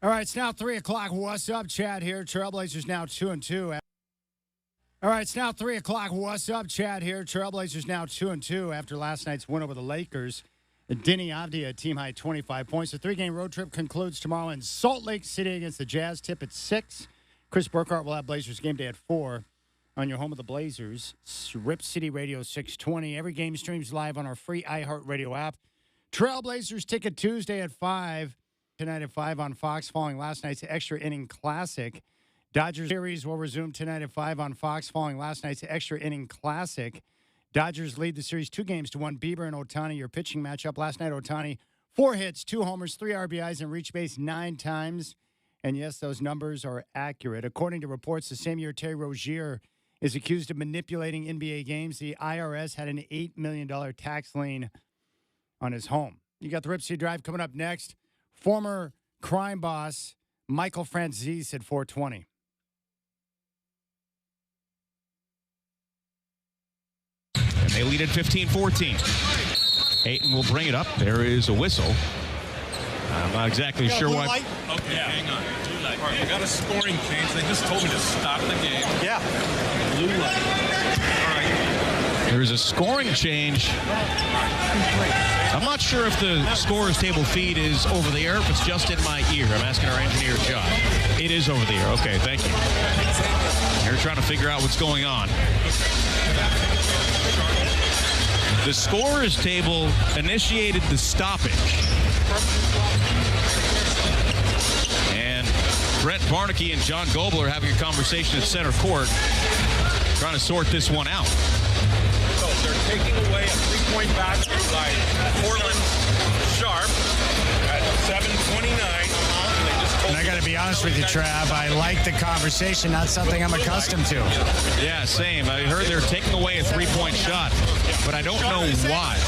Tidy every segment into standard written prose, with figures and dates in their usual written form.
All right, it's now 3 o'clock. What's up, Chad here? Trailblazers now 2-2. All right, it's now 3 o'clock. What's up, Chad here? Trailblazers now 2-2 after last night's win over the Lakers. Denny Avdia, team high 25 points. The three-game road trip concludes tomorrow in Salt Lake City against the Jazz. Tip at 6. Chris Burkhardt will have Blazers game day at 4 on your home of the Blazers. Rip City Radio 620. Every game streams live on our free iHeartRadio app. Trailblazers ticket Tuesday at 5. Tonight at 5 on Fox following last night's extra inning classic. Dodgers series will resume tonight at 5 on Fox following last night's extra inning classic. Dodgers lead the series 2-1. Bieber and Ohtani, your pitching matchup. Last night, Ohtani, 4 hits, 2 homers, 3 RBIs, and reached base 9 times. And yes, those numbers are accurate. According to reports, the same year Terry Rozier is accused of manipulating NBA games, the IRS had an $8 million tax lien on his home. You got the Rip City Drive coming up next. Former crime boss Michael Franzese at 420. And they lead at 15-14. Ayton will bring it up. There is a whistle. I'm not exactly sure why. Light? Okay, hang on. Blue light. All right, we got a scoring change. They just told me to stop the game. Yeah. Blue light. All right. There is a scoring change. I'm not sure if the scorer's table feed is over the air, if it's just in my ear. I'm asking our engineer, John. It is over the air. Okay, thank you. You're trying to figure out what's going on. The scorer's table initiated the stoppage. And Brett Barnaky and John Gobel are having a conversation at center court, trying to sort this one out. So they're taking away a 3-point basket by Portland Sharp at 7:29. And I got to be honest with you, Trav, I like the conversation, not something I'm accustomed to. Yeah, same. I heard they're taking away a 3-point shot, but I don't know why.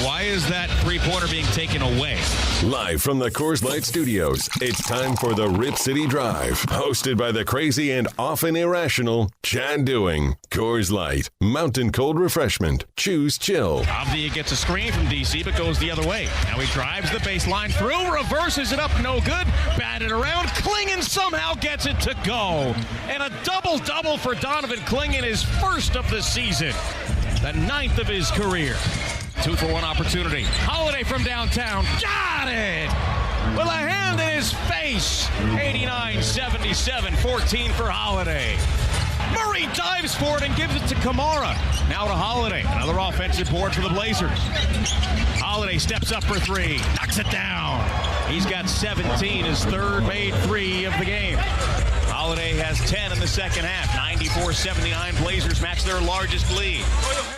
Why is that three-pointer being taken away? Live from the Coors Light Studios, it's time for the Rip City Drive. Hosted by the crazy and often irrational Chad Doing. Coors Light, mountain cold refreshment. Choose chill. Avdia gets a screen from DC, but goes the other way. Now he drives the baseline through, reverses it up, no good. Batted around. Klingon somehow gets it to go. And a double-double for Donovan Klingon, his first of the season. The 9th of his career. 2-for-1 opportunity. Holiday from downtown. Got it! With a hand in his face. 89-77, 14 for Holiday. Murray dives for it and gives it to Kamara. Now to Holiday. Another offensive board for the Blazers. Holiday steps up for 3. Knocks it down. He's got 17, his third made 3 of the game. Holiday has 10 in the second half. 94-79. Blazers match their largest lead.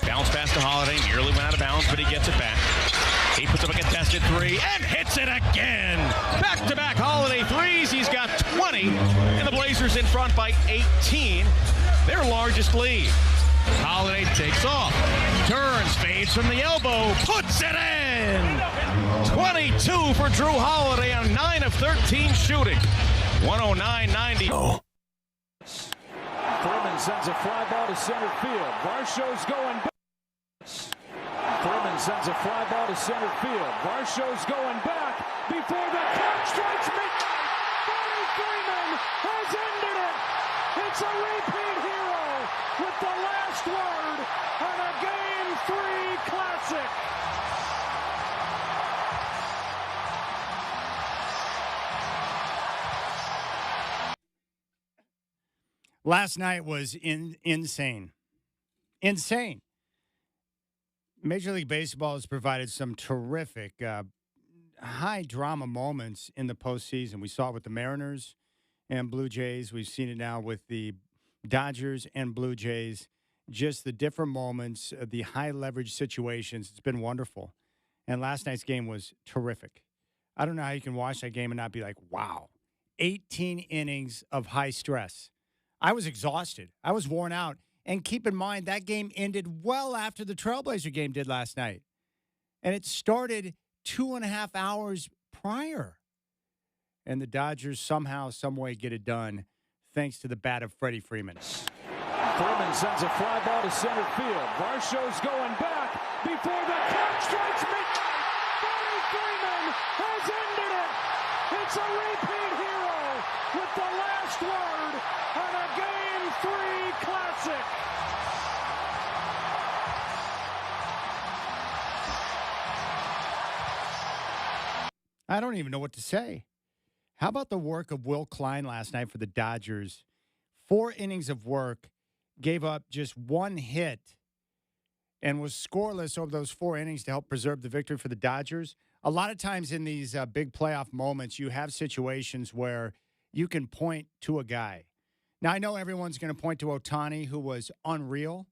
Bounce pass to Holiday. Nearly went out of bounds, but he gets it back. He puts up a contested 3 and hits it again. Back-to-back Holiday 3s. He's got 20. And the Blazers in front by 18. Their largest lead. Holiday takes off. Turns, fades from the elbow. Puts it in. 22 for Drew Holiday on 9 of 13 shooting. 109-90. Oh. Thurman sends a fly ball to center field. Varsho's going back. Thurman sends a fly ball to center field. Varsho's going back before the clock strikes midnight. Freddie Freeman has ended it. It's a repeat hero with the last word on a Game 3 classic. Last night was insane. Insane. Major League Baseball has provided some terrific high-drama moments in the postseason. We saw it with the Mariners and Blue Jays. We've seen it now with the Dodgers and Blue Jays. Just the different moments, the high-leverage situations. It's been wonderful. And last night's game was terrific. I don't know how you can watch that game and not be like, wow, 18 innings of high stress. I was exhausted. I was worn out. And keep in mind, that game ended well after the Trailblazer game did last night. And it started 2.5 hours prior. And the Dodgers somehow, some way get it done thanks to the bat of Freddie Freeman. Freeman sends a fly ball to center field. Varsho's going back before the clock strikes midnight. Freddie Freeman has ended it. It's a repeat hero with the last word on a Game 3 classic. I don't even know what to say. How about the work of Will Klein last night for the Dodgers? 4 innings of work, gave up just 1 hit, and was scoreless over those 4 innings to help preserve the victory for the Dodgers. A lot of times in these big playoff moments, you have situations where you can point to a guy. Now, I know everyone's going to point to Ohtani, who was unreal,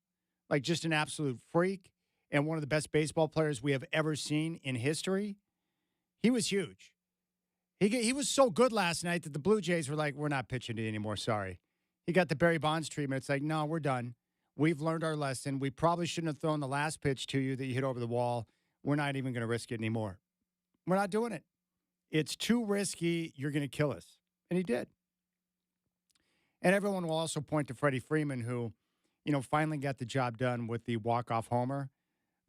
like just an absolute freak, and one of the best baseball players we have ever seen in history. He was huge. He was so good last night that the Blue Jays were like, we're not pitching to you anymore, sorry. He got the Barry Bonds treatment. It's like, no, we're done. We've learned our lesson. We probably shouldn't have thrown the last pitch to you that you hit over the wall. We're not even going to risk it anymore. We're not doing it. It's too risky. You're going to kill us. And he did. And everyone will also point to Freddie Freeman, who, finally got the job done with the walk-off homer.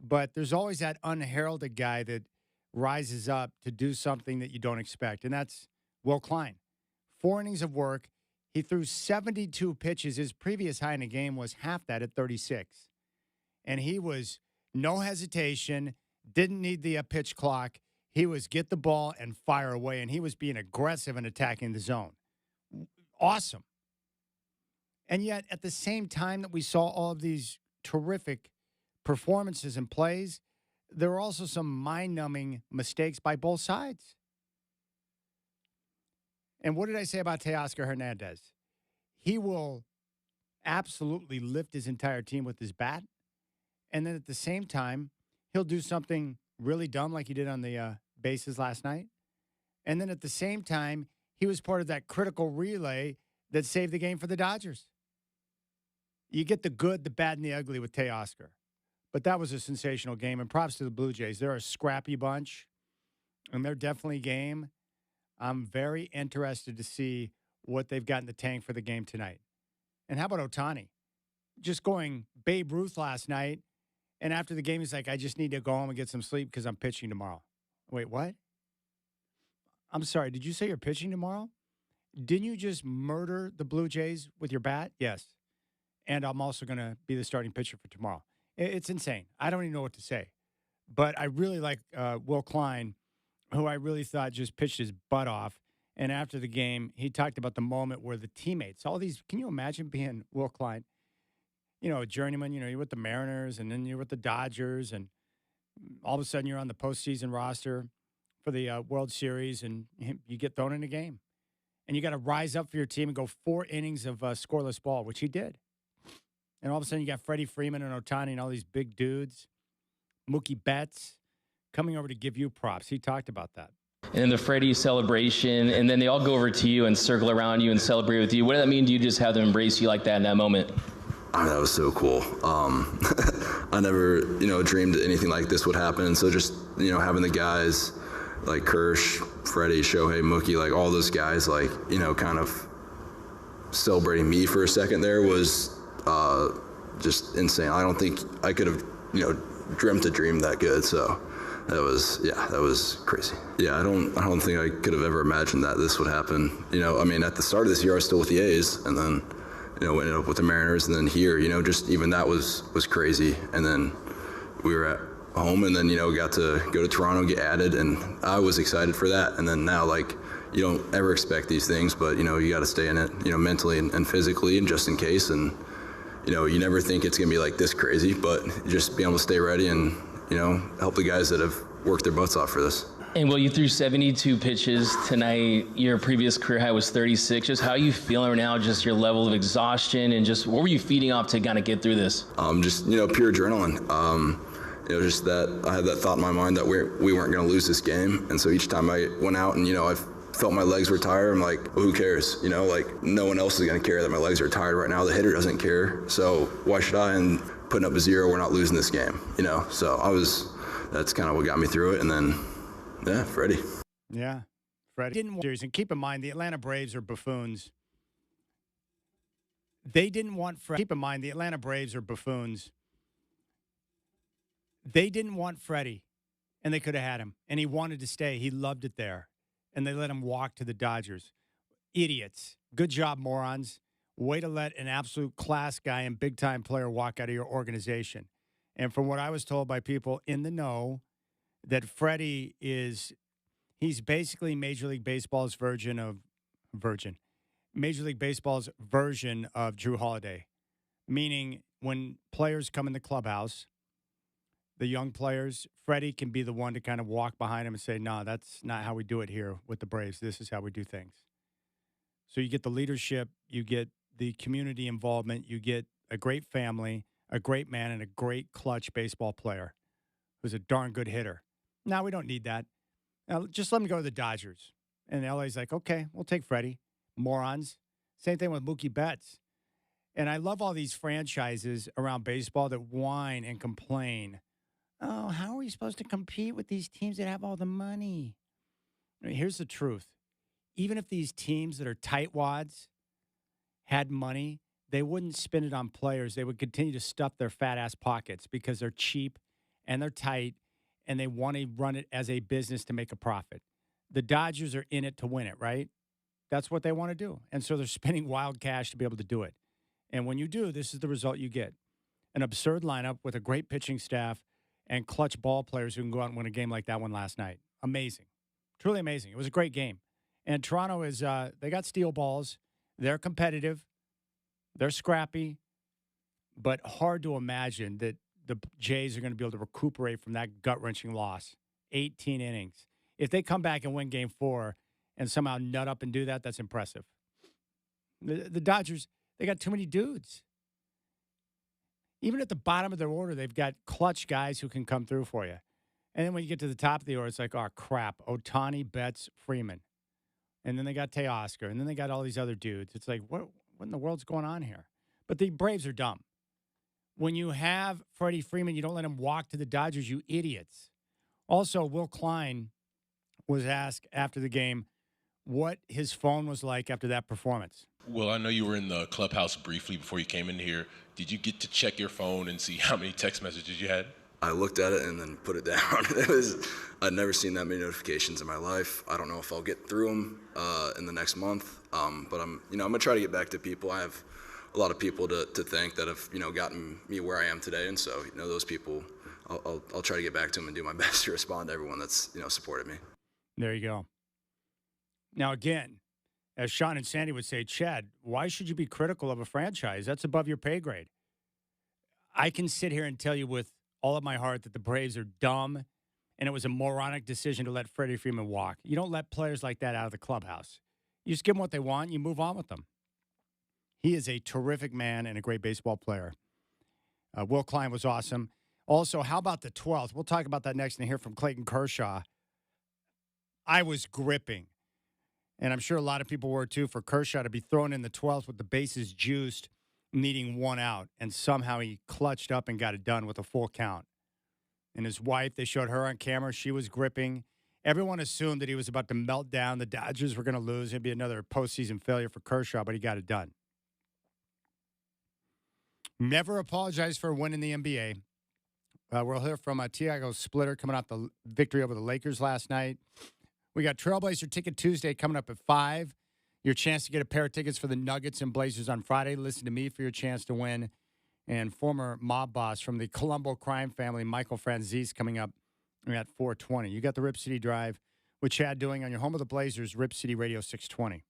But there's always that unheralded guy that rises up to do something that you don't expect, and that's Will Klein. 4 innings of work. He threw 72 pitches. His previous high in the game was half that at 36. And he was no hesitation, didn't need the pitch clock. He was get the ball and fire away, and he was being aggressive and attacking the zone. Awesome. And yet, at the same time that we saw all of these terrific performances and plays, there were also some mind-numbing mistakes by both sides. And what did I say about Teoscar Hernandez? He will absolutely lift his entire team with his bat. And then at the same time, he'll do something really dumb like he did on the bases last night. And then at the same time, he was part of that critical relay that saved the game for the Dodgers. You get the good, the bad, and the ugly with Teoscar. But that was a sensational game, and props to the Blue Jays. They're a scrappy bunch, and they're definitely game. I'm very interested to see what they've got in the tank for the game tonight. And how about Ohtani? Just going Babe Ruth last night, and after the game, he's like, I just need to go home and get some sleep because I'm pitching tomorrow. Wait, what? I'm sorry, did you say you're pitching tomorrow? Didn't you just murder the Blue Jays with your bat? Yes. And I'm also going to be the starting pitcher for tomorrow. It's insane. I don't even know what to say. But I really like Will Klein, who I really thought just pitched his butt off. And after the game, he talked about the moment where the teammates, all these, can you imagine being Will Klein? A journeyman, you're with the Mariners, and then you're with the Dodgers, and all of a sudden you're on the postseason roster for the World Series, and you get thrown in a game. And you got to rise up for your team and go 4 innings of scoreless ball, which he did. And all of a sudden, you got Freddie Freeman and Ohtani and all these big dudes, Mookie Betts, coming over to give you props. He talked about that. And then the Freddie celebration, and then they all go over to you and circle around you and celebrate with you. What does that mean? Do you just have them embrace you like that in that moment? I mean, that was so cool. I never, dreamed that anything like this would happen. So just, having the guys like Kersh, Freddie, Shohei, Mookie, like all those guys, like, kind of celebrating me for a second there was just insane. I don't think I could have, dreamt a dream that good. So that was crazy. Yeah, I don't think I could have ever imagined that this would happen. At the start of this year, I was still with the A's, and then, ended up with the Mariners, and then here, just even that was crazy. And then we were at home, and then, got to go to Toronto, get added, and I was excited for that. And then now, like, you don't ever expect these things, but, you got to stay in it, mentally and physically, and just in case. And, you never think it's going to be like this crazy, but just being able to stay ready and, help the guys that have worked their butts off for this. And Will, you threw 72 pitches tonight. Your previous career high was 36. Just how are you feeling right now? Just your level of exhaustion, and just what were you feeding off to kind of get through this? Just, pure adrenaline. Just that I had that thought in my mind that we weren't going to lose this game. And so each time I went out and, I felt my legs were tired, I'm like, well, who cares? Like, no one else is going to care that my legs are tired right now. The hitter doesn't care. So why should I? And putting up a 0, we're not losing this game, So that's kind of what got me through it. And then, yeah, Freddie. Yeah, Freddie. Didn't want, and keep in mind, the Atlanta Braves are buffoons. They didn't want Freddie. Keep in mind, the Atlanta Braves are buffoons. They didn't want Freddie and they could have had him. And he wanted to stay. He loved it there. And they let him walk to the Dodgers. Idiots. Good job, morons. Way to let an absolute class guy and big-time player walk out of your organization. And from what I was told by people in the know, that Freddie he's basically Major League Baseball's version of Drew Holiday. Meaning when players come in the clubhouse, the young players, Freddie can be the one to kind of walk behind him and say, no, that's not how we do it here with the Braves. This is how we do things. So you get the leadership, you get the community involvement, you get a great family, a great man, and a great clutch baseball player who's a darn good hitter. Now, we don't need that. Now, just let him go to the Dodgers. And LA's like, okay, we'll take Freddie. Morons. Same thing with Mookie Betts. And I love all these franchises around baseball that whine and complain. Oh, how are we supposed to compete with these teams that have all the money? I mean, here's the truth. Even if these teams that are tightwads had money, they wouldn't spend it on players. They would continue to stuff their fat-ass pockets because they're cheap and they're tight and they want to run it as a business to make a profit. The Dodgers are in it to win it, right? That's what they want to do. And so they're spending wild cash to be able to do it. And when you do, this is the result you get. An absurd lineup with a great pitching staff and clutch ball players who can go out and win a game like that one last night. Amazing. Truly amazing. It was a great game. And Toronto is, they got steel balls. They're competitive. They're scrappy. But hard to imagine that the Jays are going to be able to recuperate from that gut-wrenching loss. 18 innings. If they come back and win Game 4 and somehow nut up and do that, that's impressive. The Dodgers, they got too many dudes. Even at the bottom of their order, they've got clutch guys who can come through for you. And then when you get to the top of the order, it's like, oh, crap, Ohtani, Betts, Freeman. And then they got Teoscar. And then they got all these other dudes. It's like, what in the world's going on here? But the Braves are dumb. When you have Freddie Freeman, you don't let him walk to the Dodgers, you idiots. Also, Will Klein was asked after the game what his phone was like after that performance. Well, I know you were in the clubhouse briefly before you came in here. Did you get to check your phone and see how many text messages you had? I looked at it and then put it down. I'd never seen that many notifications in my life. I don't know if I'll get through them in the next month, but I'm gonna try to get back to people. I have a lot of people to thank that have gotten me where I am today, and so those people, I'll try to get back to them and do my best to respond to everyone that's supported me. There you go. Now again, as Sean and Sandy would say, Chad, why should you be critical of a franchise? That's above your pay grade. I can sit here and tell you with all of my heart that the Braves are dumb, and it was a moronic decision to let Freddie Freeman walk. You don't let players like that out of the clubhouse. You just give them what they want, and you move on with them. He is a terrific man and a great baseball player. Will Klein was awesome. Also, how about the 12th? We'll talk about that next and hear from Clayton Kershaw. I was gripping, and I'm sure a lot of people were too, for Kershaw to be thrown in the 12th with the bases juiced, needing one out, and somehow he clutched up and got it done with a full count. And his wife, they showed her on camera. She was gripping. Everyone assumed that he was about to melt down. The Dodgers were going to lose. It'd be another postseason failure for Kershaw, but he got it done. Never apologize for winning the NBA. We'll hear from Tiago Splitter coming off the victory over the Lakers last night. We got Trailblazer Ticket Tuesday coming up at 5. Your chance to get a pair of tickets for the Nuggets and Blazers on Friday. Listen to me for your chance to win. And former mob boss from the Colombo crime family, Michael Franzese, coming up at 4:20. You got the Rip City Drive with Chad Doing on your home of the Blazers, Rip City Radio 620.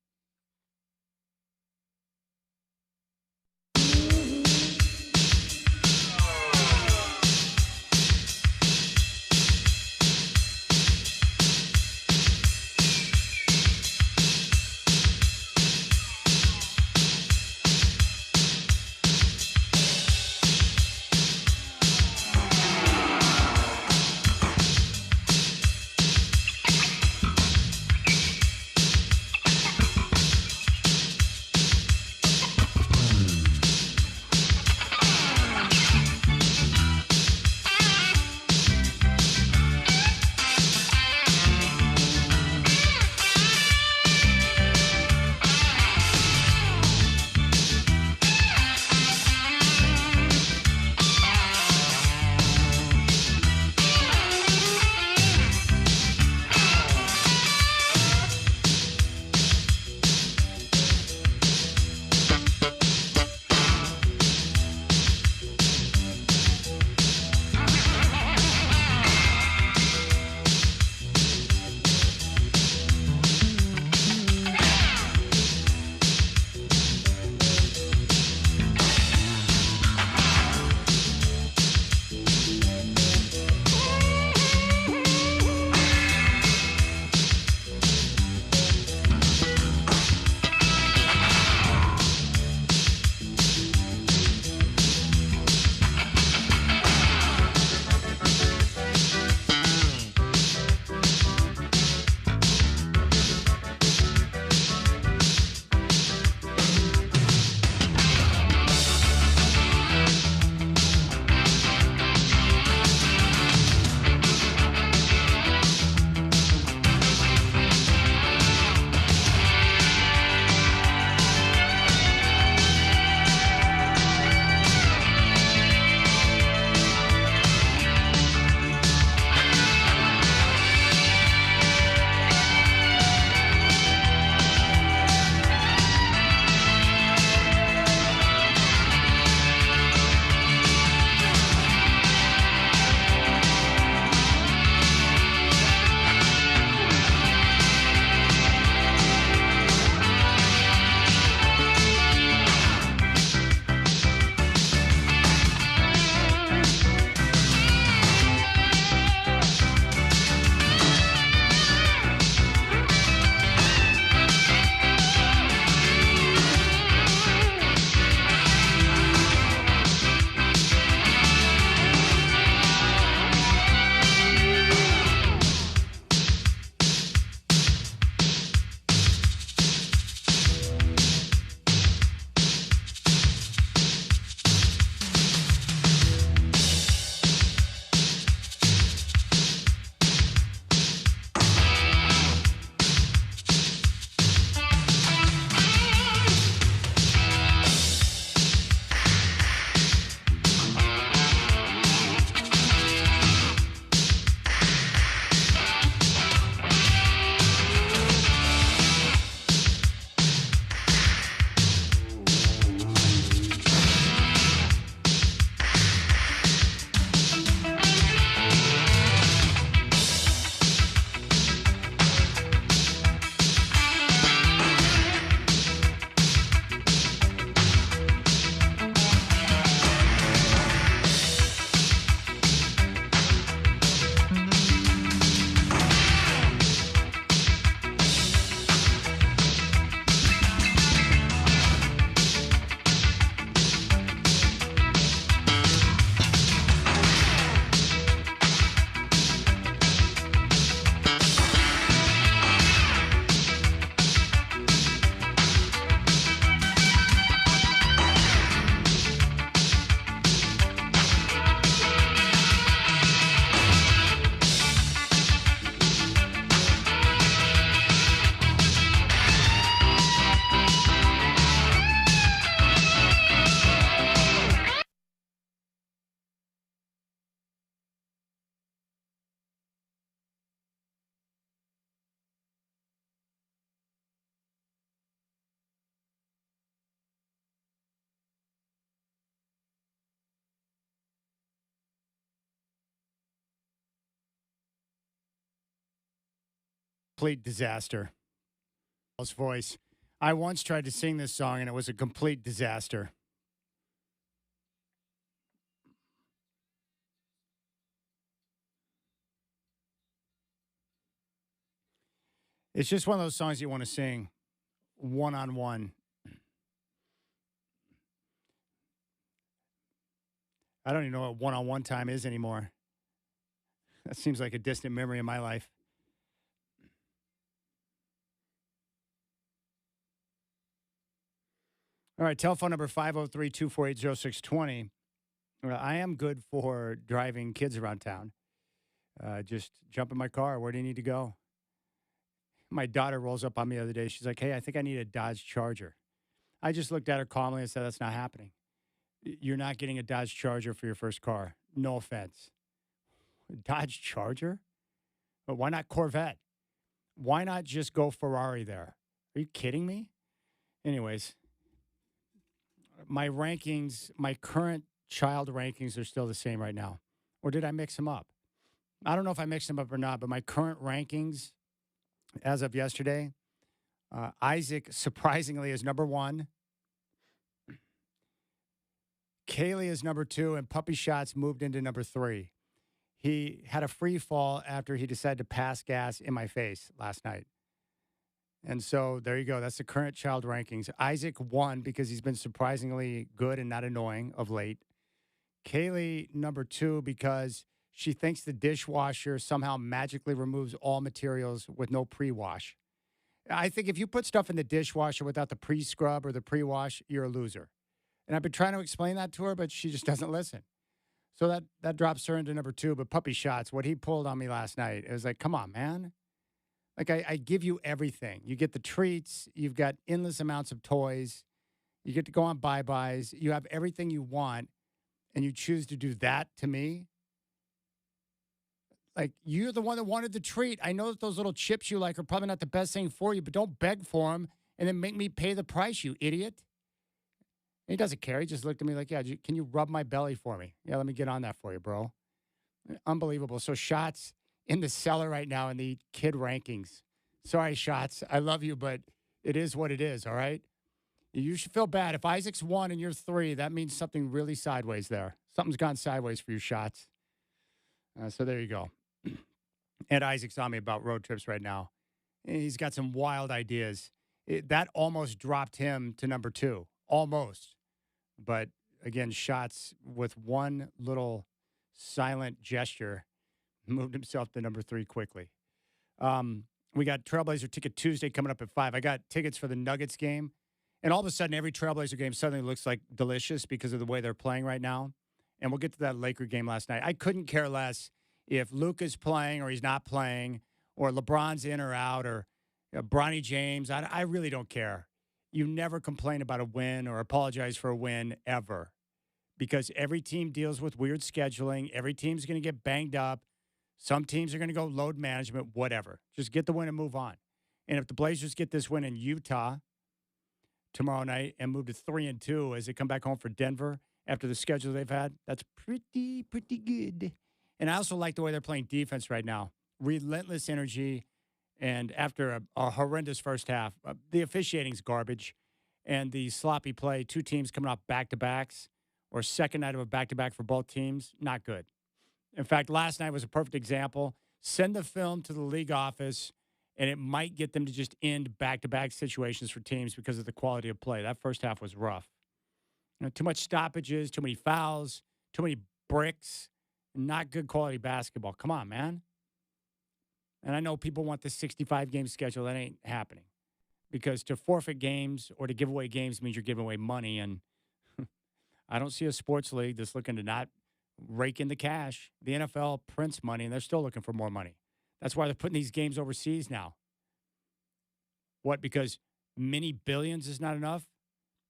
complete disaster. His voice. I once tried to sing this song, and it was a complete disaster. It's just one of those songs you want to sing one-on-one. I don't even know what one-on-one time is anymore. That seems like a distant memory in my life. All right, telephone number 503-248-0620. I am good for driving kids around town. Just jump in my car. Where do you need to go? My daughter rolls up on me the other day. She's like, hey, I think I need a Dodge Charger. I just looked at her calmly and said, that's not happening. You're not getting a Dodge Charger for your first car. No offense. Dodge Charger? But why not Corvette? Why not just go Ferrari there? Are you kidding me? Anyways, my rankings, my current child rankings are still the same right now. Or did I mix them up? I don't know if I mixed them up or not, but my current rankings as of yesterday, Isaac surprisingly is number 1. Kaylee is number 2, and Puppy Shots moved into number 3. He had a free fall after he decided to pass gas in my face last night. And so there you go. That's the current child rankings. Isaac 1 because he's been surprisingly good and not annoying of late. Kaylee number 2 because she thinks the dishwasher somehow magically removes all materials with no pre-wash. I think if you put stuff in the dishwasher without the pre-scrub or the pre-wash, you're a loser. And I've been trying to explain that to her, but she just doesn't listen. So that drops her into number 2. But Puppy Shots, what he pulled on me last night, it was like, come on, man. Like, I give you everything. You get the treats. You've got endless amounts of toys. You get to go on buy-buys. You have everything you want, and you choose to do that to me? Like, you're the one that wanted the treat. I know that those little chips you like are probably not the best thing for you, but don't beg for them and then make me pay the price, you idiot. And he doesn't care. He just looked at me like, yeah, can you rub my belly for me? Yeah, let me get on that for you, bro. Unbelievable. So Shots in the cellar right now in the kid rankings. Sorry, Shots. I love you, but it is what it is, all right? You should feel bad. If Isaac's 1 and you're 3, that means something really sideways there. Something's gone sideways for you, Shots. So there you go. And Isaac's on me about road trips right now. He's got some wild ideas. That almost dropped him to number 2. Almost. But again, Shots with one little silent gesture moved himself to number 3 quickly. We got Trailblazer Ticket Tuesday coming up at 5. I got tickets for the Nuggets game. And all of a sudden, every Trailblazer game suddenly looks like delicious because of the way they're playing right now. And we'll get to that Laker game last night. I couldn't care less if Luka's playing or he's not playing, or LeBron's in or out, or Bronny James. I really don't care. You never complain about a win or apologize for a win ever, because every team deals with weird scheduling. Every team's going to get banged up. Some teams are going to go load management, whatever. Just get the win and move on. And if the Blazers get this win in Utah tomorrow night and move to 3-2 as they come back home for Denver after the schedule they've had, that's pretty good. And I also like the way they're playing defense right now. Relentless energy. And after a horrendous first half, the officiating's garbage. And the sloppy play, 2 teams coming off back-to-backs, or second night of a back-to-back for both teams, not good. In fact, last night was a perfect example. Send the film to the league office, and it might get them to just end back-to-back situations for teams because of the quality of play. That first half was rough. Too much stoppages, too many fouls, too many bricks, not good quality basketball. Come on, man. And I know people want the 65-game schedule. That ain't happening, because to forfeit games or to give away games means you're giving away money. And I don't see a sports league that's looking to not rake in the cash. The NFL prints money, and they're still looking for more money. That's why they're putting these games overseas now. What, because many billions is not enough?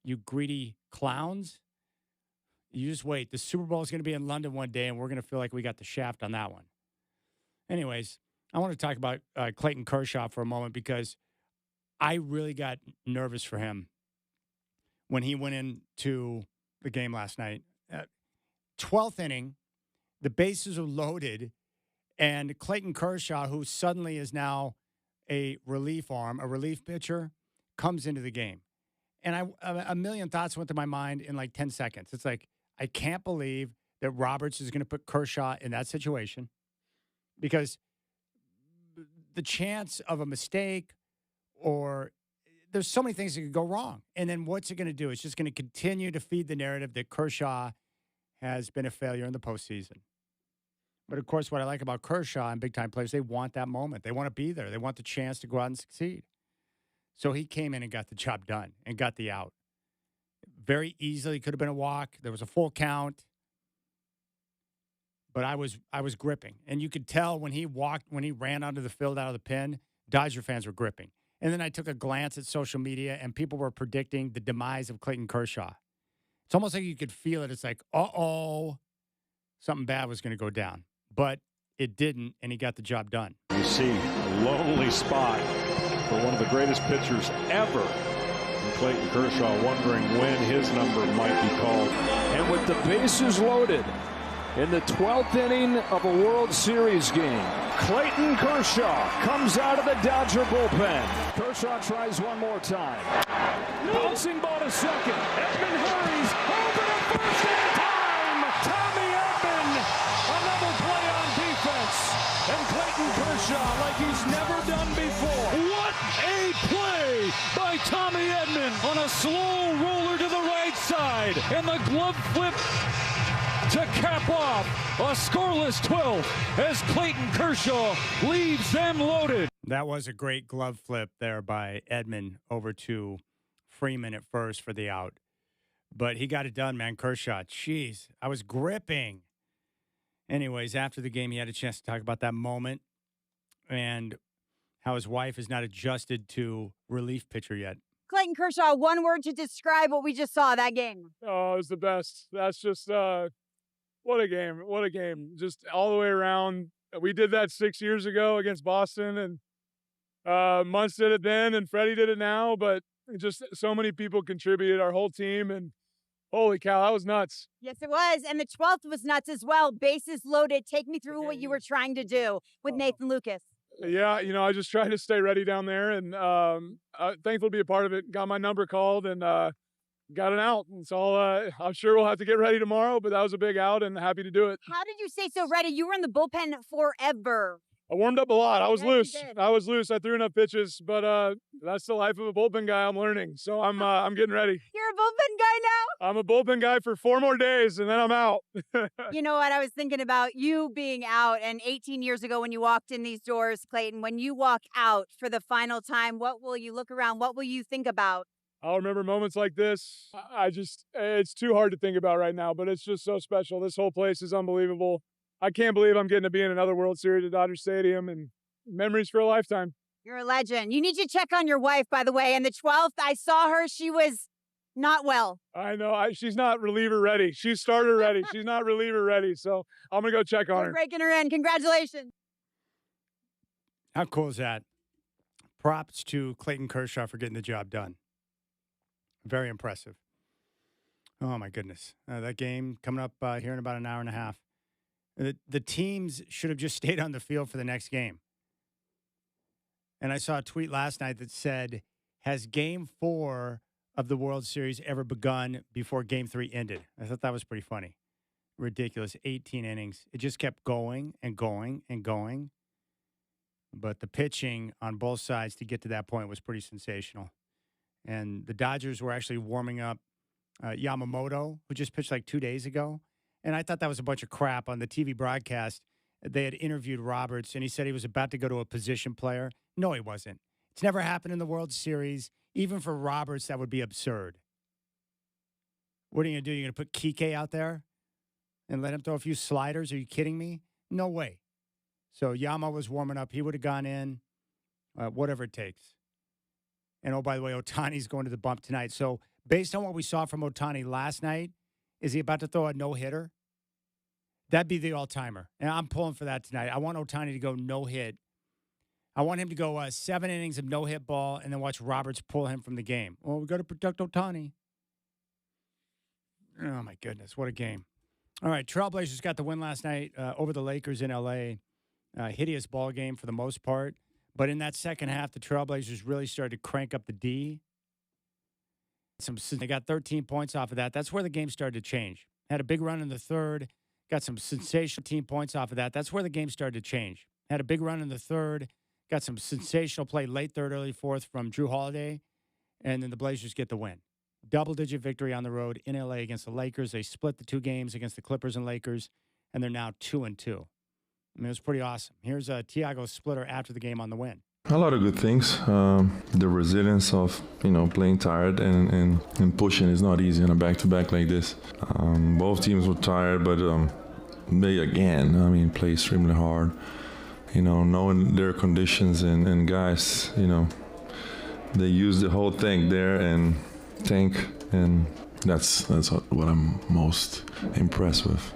You greedy clowns. You just wait. The Super Bowl is going to be in London one day, and we're going to feel like we got the shaft on that one. Anyways, I want to talk about Clayton Kershaw for a moment, because I really got nervous for him when he went into the game last night. 12th inning, the bases are loaded, and Clayton Kershaw, who suddenly is now a relief arm, a relief pitcher, comes into the game. And a million thoughts went to my mind in like 10 seconds. It's like, I can't believe that Roberts is going to put Kershaw in that situation because the chance of a mistake or there's so many things that could go wrong. And then what's it going to do? It's just going to continue to feed the narrative that Kershaw has been a failure in the postseason. But, of course, what I like about Kershaw and big-time players, they want that moment. They want to be there. They want the chance to go out and succeed. So he came in and got the job done and got the out. Very easily could have been a walk. There was a full count. But I was gripping. And you could tell when he ran onto the field out of the pen, Dodger fans were gripping. And then I took a glance at social media, and people were predicting the demise of Clayton Kershaw. It's almost like you could feel it. It's like, uh-oh, something bad was going to go down. But it didn't, and he got the job done. You see a lonely spot for one of the greatest pitchers ever, and Clayton Kershaw wondering when his number might be called. And with the bases loaded in the 12th inning of a World Series game, Clayton Kershaw comes out of the Dodger bullpen. Kershaw tries one more time. Bouncing ball to second. Edman hurries over to first in time. Tommy Edman, another play on defense. And Clayton Kershaw like he's never done before. What a play by Tommy Edman on a slow roller to the right side. And the glove flip to cap off a scoreless 12th as Clayton Kershaw leaves them loaded. That was a great glove flip there by Edman over to Freeman at first for the out. But he got it done, man. Kershaw, jeez, I was gripping. Anyways, after the game, he had a chance to talk about that moment and how his wife is not adjusted to relief pitcher yet. Clayton Kershaw, one word to describe what we just saw that game. Oh, it was the best. That's just what a game. What a game. Just all the way around. We did that 6 years ago against Boston, and Muntz did it then, and Freddie did it now, but just so many people contributed, our whole team, and holy cow, that was nuts. Yes, it was. And the 12th was nuts as well. Bases loaded. Take me through what you were trying to do with Nathan Lucas. Yeah, I just tried to stay ready down there, and thankful to be a part of it. Got my number called, and got an out. And so I'm sure we'll have to get ready tomorrow, but that was a big out, and happy to do it. How did you stay so ready? You were in the bullpen forever. I warmed up a lot. I was loose. You did. I was loose. I threw enough pitches, but that's the life of a bullpen guy. I'm learning, so I'm getting ready. You're a bullpen guy now? I'm a bullpen guy for 4 more days, and then I'm out. You know what? I was thinking about you being out, and 18 years ago when you walked in these doors, Clayton, when you walk out for the final time, what will you look around? What will you think about? I'll remember moments like this. It's too hard to think about right now, but it's just so special. This whole place is unbelievable. I can't believe I'm getting to be in another World Series at Dodger Stadium, and memories for a lifetime. You're a legend. You need to check on your wife, by the way. And the 12th, I saw her. She was not well. I know. She's not reliever ready. She's starter ready. She's not reliever ready. So I'm going to go check on We're her. breaking her in. Congratulations. How cool is that? Props to Clayton Kershaw for getting the job done. Very impressive. Oh, my goodness. That game coming up here in about an hour and a half. The teams should have just stayed on the field for the next game. And I saw a tweet last night that said, has Game 4 of the World Series ever begun before Game 3 ended? I thought that was pretty funny. Ridiculous. 18 innings. It just kept going and going and going. But the pitching on both sides to get to that point was pretty sensational. And the Dodgers were actually warming up Yamamoto, who just pitched like 2 days ago. And I thought that was a bunch of crap on the TV broadcast. They had interviewed Roberts, and he said he was about to go to a position player. No, he wasn't. It's never happened in the World Series. Even for Roberts, that would be absurd. What are you going to do? You're going to put Kike out there and let him throw a few sliders? Are you kidding me? No way. So Yama was warming up. He would have gone in, whatever it takes. And, oh, by the way, Ohtani's going to the bump tonight. So based on what we saw from Ohtani last night, is he about to throw a no-hitter? That'd be the all-timer. And I'm pulling for that tonight. I want Ohtani to go no-hit. I want him to go 7 innings of no-hit ball and then watch Roberts pull him from the game. Well, we got to protect Ohtani. Oh, my goodness. What a game. All right, Trailblazers got the win last night over the Lakers in L.A. Hideous ball game for the most part. But in that second half, the Trailblazers really started to crank up the D. They got 13 points off of that. That's where the game started to change. Had a big run in the third. Got some sensational 13 points off of that. That's where the game started to change. Had a big run in the third. Got some sensational play late third, early fourth from Drew Holiday. And then the Blazers get the win. Double-digit victory on the road in LA against the Lakers. They split the two games against the Clippers and Lakers, and they're now 2-2. I mean, it was pretty awesome. Here's Tiago Splitter after the game on the win. A lot of good things. The resilience of, playing tired and pushing is not easy in a back-to-back like this. Both teams were tired, but they, again, play extremely hard. Knowing their conditions and guys, they use the whole tank there and that's what I'm most impressed with.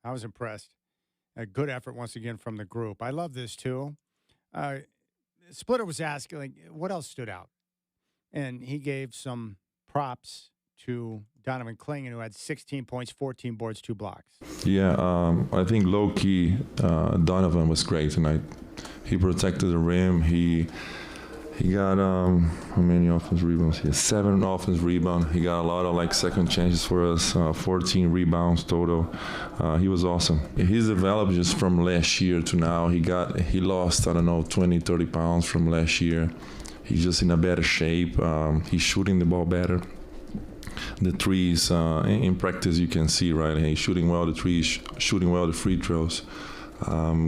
I was impressed. A good effort once again from the group. I love this too. Splitter was asking, what else stood out? And he gave some props to Donovan Clingan, who had 16 points, 14 boards, 2 blocks. Yeah, I think low-key, Donovan was great tonight. He protected the rim. He got, how many offensive rebounds? He had 7 offensive rebounds. He got a lot of second chances for us, 14 rebounds total. He was awesome. He's developed just from last year to now. He lost, 20, 30 pounds from last year. He's just in a better shape. He's shooting the ball better. The threes, in practice you can see, right? He's shooting well the threes, shooting well the free throws,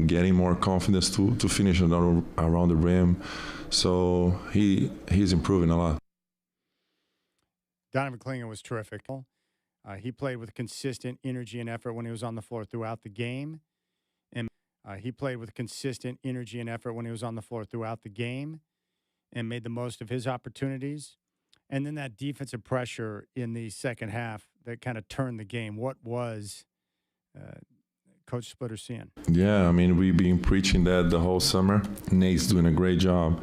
getting more confidence to finish around the rim. So he's improving a lot. Donovan Clingan was terrific. He played with consistent energy and effort when he was on the floor throughout the game. And and made the most of his opportunities. And then that defensive pressure in the second half that kind of turned the game. What was Coach Splitter seeing? Yeah, we've been preaching that the whole summer. Nate's doing a great job.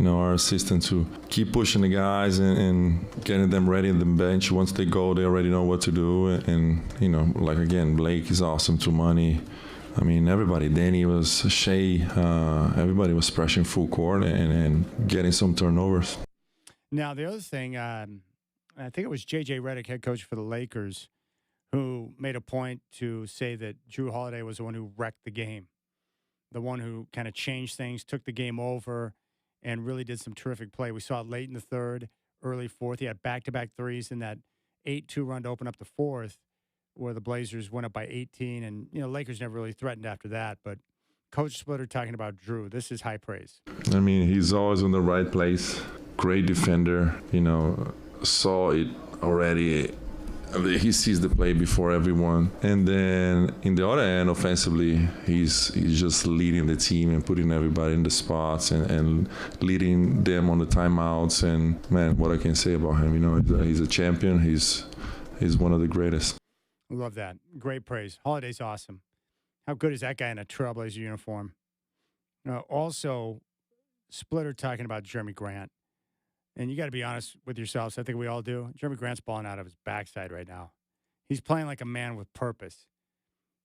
Our assistant to keep pushing the guys and getting them ready on the bench. Once they go, they already know what to do. And, again, Blake is awesome to Money. Everybody, Danny was, Shea, everybody was pressuring full court and getting some turnovers. Now, the other thing, I think it was J.J. Redick, head coach for the Lakers, who made a point to say that Drew Holiday was the one who wrecked the game, the one who kind of changed things, took the game over, and really did some terrific play. We saw it late in the third, early fourth. He had back-to-back threes in that 8-2 run to open up the fourth, where the Blazers went up by 18. And, Lakers never really threatened after that. But Coach Splitter talking about Drew, this is high praise. He's always in the right place. Great defender, saw it already. He sees the play before everyone. And then in the other end, offensively, he's just leading the team and putting everybody in the spots and leading them on the timeouts. And, man, what I can say about him, he's a champion. He's one of the greatest. Love that. Great praise. Holiday's awesome. How good is that guy in a Trailblazer uniform? Also, Splitter talking about Jeremy Grant. And you got to be honest with yourselves. I think we all do. Jeremy Grant's balling out of his backside right now. He's playing like a man with purpose.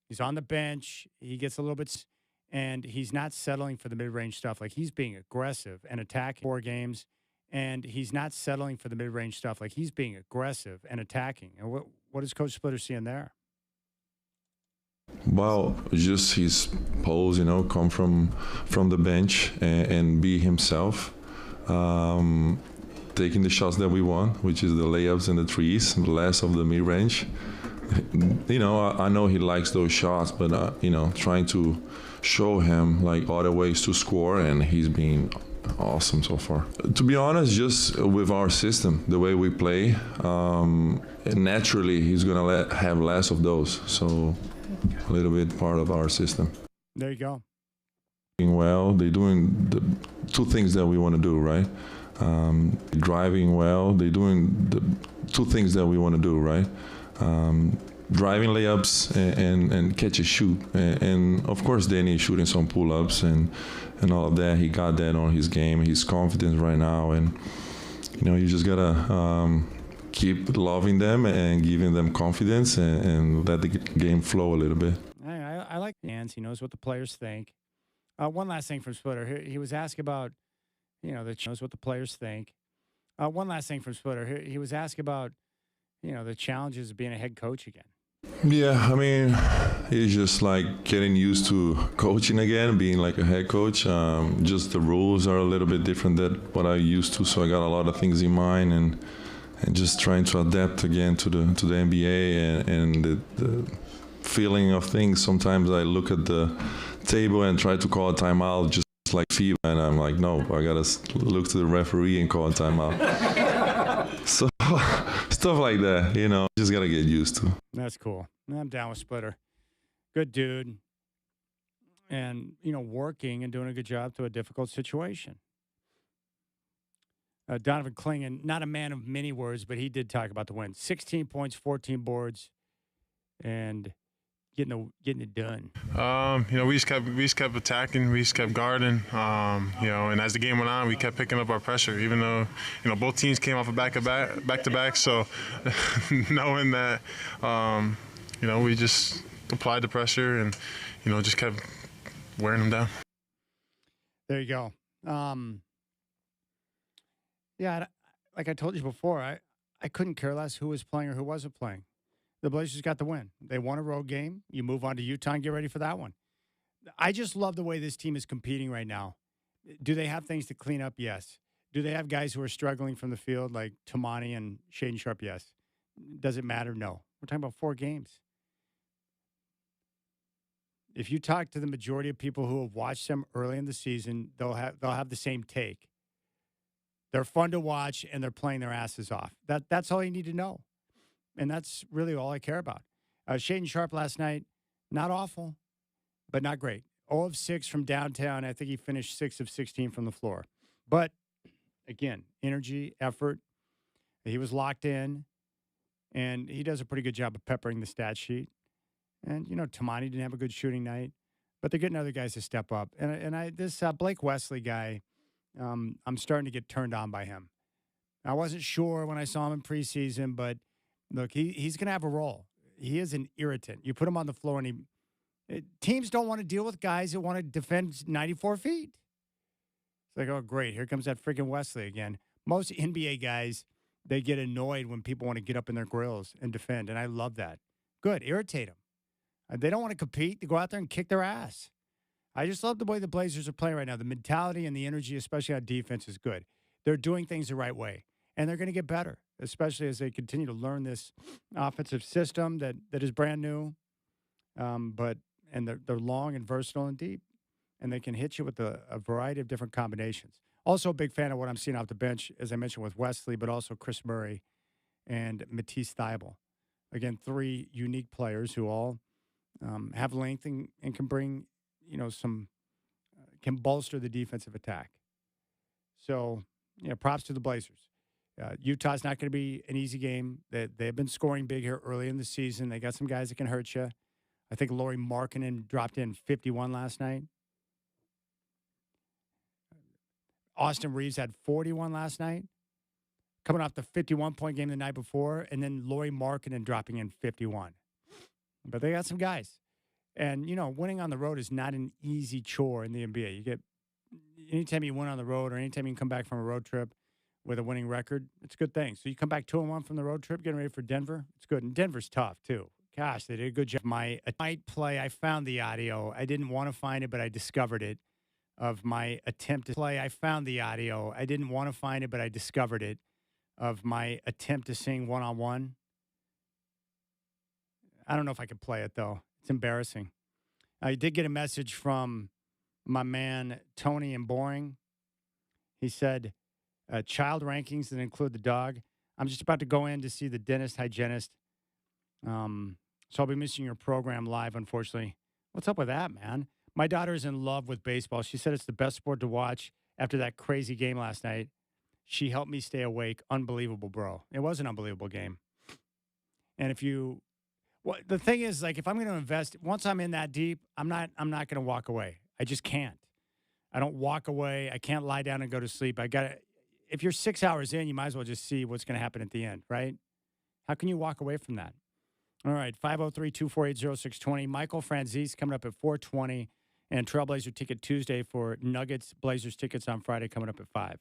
He's on the bench. He gets a little bit, and he's not settling for the mid-range stuff. He's being aggressive and attacking 4 games, and he's not settling for the mid-range stuff. He's being aggressive and attacking. And what is Coach Splitter seeing there? Well, just his pose, come from the bench and be himself. Taking the shots that we want, which is the layups and the threes, less of the mid-range. I know he likes those shots, but, trying to show him, other ways to score, and he's been awesome so far. To be honest, just with our system, the way we play, naturally he's going to have less of those. So a little bit part of our system. There you go. Well, they're doing the 2 things that we want to do, right? Driving well, they're doing the 2 things that we want to do, right? Driving layups and catch a shoot. And of course, Danny is shooting some pull-ups and all of that. He got that on his game. He's confident right now. And, you just got to keep loving them and giving them confidence and let the game flow a little bit. I like the hands. He knows what the players think. One last thing from Splitter. He was asked about, knows what the players think. One last thing from Splitter. He was asked about, the challenges of being a head coach again. Yeah, I mean, it's just like getting used to coaching again, being like a head coach. Just the rules are a little bit different than what I used to, so I got a lot of things in mind and just trying to adapt again to the NBA and the feeling of things. Sometimes I look at the table and try to call a timeout just like FIBA, and I'm like, no, I gotta look to the referee and call a timeout. So stuff like that, just gotta get used to. That's cool. I'm down with Splitter. Good dude. And, working and doing a good job to a difficult situation. Donovan Clingan, not a man of many words, but he did talk about the win. 16 points, 14 boards, and getting it done. We just kept attacking, we just kept guarding. And as the game went on, we kept picking up our pressure, even though both teams came off a back to back. So knowing that, we just applied the pressure and just kept wearing them down. There you go. Yeah, like I told you before, I couldn't care less who was playing or who wasn't playing. The Blazers got the win. They won a road game. You move on to Utah and get ready for that one. I just love the way this team is competing right now. Do they have things to clean up? Yes. Do they have guys who are struggling from the field like Tamani and Shaden Sharp? Yes. Does it matter? No. We're talking about 4 games. If you talk to the majority of people who have watched them early in the season, they'll have the same take. They're fun to watch, and they're playing their asses off. That's all you need to know. And that's really all I care about. Shaden Sharp last night, not awful, but not great. 0 of 6 from downtown. I think he finished 6 of 16 from the floor. But, again, energy, effort. He was locked in, and he does a pretty good job of peppering the stat sheet. And, Tamani didn't have a good shooting night, but they're getting other guys to step up. And this Blake Wesley guy, I'm starting to get turned on by him. I wasn't sure when I saw him in preseason, but look, he's going to have a role. He is an irritant. You put him on the floor, and teams don't want to deal with guys that want to defend 94 feet. It's like, oh, great. Here comes that freaking Wesley again. Most NBA guys, they get annoyed when people want to get up in their grills and defend, and I love that. Good. Irritate them. They don't want to compete. They go out there and kick their ass. I just love the way the Blazers are playing right now. The mentality and the energy, especially on defense, is good. They're doing things the right way, and they're going to get better, especially as they continue to learn this offensive system that is brand new. But they're long and versatile and deep, and they can hit you with a variety of different combinations. Also a big fan of what I'm seeing off the bench, as I mentioned, with Wesley, but also Chris Murray and Matisse Thybulle. Again, 3 unique players who all have length and can bring, can bolster the defensive attack. So, props to the Blazers. Utah's not going to be an easy game. They've been scoring big here early in the season. They got some guys that can hurt you. I think Lauri Markkanen dropped in 51 last night. Austin Reeves had 41 last night, coming off the 51-point game the night before, and then Lauri Markkanen dropping in 51. But they got some guys. And, winning on the road is not an easy chore in the NBA. Anytime you win on the road or anytime you can come back from a road trip with a winning record, it's a good thing. So you come back 2-1 from the road trip, getting ready for Denver, it's good. And Denver's tough, too. Gosh, they did a good job. My night play, I found the audio. I didn't want to find it, but I discovered it, of my attempt to play. I found the audio. I didn't want to find it, but I discovered it, of my attempt to sing one-on-one. I don't know if I could play it, though. It's embarrassing. I did get a message from my man, Tony in Boring. He said, child rankings that include the dog. I'm just about to go in to see the dentist hygienist. So I'll be missing your program live, unfortunately. What's up with that, man? My daughter's in love with baseball. She said it's the best sport to watch after that crazy game last night. She helped me stay awake. Unbelievable, bro. It was an unbelievable game. And the thing is, like, if I'm going to invest, once I'm in that deep, I'm not going to walk away. I just can't. I don't walk away. I can't lie down and go to sleep. If you're 6 hours in, you might as well just see what's going to happen at the end, right? How can you walk away from that? All right, 503-248-0620. Michael Franzese coming up at 420. And Trailblazer Ticket Tuesday for Nuggets, Blazers tickets on Friday coming up at 5.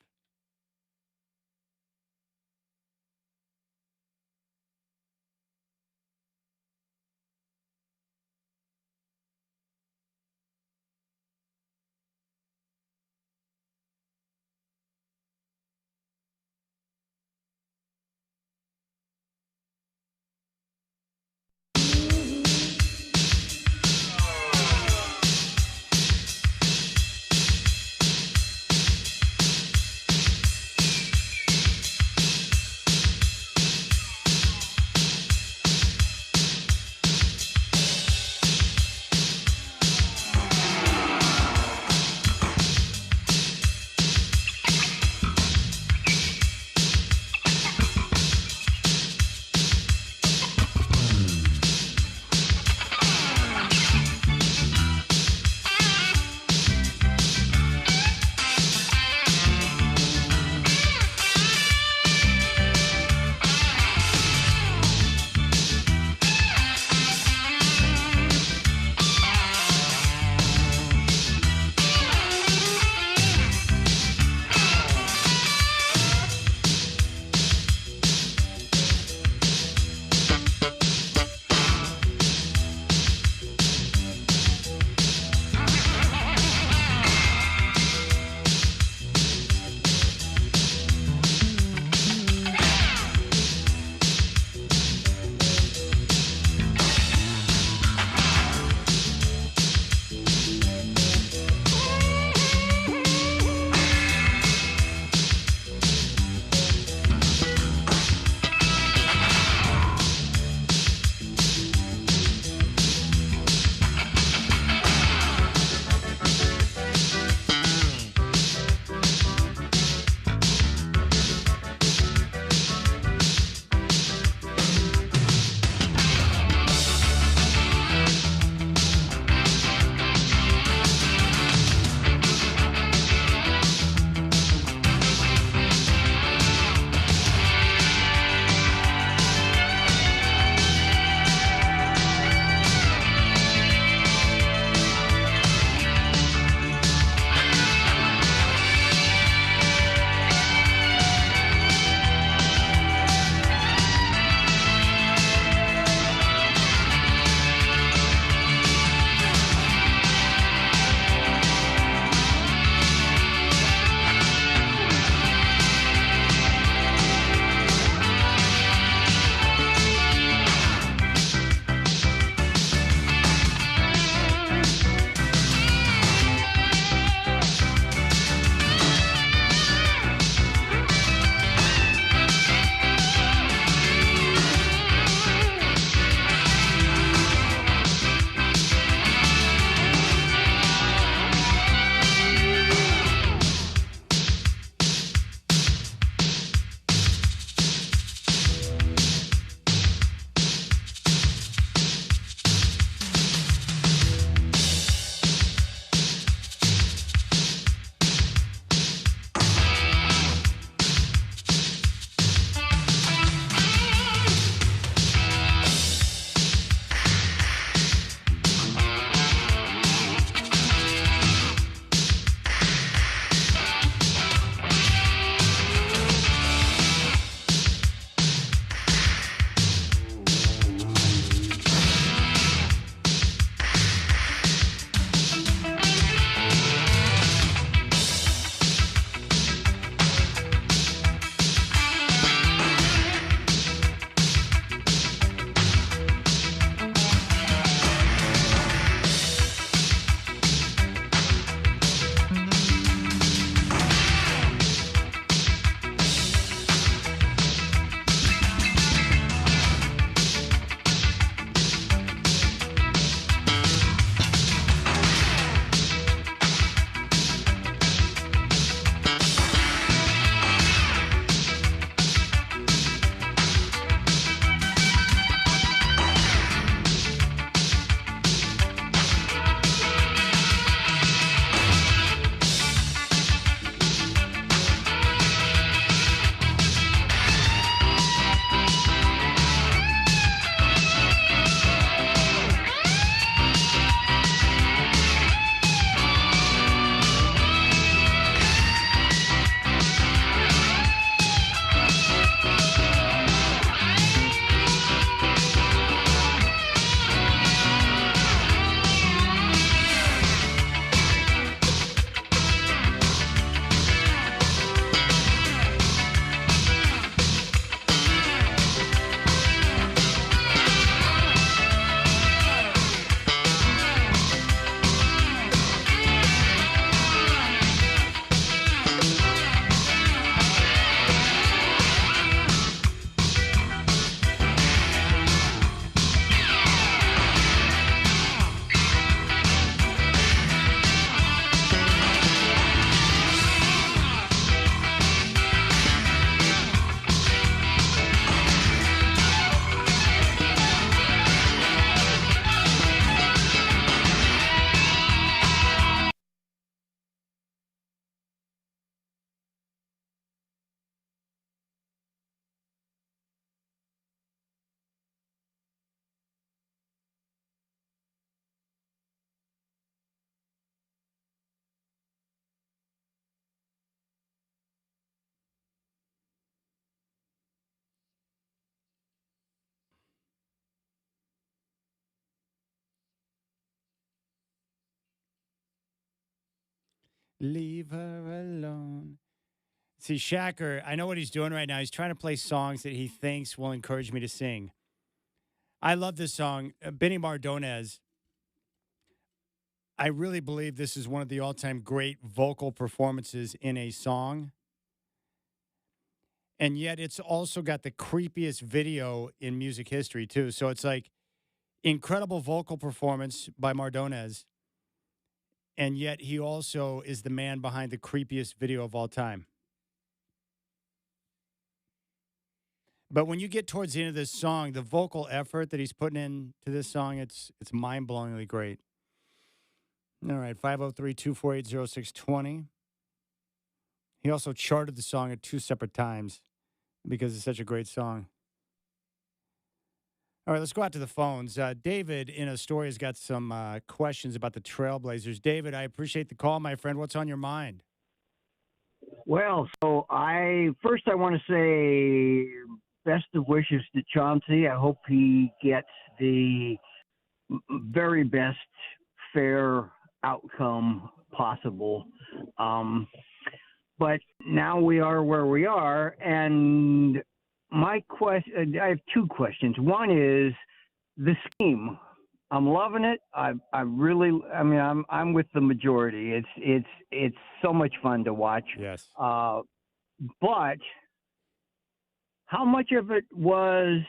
Leave her alone. See, Shacker, I know what he's doing right now. He's trying to play songs that he thinks will encourage me to sing. I love this song. Benny Mardones. I really believe this is one of the all-time great vocal performances in a song. And yet it's also got the creepiest video in music history, too. So it's like incredible vocal performance by Mardones. And yet he also is the man behind the creepiest video of all time. But when you get towards the end of this song, the vocal effort that he's putting into this song, it's mind-blowingly great. All right, 503-248-0620. He also charted the song at 2 separate times because it's such a great song. All right, let's go out to the phones. David in Astoria has got some questions about the Trailblazers. David, I appreciate the call, my friend. What's on your mind? Well, so I want to say best of wishes to Chauncey. I hope he gets the very best fair outcome possible. But now we are where we are, and my question, I have 2 questions. One is the scheme. I'm loving it. I'm with the majority. It's so much fun to watch. Yes. But how much of it was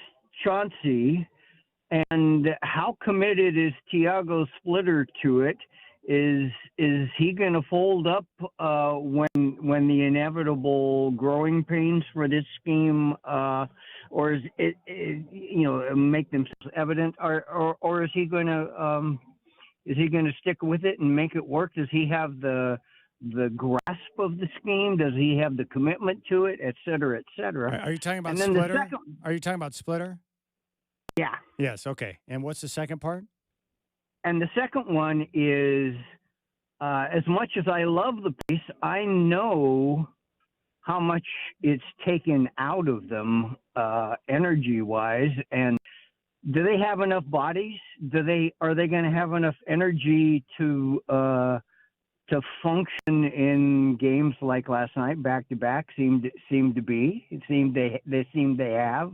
Chauncey, and how committed is Tiago Splitter to it? Is he going to fold up when the inevitable growing pains for this scheme, or is it make themselves evident, or is he going to stick with it and make it work? Does he have the grasp of the scheme? Does he have the commitment to it, et cetera, et cetera? Are you talking about Splitter? Are you talking about Splitter? Yeah. Yes. Okay. And what's the second part? And the second one is, as much as I love the piece, I know how much it's taken out of them energy-wise. And do they have enough bodies? Are they going to have enough energy to function in games like last night, back to back? Seemed to be. It seemed they have.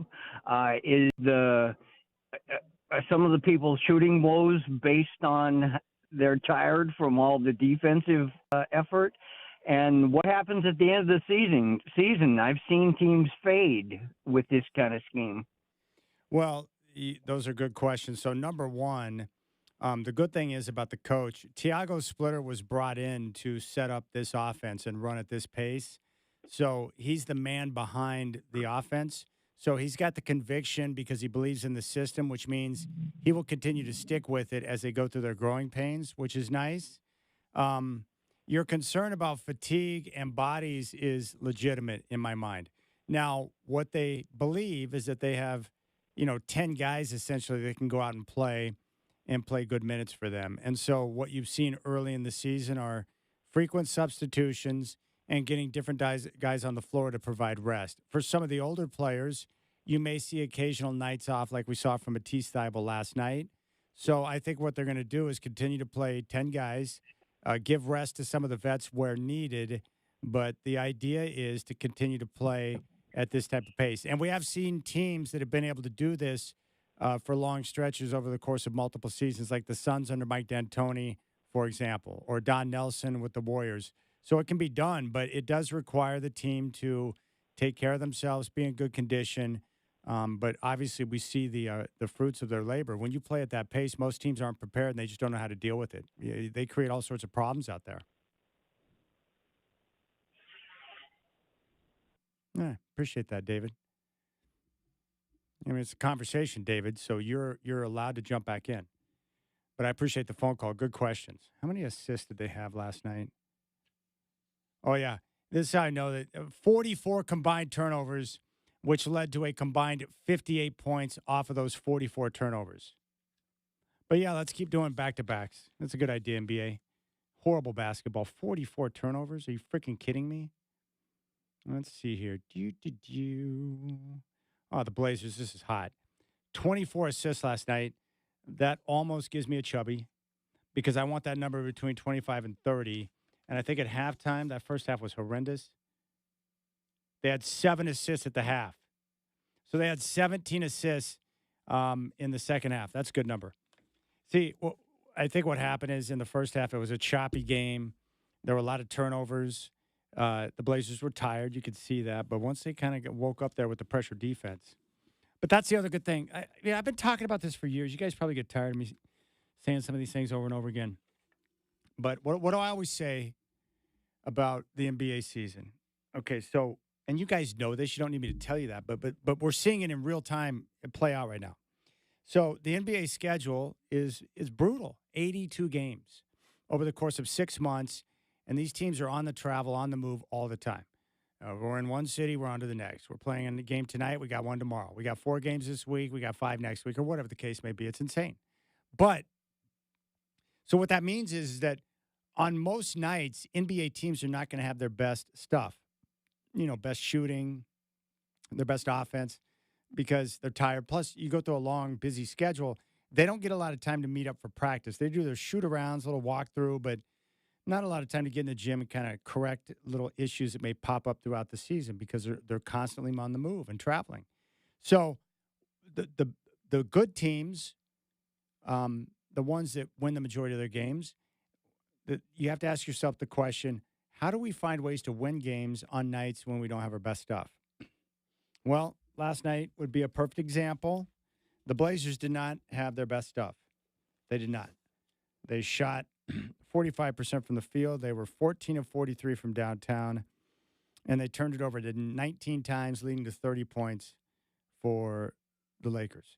Is the some of the people shooting woes based on they're tired from all the defensive effort? And what happens at the end of the season? I've seen teams fade with this kind of scheme. Well, those are good questions. So number one, the good thing is about the coach, Tiago Splitter was brought in to set up this offense and run at this pace. So he's the man behind the offense. So he's got the conviction because he believes in the system, which means he will continue to stick with it as they go through their growing pains, which is nice. Your concern about fatigue and bodies is legitimate in my mind. Now, what they believe is that they have, 10 guys essentially that can go out and play good minutes for them. And so what you've seen early in the season are frequent substitutions and getting different guys on the floor to provide rest. For some of the older players, you may see occasional nights off like we saw from Matisse Thybulle last night. So I think what they're going to do is continue to play 10 guys, give rest to some of the vets where needed, but the idea is to continue to play at this type of pace. And we have seen teams that have been able to do this for long stretches over the course of multiple seasons, like the Suns under Mike D'Antoni, for example, or Don Nelson with the Warriors. So it can be done, but it does require the team to take care of themselves, be in good condition. But obviously we see the fruits of their labor. When you play at that pace, most teams aren't prepared and they just don't know how to deal with it. They create all sorts of problems out there. Yeah, appreciate that, David. I mean, it's a conversation, David, so you're allowed to jump back in. But I appreciate the phone call. Good questions. How many assists did they have last night? Oh, yeah. This is how I know that 44 combined turnovers, which led to a combined 58 points off of those 44 turnovers. But, yeah, let's keep doing back-to-backs. That's a good idea, NBA. Horrible basketball. 44 turnovers? Are you freaking kidding me? Let's see here. Oh, the Blazers, this is hot. 24 assists last night. That almost gives me a chubby because I want that number between 25 and 30. And I think at halftime, that first half was horrendous. They had 7 assists at the half. So they had 17 assists in the second half. That's a good number. See, well, I think what happened is in the first half, it was a choppy game. There were a lot of turnovers. The Blazers were tired. You could see that. But once they kind of woke up there with the pressure defense. But that's the other good thing. I've been talking about this for years. You guys probably get tired of me saying some of these things over and over again. But what do I always say about the NBA season? Okay, so, and you guys know this. You don't need me to tell you that. But we're seeing it in real time play out right now. So the NBA schedule is brutal. 82 games over the course of 6 months. And these teams are on the travel, on the move all the time. We're in one city, we're on to the next. We're playing in the game tonight, we got one tomorrow. We got 4 games this week, we got 5 next week, or whatever the case may be. It's insane. But, so what that means is that on most nights, NBA teams are not going to have their best stuff. You know, best shooting, their best offense, because they're tired. Plus, you go through a long, busy schedule. They don't get a lot of time to meet up for practice. They do their shoot-arounds, little walkthrough, but not a lot of time to get in the gym and kind of correct little issues that may pop up throughout the season because they're constantly on the move and traveling. So the good teams, the ones that win the majority of their games, you have to ask yourself the question, how do we find ways to win games on nights when we don't have our best stuff? Well, last night would be a perfect example. The Blazers did not have their best stuff. They did not. They shot 45% from the field. They were 14 of 43 from downtown, and they turned it over to 19 times, leading to 30 points for the Lakers.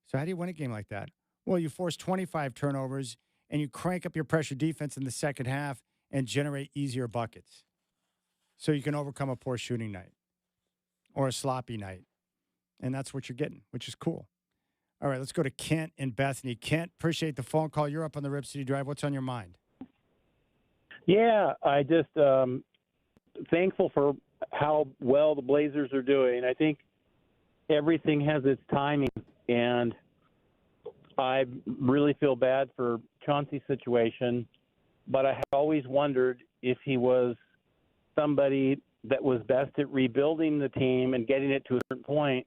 So how do you win a game like that? Well, you force 25 turnovers, and you crank up your pressure defense in the second half and generate easier buckets so you can overcome a poor shooting night or a sloppy night. And that's what you're getting, which is cool. All right, let's go to Kent in Bethany. Kent, appreciate the phone call. You're up on the Rip City Drive. What's on your mind? Yeah, I just thankful for how well the Blazers are doing. I think everything has its timing, and I really feel bad for Chauncey's situation, but I have always wondered if he was somebody that was best at rebuilding the team and getting it to a certain point,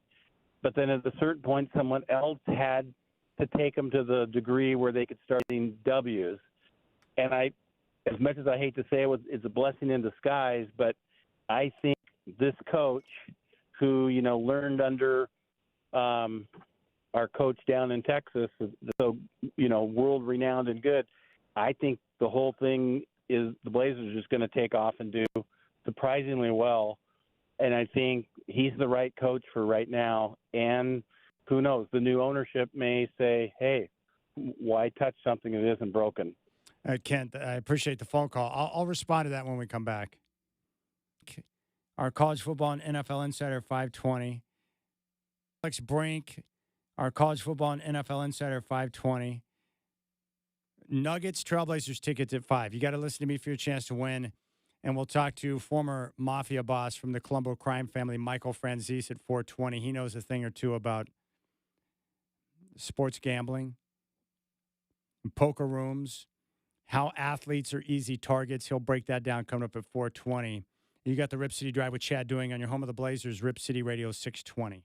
but then at a certain point someone else had to take them to the degree where they could start getting W's. And I, as much as I hate to say it's a blessing in disguise, but I think this coach who, learned under our coach down in Texas, so, world renowned and good, I think the whole thing is the Blazers are just going to take off and do surprisingly well. And I think he's the right coach for right now. And who knows, the new ownership may say, hey, why touch something that isn't broken? Kent, I appreciate the phone call. I'll respond to that when we come back. Okay. Our college football and NFL Insider 520. Alex Brink, our college football and NFL Insider 520. Nuggets, Trailblazers tickets at 5. You got to listen to me for your chance to win. And we'll talk to former mafia boss from the Colombo crime family, Michael Franzese, at 420. He knows a thing or two about sports gambling, poker rooms, how athletes are easy targets. He'll break that down coming up at 420. You got the Rip City Drive with Chad Doing on your home of the Blazers, Rip City Radio 620.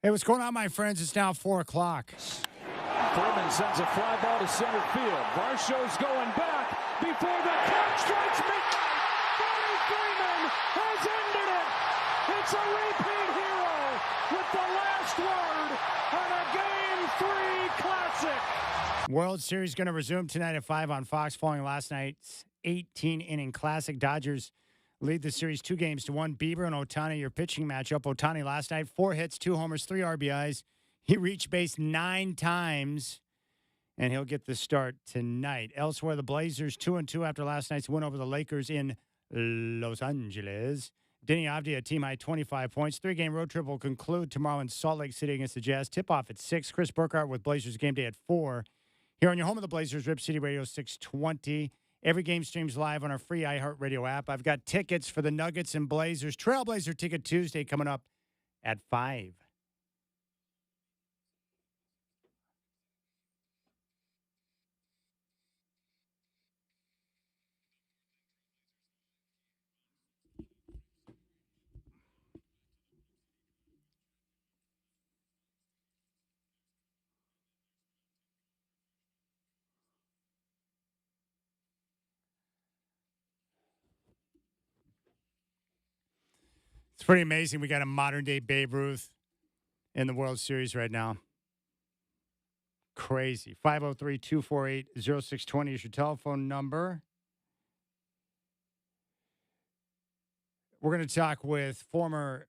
Hey, what's going on, my friends? It's now 4 o'clock. Freeman sends a fly ball to center field. Varsho's going back before the catch strikes midnight. Freddie Freeman has ended it. It's a repeat hero with the last word on a Game 3 classic. World Series going to resume tonight at 5 on Fox following last night's 18-inning classic. Dodgers lead the series 2-1. Bieber and Ohtani, your pitching matchup. Ohtani last night, 4 hits, 2 homers, 3 RBIs. He reached base 9 times, and he'll get the start tonight. Elsewhere, the Blazers 2-2 after last night's win over the Lakers in Los Angeles. Denny Avdia, team-high 25 points. 3-game road trip will conclude tomorrow in Salt Lake City against the Jazz. Tip-off at 6. Chris Burkhardt with Blazers Game Day at 4. Here on your home of the Blazers, Rip City Radio 620. Every game streams live on our free iHeartRadio app. I've got tickets for the Nuggets and Blazers. Trailblazer Ticket Tuesday coming up at 5. It's pretty amazing. We got a modern-day Babe Ruth in the World Series right now. Crazy. 503-248-0620 is your telephone number. We're going to talk with former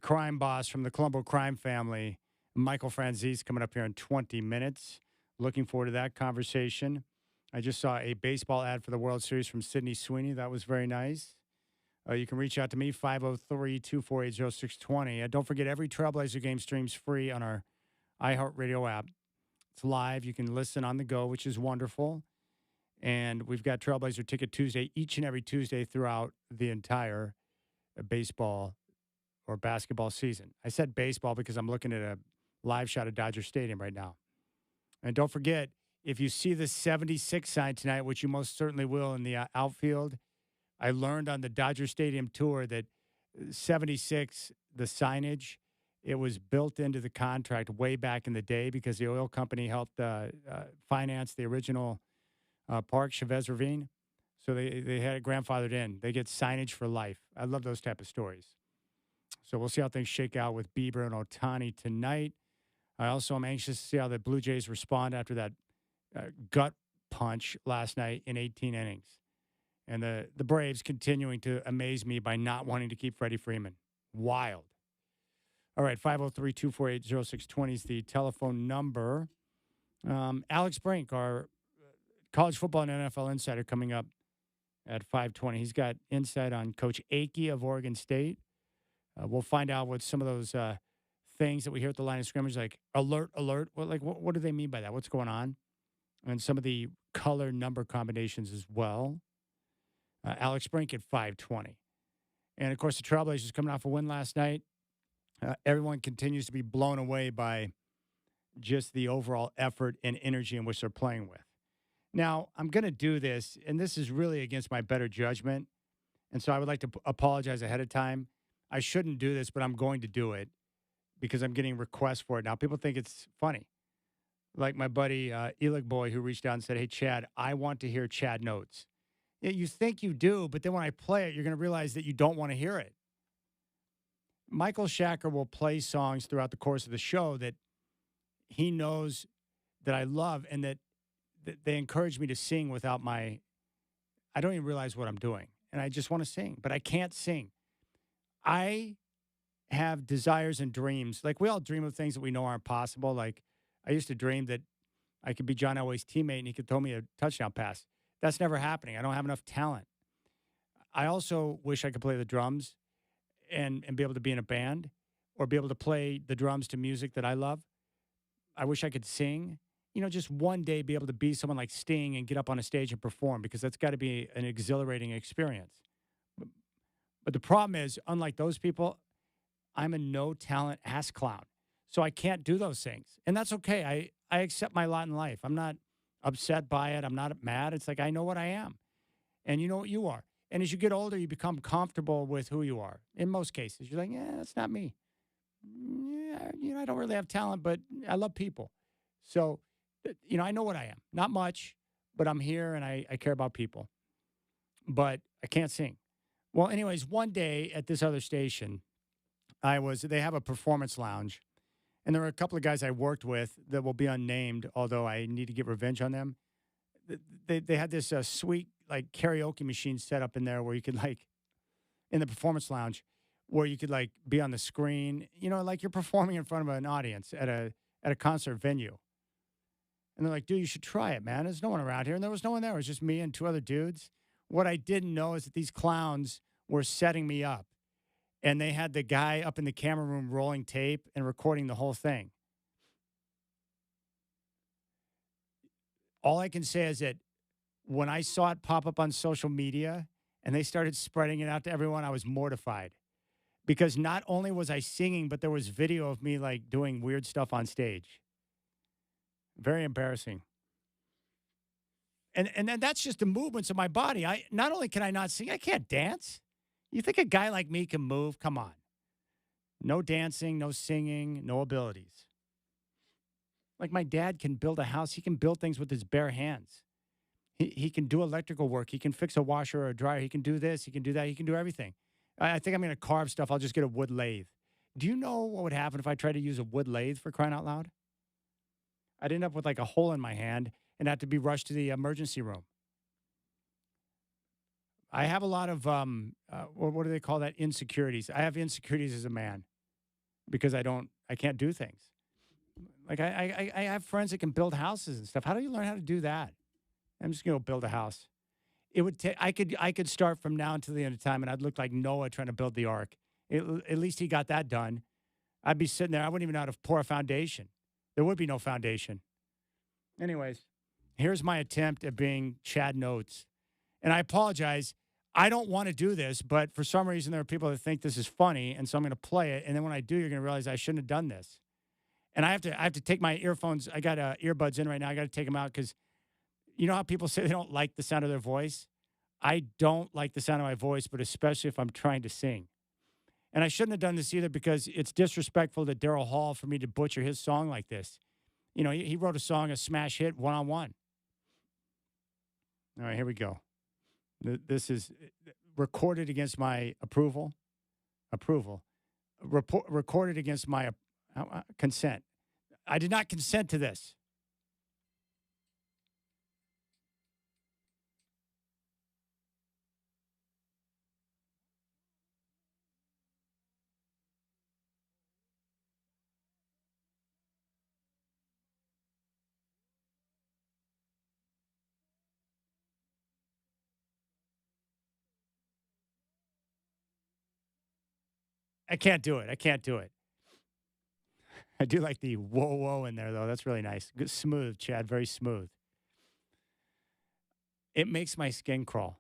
crime boss from the Colombo crime family, Michael Franzese, coming up here in 20 minutes. Looking forward to that conversation. I just saw a baseball ad for the World Series from Sydney Sweeney. That was very nice. You can reach out to me, 503-248-0620. Don't forget, every Trailblazer game streams free on our iHeartRadio app. It's live. You can listen on the go, which is wonderful. And we've got Trailblazer Ticket Tuesday each and every Tuesday throughout the entire baseball or basketball season. I said baseball because I'm looking at a live shot of Dodger Stadium right now. And don't forget, if you see the 76 sign tonight, which you most certainly will in the outfield, I learned on the Dodger Stadium tour that 76, the signage, it was built into the contract way back in the day because the oil company helped finance the original park, Chavez Ravine. So they had it grandfathered in. They get signage for life. I love those type of stories. So we'll see how things shake out with Bieber and Ohtani tonight. I also am anxious to see how the Blue Jays respond after that gut punch last night in 18 innings. And the Braves continuing to amaze me by not wanting to keep Freddie Freeman. Wild. All right, 503-248-0620 is the telephone number. Alex Brink, our college football and NFL insider, coming up at 5:20. He's got insight on Coach Akey of Oregon State. We'll find out what some of those things that we hear at the line of scrimmage, like alert. What do they mean by that? What's going on? And some of the color number combinations as well. Alex Brink at 5:20. And, of course, the Trailblazers coming off a win last night. Everyone continues to be blown away by just the overall effort and energy in which they're playing with. Now, I'm going to do this, and this is really against my better judgment, and so I would like to apologize ahead of time. I shouldn't do this, but I'm going to do it because I'm getting requests for it. Now, people think it's funny. Like my buddy Elig Boy, who reached out and said, "Hey, Chad, I want to hear Chad Notes." Yeah, you think you do, but then when I play it, you're going to realize that you don't want to hear it. Michael Shacker will play songs throughout the course of the show that he knows that I love and that they encourage me to sing without I don't even realize what I'm doing. And I just want to sing, but I can't sing. I have desires and dreams. Like we all dream of things that we know aren't possible. Like I used to dream that I could be John Elway's teammate and he could throw me a touchdown pass. That's never happening. I don't have enough talent. I also wish I could play the drums and be able to be in a band or be able to play the drums to music that I love. I wish I could sing. Just one day be able to be someone like Sting and get up on a stage and perform because that's got to be an exhilarating experience. But the problem is, unlike those people, I'm a no-talent ass clown. So I can't do those things. And that's okay. I accept my lot in life. I'm not upset by it. I'm not mad. It's like I know what I am. And you know what you are. And as you get older, you become comfortable with who you are. In most cases, you're like, yeah, that's not me. Yeah, I don't really have talent, but I love people. So, I know what I am. Not much, but I'm here and I care about people. But I can't sing. Well, anyways, one day at this other station, they have a performance lounge, and there were a couple of guys I worked with that will be unnamed, although I need to get revenge on them. They had this sweet like karaoke machine set up in there where you could in the performance lounge, where you could be on the screen, like you're performing in front of an audience at a concert venue. And they're like, dude, you should try it, man. There's no one around here. And there was no one there. It was just me and two other dudes. What I didn't know is that these clowns were setting me up. And they had the guy up in the camera room rolling tape and recording the whole thing. All I can say is that when I saw it pop up on social media and they started spreading it out to everyone, I was mortified. Because not only was I singing, but there was video of me doing weird stuff on stage. Very embarrassing. And then that's just the movements of my body. Not only can I not sing, I can't dance. You think a guy like me can move? Come on. No dancing, no singing, no abilities. Like my dad can build a house. He can build things with his bare hands. He can do electrical work. He can fix a washer or a dryer. He can do this. He can do that. He can do everything. I think I'm going to carve stuff. I'll just get a wood lathe. Do you know what would happen if I tried to use a wood lathe, for crying out loud? I'd end up with a hole in my hand and have to be rushed to the emergency room. I have a lot of, what do they call that? Insecurities. I have insecurities as a man because I can't do things. I have friends that can build houses and stuff. How do you learn how to do that? I'm just going to build a house. It would take, I could start from now until the end of time and I'd look like Noah trying to build the ark. At least he got that done. I'd be sitting there. I wouldn't even know how to pour a foundation. There would be no foundation. Anyways, here's my attempt at being Chad Notes. And I apologize. I don't want to do this, but for some reason there are people that think this is funny, and so I'm going to play it. And then when I do, you're going to realize I shouldn't have done this. And I have to take my earphones. I got earbuds in right now. I got to take them out because you know how people say they don't like the sound of their voice? I don't like the sound of my voice, but especially if I'm trying to sing. And I shouldn't have done this either because it's disrespectful to Daryl Hall for me to butcher his song like this. You know, he wrote a song, a smash hit, one-on-one. All right, here we go. This is recorded against my approval. Recorded against my consent. I did not consent to this. I can't do it. I do like the whoa, whoa in there, though. That's really nice. Good, smooth, Chad. Very smooth. It makes my skin crawl.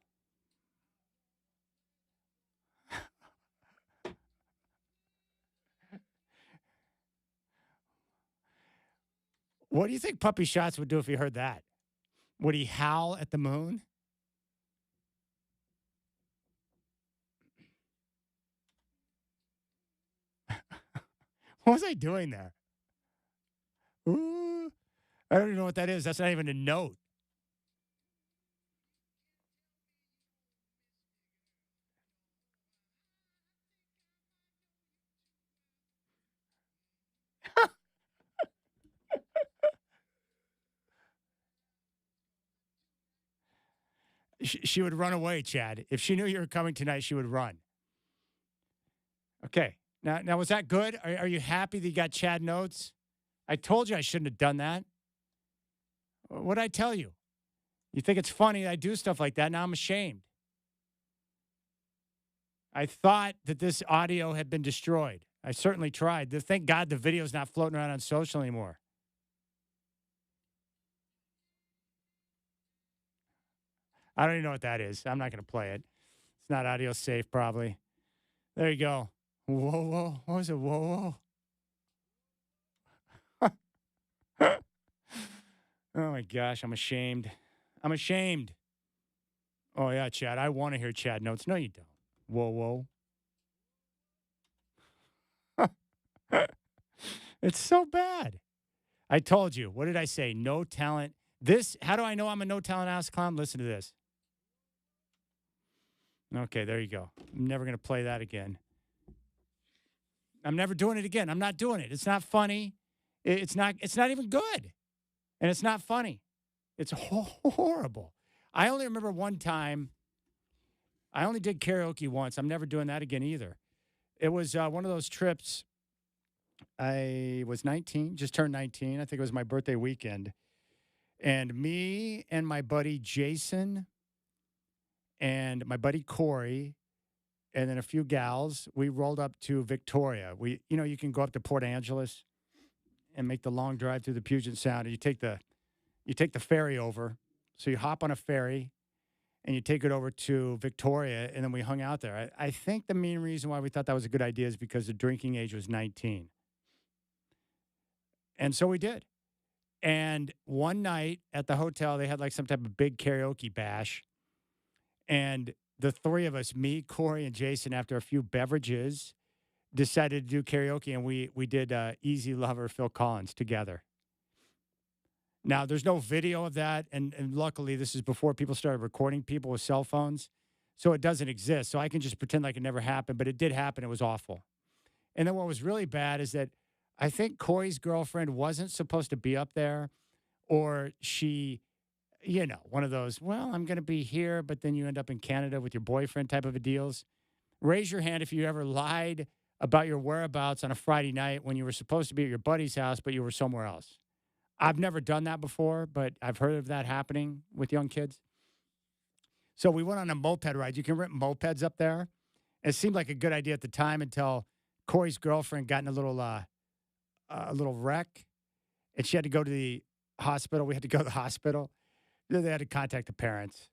What do you think Puppy Shots would do if he heard that? Would he howl at the moon? What was I doing there? Ooh, I don't even know what that is. That's not even a note. She would run away, Chad. If she knew you were coming tonight, she would run. Okay. Now was that good? Are you happy that you got Chad Notes? I told you I shouldn't have done that. What did I tell you? You think it's funny that I do stuff like that? Now I'm ashamed. I thought that this audio had been destroyed. I certainly tried. Thank God the video's not floating around on social anymore. I don't even know what that is. I'm not going to play it. It's not audio safe, probably. There you go. Whoa, whoa. What was it? Whoa, whoa. Oh, my gosh. I'm ashamed. Oh, yeah, Chad. I want to hear Chad Notes. No, you don't. Whoa, whoa. It's so bad. I told you. What did I say? No talent. How do I know I'm a no talent ass clown? Listen to this. Okay, there you go. I'm never going to play that again. I'm never doing it again. I'm not doing it. It's not funny. It's not even good. And it's not funny. It's horrible. I only remember one time. I only did karaoke once. I'm never doing that again either. It was one of those trips. I was 19, just turned 19. I think it was my birthday weekend. And me and my buddy Jason and my buddy Corey and then a few gals, we rolled up to Victoria. You can go up to Port Angeles and make the long drive through the Puget Sound. And you take the ferry over. So you hop on a ferry and you take it over to Victoria, and then we hung out there. I think the main reason why we thought that was a good idea is because the drinking age was 19. And so we did. And one night at the hotel, they had like some type of big karaoke bash. And the three of us, me, Corey, and Jason, after a few beverages, decided to do karaoke, and we did Easy Lover, Phil Collins together. Now, there's no video of that, and luckily this is before people started recording people with cell phones, so it doesn't exist. So I can just pretend like it never happened, but it did happen. It was awful. And then what was really bad is that I think Corey's girlfriend wasn't supposed to be up there, or she, one of those, well, I'm going to be here, but then you end up in Canada with your boyfriend type of a deals. Raise your hand if you ever lied about your whereabouts on a Friday night when you were supposed to be at your buddy's house, but you were somewhere else. I've never done that before, but I've heard of that happening with young kids. So we went on a moped ride. You can rent mopeds up there. It seemed like a good idea at the time until Corey's girlfriend got in a little wreck, and she had to go to the hospital. We had to go to the hospital. Then they had to contact the parents.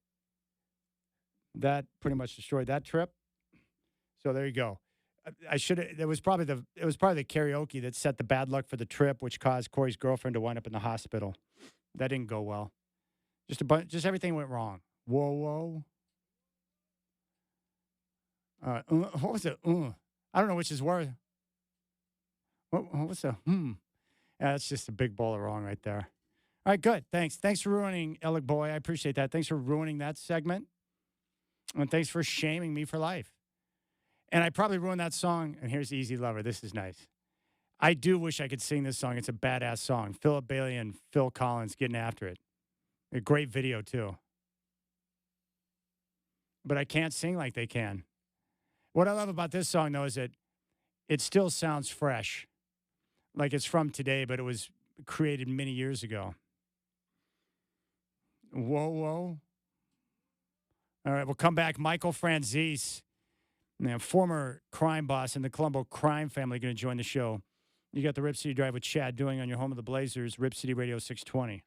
That pretty much destroyed that trip. So there you go. It was probably the karaoke that set the bad luck for the trip, which caused Corey's girlfriend to wind up in the hospital. That didn't go well. Just everything went wrong. Whoa. What was it? I don't know which is worse. What's the Yeah, that's just a big bowl of wrong right there. All right, good. Thanks. Thanks for ruining Alec Boy. I appreciate that. Thanks for ruining that segment. And thanks for shaming me for life. And I probably ruined that song. And here's Easy Lover. This is nice. I do wish I could sing this song. It's a badass song. Philip Bailey and Phil Collins getting after it. A great video, too. But I can't sing like they can. What I love about this song, though, is that it still sounds fresh. Like it's from today, but it was created many years ago. Whoa. All right, we'll come back. Michael Franzese, former crime boss in the Colombo crime family, going to join the show. You got the Rip City Drive with Chad Doing on your home of the Blazers, Rip City Radio 620.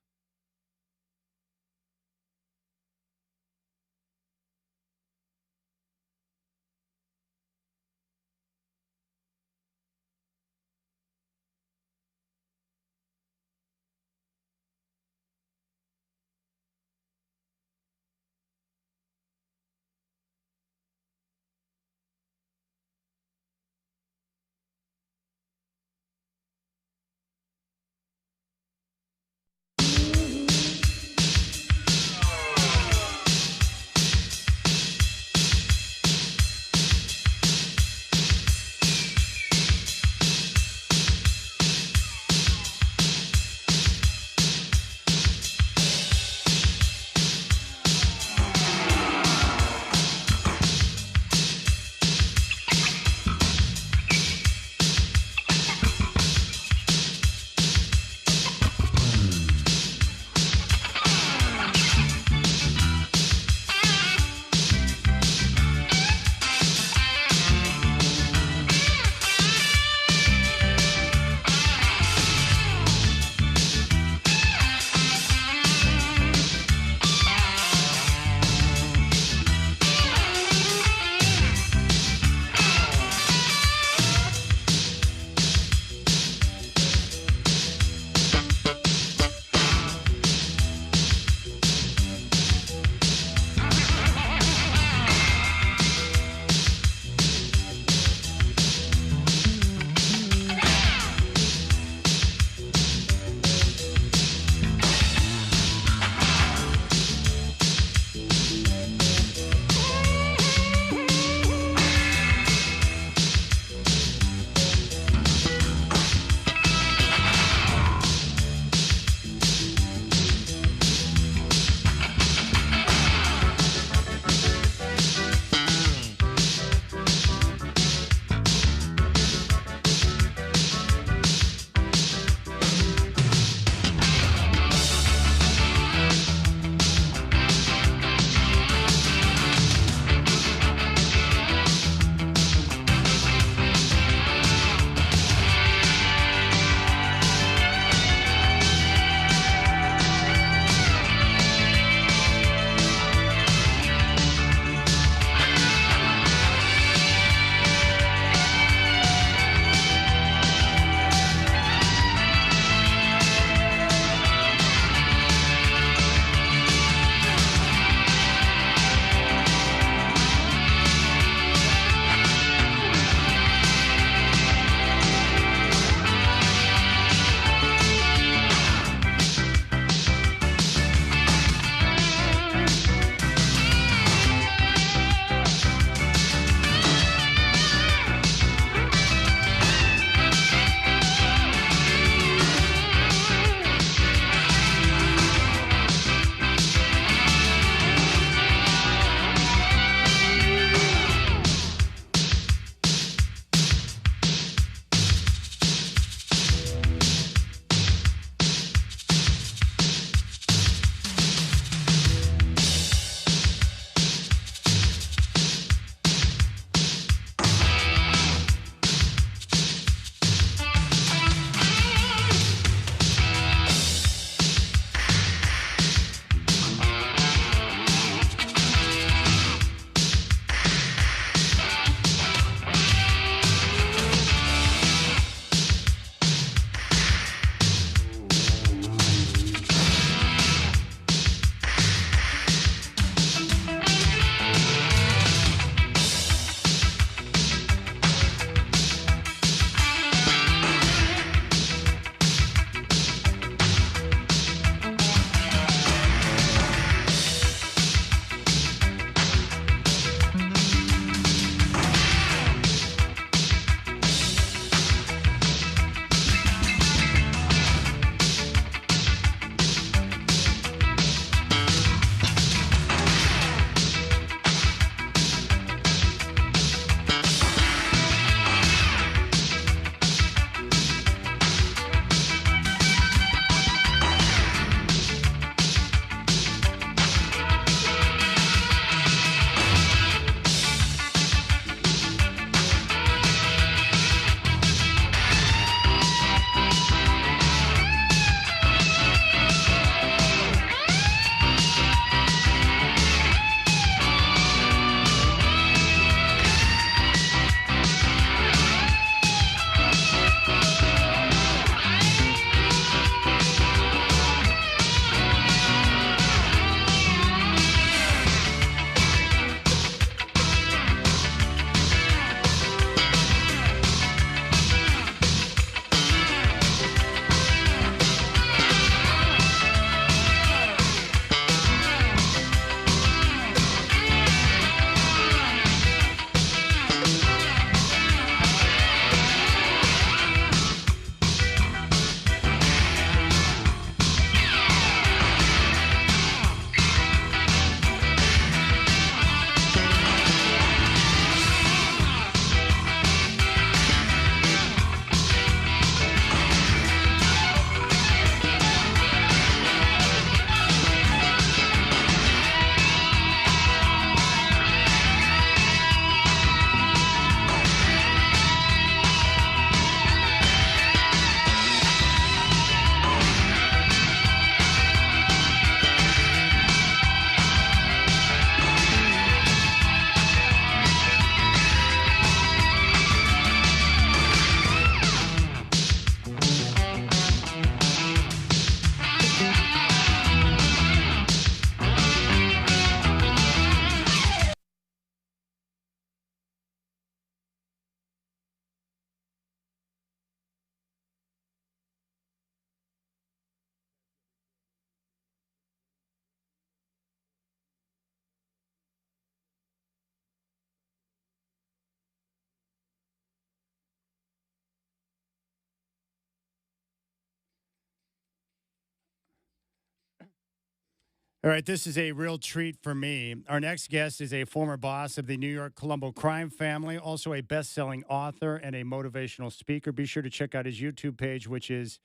All right, this is a real treat for me. Our next guest is a former boss of the New York Colombo crime family, also a best-selling author and a motivational speaker. Be sure to check out his YouTube page, which is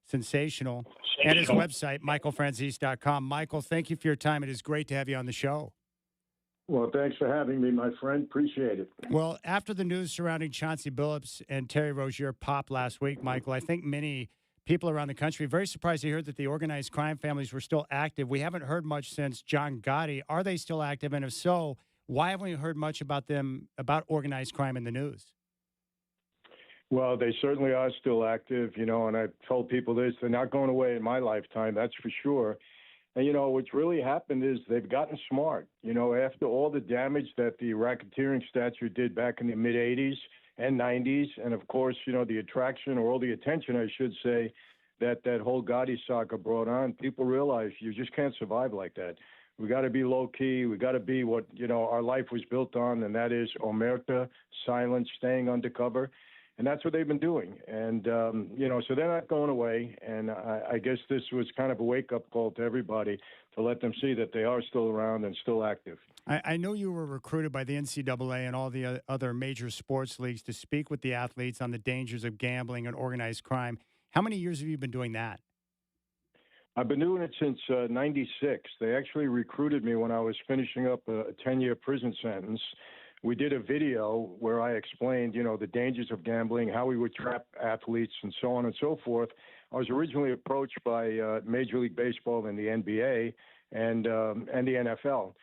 sensational, and his website, michaelfranzese.com. Michael, thank you for your time. It is great to have you on the show. Well, thanks for having me, my friend. Appreciate it. Well, after the news surrounding Chauncey Billups and Terry Rozier popped last week, Michael, I think many people around the country very surprised to hear that the organized crime families were still active. We haven't heard much since John Gotti. Are they still active? And if so, why haven't we heard much about them, about organized crime in the news? Well, they certainly are still active, and I've told people this, they're not going away in my lifetime, that's for sure. And, what's really happened is they've gotten smart. After all the damage that the racketeering statute did back in the mid-'80s and 90s, and, of course, the attraction or all the attention, I should say, that whole Gotti saga brought on, people realize you just can't survive like that. We got to be low-key. We got to be what, our life was built on, and that is omerta, silence, staying undercover. And that's what they've been doing. And, so they're not going away. And I guess this was kind of a wake-up call to everybody to let them see that they are still around and still active. I know you were recruited by the NCAA and all the other major sports leagues to speak with the athletes on the dangers of gambling and organized crime. How many years have you been doing that? I've been doing it since 96. They actually recruited me when I was finishing up a 10-year prison sentence. We did a video where I explained, the dangers of gambling, how we would trap athletes, and so on and so forth. I was originally approached by Major League Baseball and the NBA and the NFL.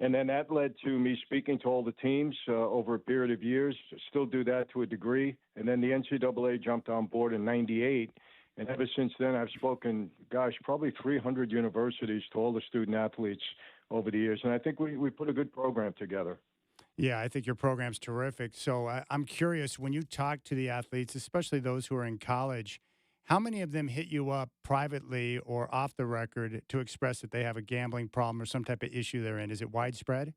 And then that led to me speaking to all the teams over a period of years, still do that to a degree. And then the NCAA jumped on board in 98. And ever since then, I've spoken, probably 300 universities to all the student athletes over the years. And I think we put a good program together. Yeah, I think your program's terrific. So I'm curious, when you talk to the athletes, especially those who are in college, how many of them hit you up privately or off the record to express that they have a gambling problem or some type of issue they're in? Is it widespread?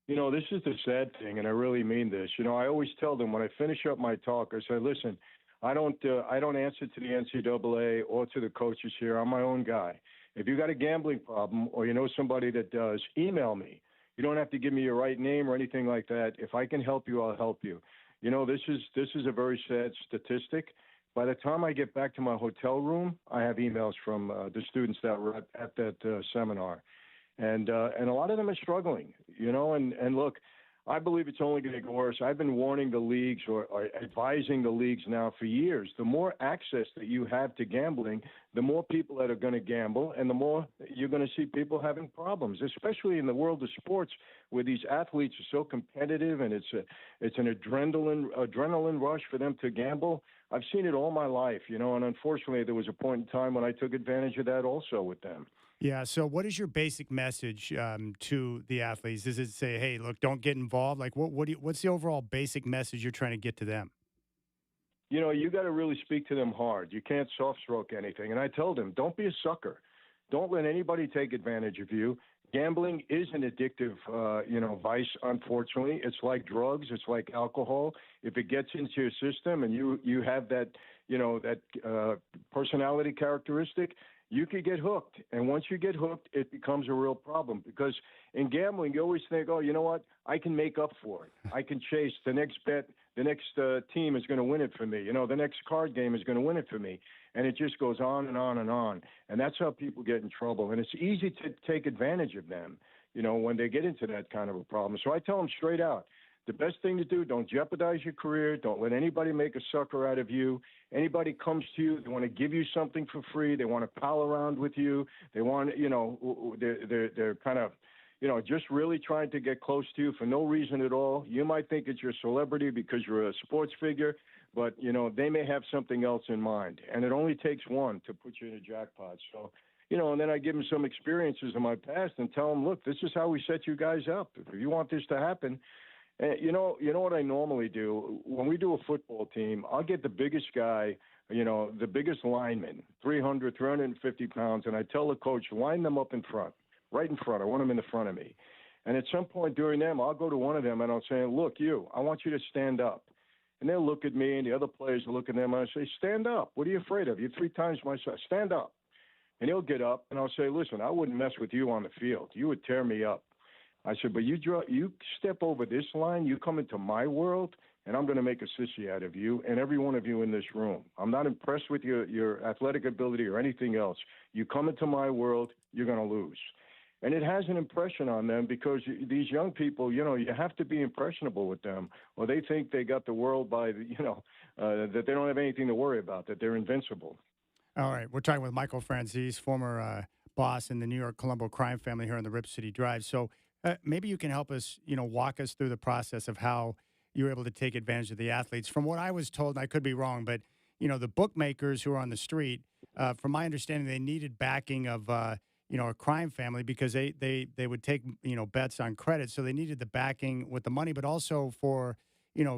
This is the sad thing, and I really mean this. I always tell them when I finish up my talk, I say, listen, I don't answer to the NCAA or to the coaches here. I'm my own guy. If you got a gambling problem or you know somebody that does, email me. You don't have to give me your right name or anything like that. If I can help you, I'll help you. This is a very sad statistic. By the time I get back to my hotel room, I have emails from the students that were at that seminar, and a lot of them are struggling. And look, I believe it's only going to get worse. I've been warning the leagues or advising the leagues now for years. The more access that you have to gambling, the more people that are going to gamble, and the more you're going to see people having problems, especially in the world of sports where these athletes are so competitive and it's an adrenaline rush for them to gamble. I've seen it all my life, and unfortunately there was a point in time when I took advantage of that also with them. Yeah. So what is your basic message to the athletes? Does it say, hey, look, don't get involved? Like what's the overall basic message you're trying to get to them? You got to really speak to them hard. You can't soft stroke anything. And I tell them, don't be a sucker. Don't let anybody take advantage of you. Gambling is an addictive, vice, unfortunately. It's like drugs. It's like alcohol. If it gets into your system and you have that, personality characteristic, you could get hooked. And once you get hooked, it becomes a real problem because in gambling, you always think, oh, you know what? I can make up for it. I can chase the next bet. The next team is going to win it for me. The next card game is going to win it for me. And it just goes on and on and on. And that's how people get in trouble. And it's easy to take advantage of them, when they get into that kind of a problem. So I tell them straight out, the best thing to do, don't jeopardize your career. Don't let anybody make a sucker out of you. Anybody comes to you, they want to give you something for free. They want to pal around with you. They want, they're kind of, just really trying to get close to you for no reason at all. You might think it's your celebrity because you're a sports figure, but, they may have something else in mind. And it only takes one to put you in a jackpot. So, and then I give them some experiences in my past and tell them, look, this is how we set you guys up. If you want this to happen, you know what I normally do? When we do a football team, I'll get the biggest guy, the biggest lineman, 300, 350 pounds, and I tell the coach, line them up in front, right in front. I want them in the front of me. And at some point during them, I'll go to one of them and I'll say, look, I want you to stand up. And they'll look at me and the other players will look at them and I say, stand up. What are you afraid of? You're 3 times my size. Stand up. And he'll get up, and I'll say, listen, I wouldn't mess with you on the field. You would tear me up. I said, but you step over this line, you come into my world, and I'm going to make a sissy out of you and every one of you in this room. I'm not impressed with your athletic ability or anything else. You come into my world, you're going to lose. And it has an impression on them because these young people, you have to be impressionable with them, or they think they got the world by, that they don't have anything to worry about, that they're invincible. All right. We're talking with Michael Franzese, former boss in the New York Colombo crime family here on the Rip City Drive. So maybe you can help us, walk us through the process of how you were able to take advantage of the athletes. From what I was told, and I could be wrong, but, the bookmakers who are on the street, from my understanding, they needed backing of, a crime family because they would take, bets on credit. So they needed the backing with the money, but also for,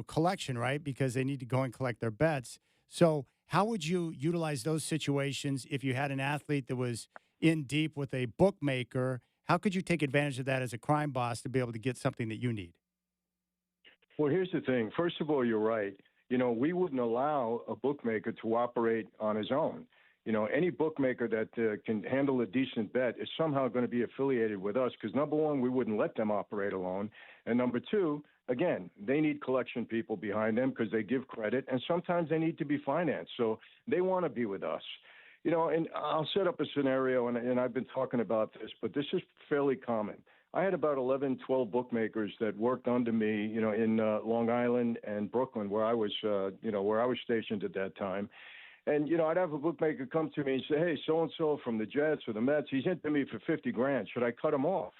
collection, right? Because they need to go and collect their bets. So how would you utilize those situations if you had an athlete that was in deep with a bookmaker? How could you take advantage of that as a crime boss to be able to get something that you need? Well, here's the thing. First of all, you're right. We wouldn't allow a bookmaker to operate on his own. Any bookmaker that can handle a decent bet is somehow going to be affiliated with us because, number one, we wouldn't let them operate alone. And number two, again, they need collection people behind them because they give credit, and sometimes they need to be financed. So they want to be with us. And I'll set up a scenario, and I've been talking about this, but this is fairly common. I had about 11, 12 bookmakers that worked under me, in Long Island and Brooklyn, where I was stationed at that time. And, I'd have a bookmaker come to me and say, hey, so-and-so from the Jets or the Mets, he's into me for $50,000. Should I cut him off?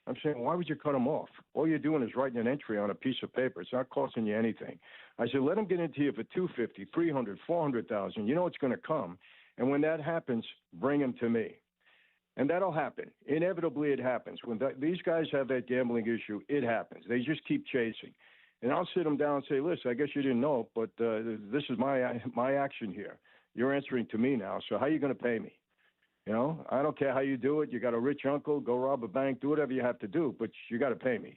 I'm saying, why would you cut him off? All you're doing is writing an entry on a piece of paper. It's not costing you anything. I said, let him get into you for $250,000, $300,000, $400,000. You know it's going to come. And when that happens, bring him to me. And that'll happen. Inevitably, it happens. When these guys have that gambling issue, it happens. They just keep chasing. And I'll sit them down and say, listen, I guess you didn't know, but this is my action here. You're answering to me now, so how are you going to pay me? I don't care how you do it. You got a rich uncle, go rob a bank, do whatever you have to do, but you got to pay me.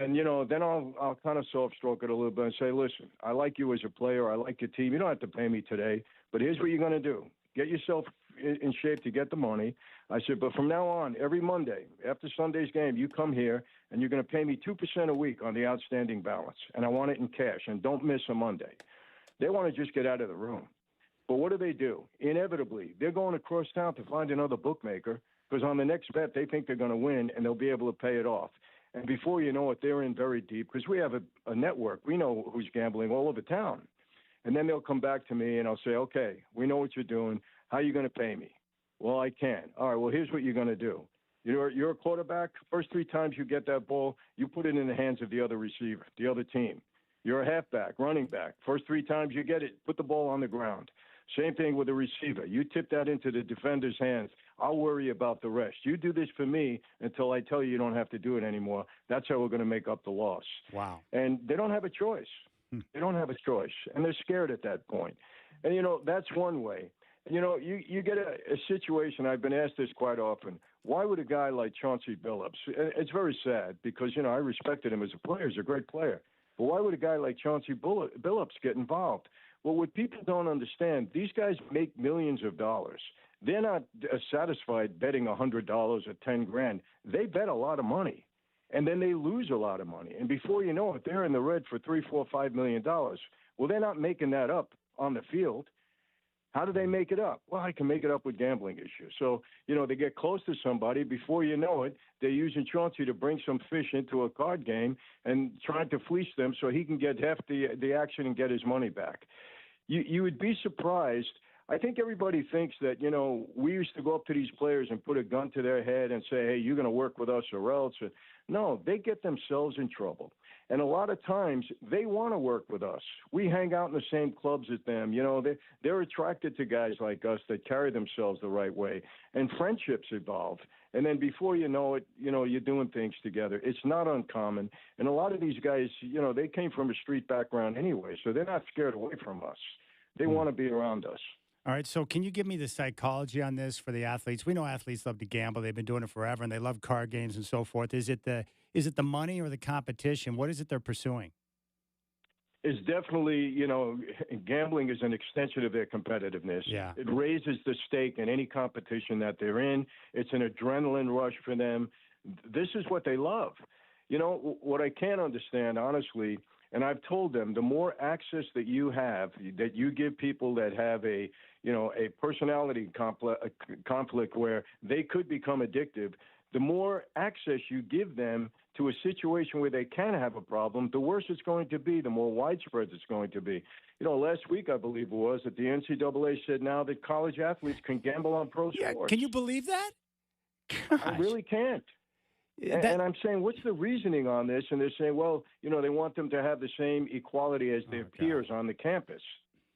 And, then I'll kind of soft stroke it a little bit and say, listen, I like you as a player. I like your team. You don't have to pay me today, but here's what you're going to do. Get yourself in shape to get the money. I said, but from now on, every Monday, after Sunday's game, you come here and you're going to pay me 2% a week on the outstanding balance. And I want it in cash. And don't miss a Monday. They want to just get out of the room. But what do? Inevitably, they're going across town to find another bookmaker because on the next bet, they think they're going to win and they'll be able to pay it off. And before you know it, they're in very deep because we have a network. We know who's gambling all over town. And then they'll come back to me and I'll say, okay, we know what you're doing. How are you going to pay me? Well, I can't. All right, well, here's what you're going to do. You're a quarterback. First 3 times you get that ball, you put it in the hands of the other receiver, the other team. You're a halfback, running back. First 3 times you get it, put the ball on the ground. Same thing with the receiver. You tip that into the defender's hands. I'll worry about the rest. You do this for me until I tell you don't have to do it anymore. That's how we're going to make up the loss. Wow. And they don't have a choice. They don't have a choice. And they're scared at that point. And, that's one way. You get a situation, I've been asked this quite often, why would a guy like Chauncey Billups, it's very sad because, I respected him as a player, he's a great player, but why would a guy like Chauncey Billups get involved? Well, what people don't understand, these guys make millions of dollars. They're not satisfied betting $100 or $10,000. They bet a lot of money, and then they lose a lot of money. And before you know it, they're in the red for $3, $4, $5 million. Well, they're not making that up on the field. How do they make it up? Well, I can make it up with gambling issues. So, they get close to somebody. Before you know it, they're using Chauncey to bring some fish into a card game and trying to fleece them so he can get half the action and get his money back. You would be surprised. I think everybody thinks that, we used to go up to these players and put a gun to their head and say, hey, you're going to work with us or else. No, they get themselves in trouble. And a lot of times they want to work with us. We hang out in the same clubs as them. They're attracted to guys like us that carry themselves the right way. And friendships evolve. And then before you know it, you're doing things together. It's not uncommon. And a lot of these guys, they came from a street background anyway, so they're not scared away from us. They want to be around us. All right, so can you give me the psychology on this for the athletes? We know athletes love to gamble. They've been doing it forever, and they love card games and so forth. Is it the money or the competition? What is it they're pursuing? is definitely, gambling is an extension of their competitiveness. Yeah. It raises the stake in any competition that they're in. It's an adrenaline rush for them. This is what they love. What I can't understand, honestly, and I've told them, the more access that you have, that you give people that have a personality conflict where they could become addictive, the more access you give them to a situation where they can have a problem, the worse it's going to be, the more widespread it's going to be. Last week, I believe it was, that the NCAA said now that college athletes can gamble on pro sports. Can you believe that? I really can't. And I'm saying, what's the reasoning on this? And they're saying, well, they want them to have the same equality as their peers on the campus.